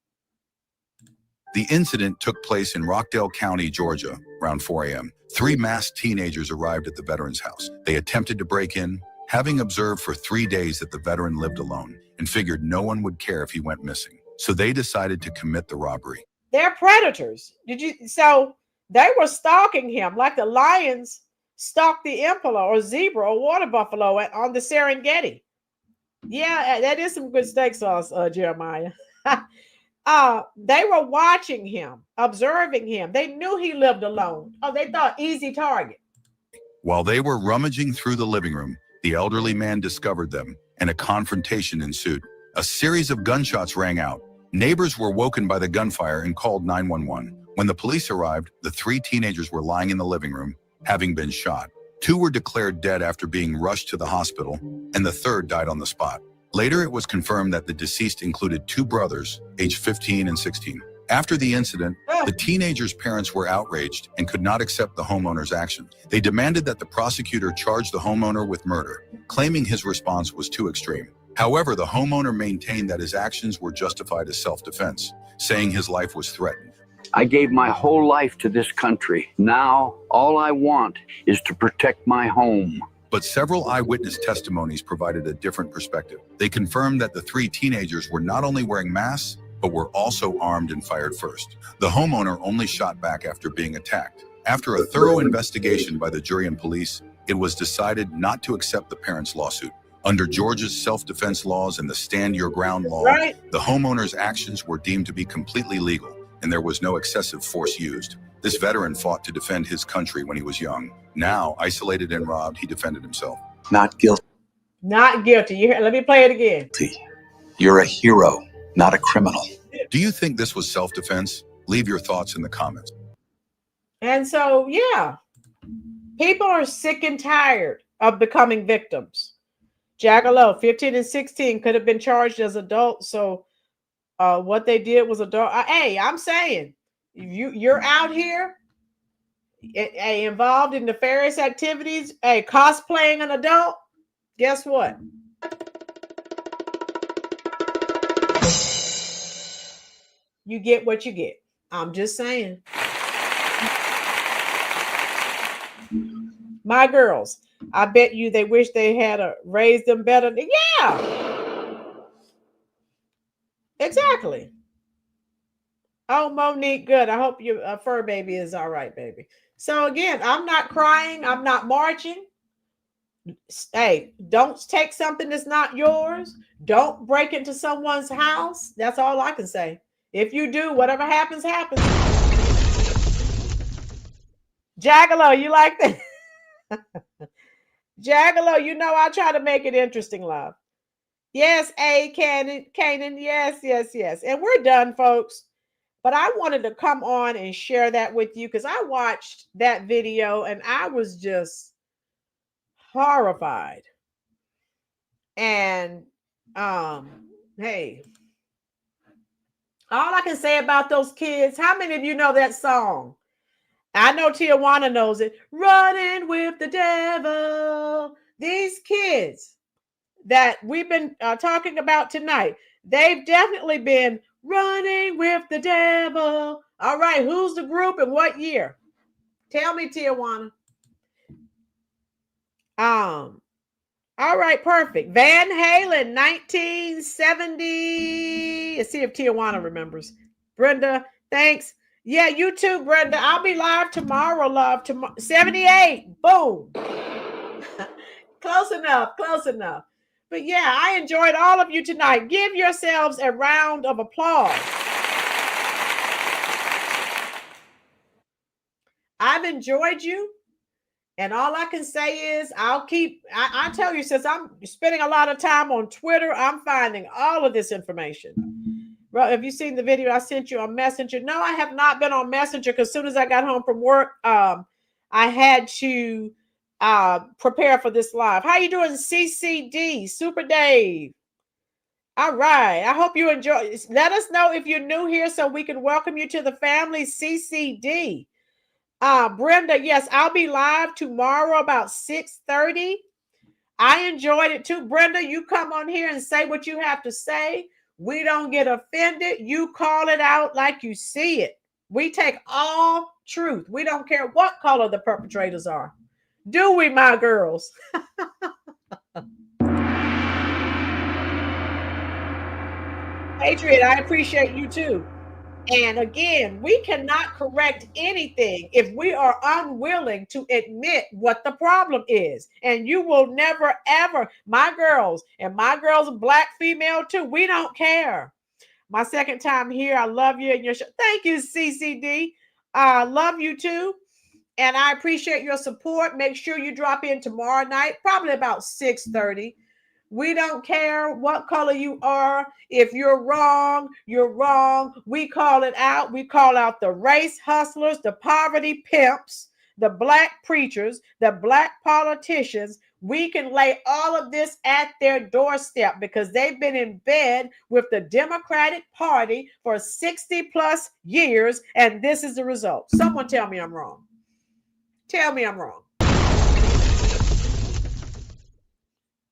The incident took place in Rockdale County, Georgia, around 4 a.m. 3 masked teenagers arrived at the veteran's house. They attempted to break in, having observed for 3 days that the veteran lived alone and figured no one would care if he went missing. So they decided to commit the robbery. They're predators. So they were stalking him like the lions stalk the impala or zebra or water buffalo on the Serengeti. Yeah, that is some good steak sauce, Jeremiah. They were watching him, observing him. They knew he lived alone. Oh, they thought easy target. While they were rummaging through the living room, the elderly man discovered them and a confrontation ensued. A series of gunshots rang out. Neighbors were woken by the gunfire and called 911. When the police arrived, the 3 teenagers were lying in the living room, having been shot. 2 were declared dead after being rushed to the hospital, and the 3rd died on the spot. Later, it was confirmed that the deceased included 2 brothers, aged 15 and 16. After the incident, the teenagers' parents were outraged and could not accept the homeowner's actions. They demanded that the prosecutor charge the homeowner with murder, claiming his response was too extreme. However, the homeowner maintained that his actions were justified as self-defense, saying his life was threatened. I gave my whole life to this country. Now, all I want is to protect my home. But several eyewitness testimonies provided a different perspective. They confirmed that the 3 teenagers were not only wearing masks, but were also armed and fired first. The homeowner only shot back after being attacked. After a thorough investigation by the jury and police, it was decided not to accept the parents' lawsuit. Under Georgia's self-defense laws and the Stand Your Ground law, the homeowner's actions were deemed to be completely legal, and there was no excessive force used. This veteran fought to defend his country when he was young. Now, isolated and robbed, he defended himself. Not guilty. Not guilty. Let me play it again. You're a hero, not a criminal. Do you think this was self-defense? Leave your thoughts in the comments. And so, yeah, People are sick and tired of becoming victims. Jackalow, 15 and 16 could have been charged as adults. So what they did was adult. Hey, I'm saying, you're out here involved in nefarious activities, cosplaying an adult, guess what? You get what you get. I'm just saying. My girls, I bet you they wish they had raised them better. Yeah. Exactly. Oh, Monique, good. I hope your fur baby is all right, baby. So again, I'm not crying. I'm not marching. Hey, don't take something that's not yours. Don't break into someone's house. That's all I can say. If you do, whatever happens, happens. Jackalow, you like that? Jackalow, you know I try to make it interesting, love. Yes, Canaan. Yes. And we're done, folks. But I wanted to come on and share that with you because I watched that video and I was just horrified. And hey, all I can say about those kids, how many of you know that song? I know Tijuana knows it. Running with the devil. These kids that we've been talking about tonight, they've definitely been running with the devil. All right, who's the group and what year? Tell me, Tijuana. All right, perfect. Van Halen, 1970. Let's see if Tijuana remembers. Brenda, thanks. Yeah, you too, Brenda. I'll be live tomorrow, love. 78. Boom. Close enough. But yeah, I enjoyed all of you tonight. Give yourselves a round of applause. I've enjoyed you. And all I can say is I tell you, since I'm spending a lot of time on Twitter, I'm finding all of this information. Well, have you seen the video I sent you on Messenger? No, I have not been on Messenger because as soon as I got home from work, I had to prepare for this live. How you doing, CCD? Super Dave. All right. I hope you enjoy. Let us know if you're new here so we can welcome you to the family, CCD. Brenda, yes, I'll be live tomorrow about 6:30. I enjoyed it too. Brenda, you come on here and say what you have to say. We don't get offended. You call it out like you see it. We take all truth. We don't care what color the perpetrators are. Do we, my girls? Patriot, I appreciate you too. And again, we cannot correct anything if we are unwilling to admit what the problem is. And you will never, ever, my girls, and my girls are black female too. We don't care. My second time here, I love you and your show. Thank you, CCD. I love you too. And I appreciate your support. Make sure you drop in tomorrow night, probably about 6:30. We don't care what color you are. If you're wrong, you're wrong. We call it out. We call out the race hustlers, the poverty pimps, the black preachers, the black politicians. We can lay all of this at their doorstep because they've been in bed with the Democratic Party for 60 plus years. And this is the result. Someone tell me I'm wrong. Tell me I'm wrong.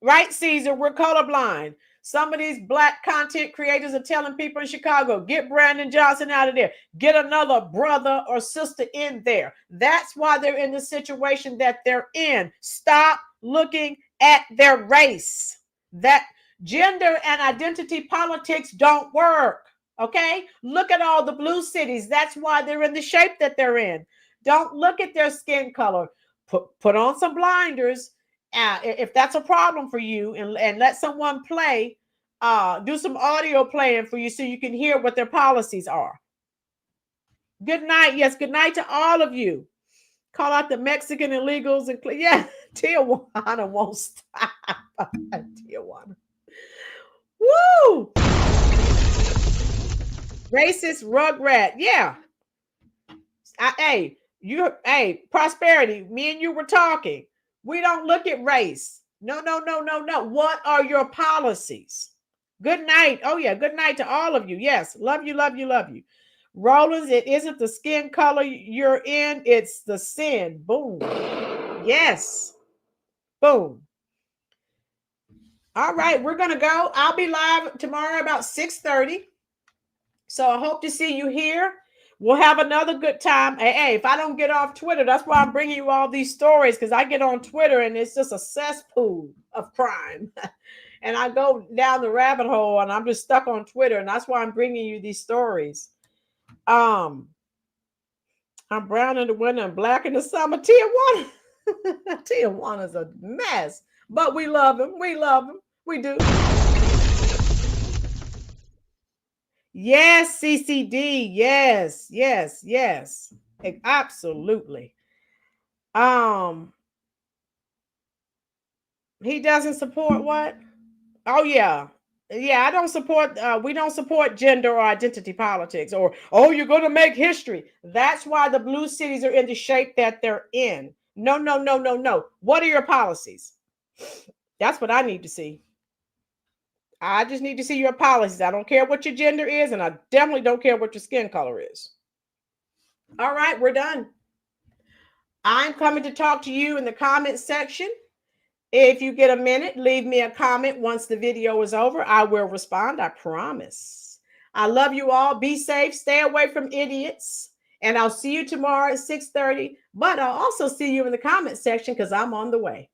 Right, Caesar, we're colorblind. Some of these black content creators are telling people in Chicago, get Brandon Johnson out of there. Get another brother or sister in there. That's why they're in the situation that they're in. Stop looking at their race. That gender and identity politics don't work. Okay? Look at all the blue cities. That's why they're in the shape that they're in. Don't look at their skin color. Put on some blinders. If that's a problem for you, and let someone play, do some audio playing for you so you can hear what their policies are. Good night. Yes, good night to all of you. Call out the Mexican illegals and yeah, Tijuana won't stop. Tijuana. Woo! Racist rugrat. Yeah. Hey, Hey, Prosperity, me and you were talking. We don't look at race. No. What are your policies? Good night. Oh, yeah. Good night to all of you. Yes. Love you. Rolynn, it isn't the skin color you're in, it's the sin. Boom. Yes. Boom. All right, we're going to go. I'll be live tomorrow about 6:30. So I hope to see you here. We'll have another good time. Hey, if I don't get off Twitter, that's why I'm bringing you all these stories, because I get on Twitter and it's just a cesspool of crime. And I go down the rabbit hole and I'm just stuck on Twitter. And that's why I'm bringing you these stories. I'm brown in the winter and black in the summer. Tijuana. Tijuana's a mess, but we love him. We love him. We do. Yes, CCD. Yes. Absolutely. He doesn't support what? Oh, yeah. Yeah, I don't support, we don't support gender or identity politics or, oh, you're going to make history. That's why the blue cities are in the shape that they're in. No. What are your policies? That's what I need to see. I just need to see your policies. I don't care what your gender is, and I definitely don't care what your skin color is. All right, we're done. I'm coming to talk to you in the comment section. If you get a minute, leave me a comment once the video is over. I will respond, I promise. I love you all. Be safe. Stay away from idiots. And I'll see you tomorrow at 6:30. But I'll also see you in the comment section because I'm on the way.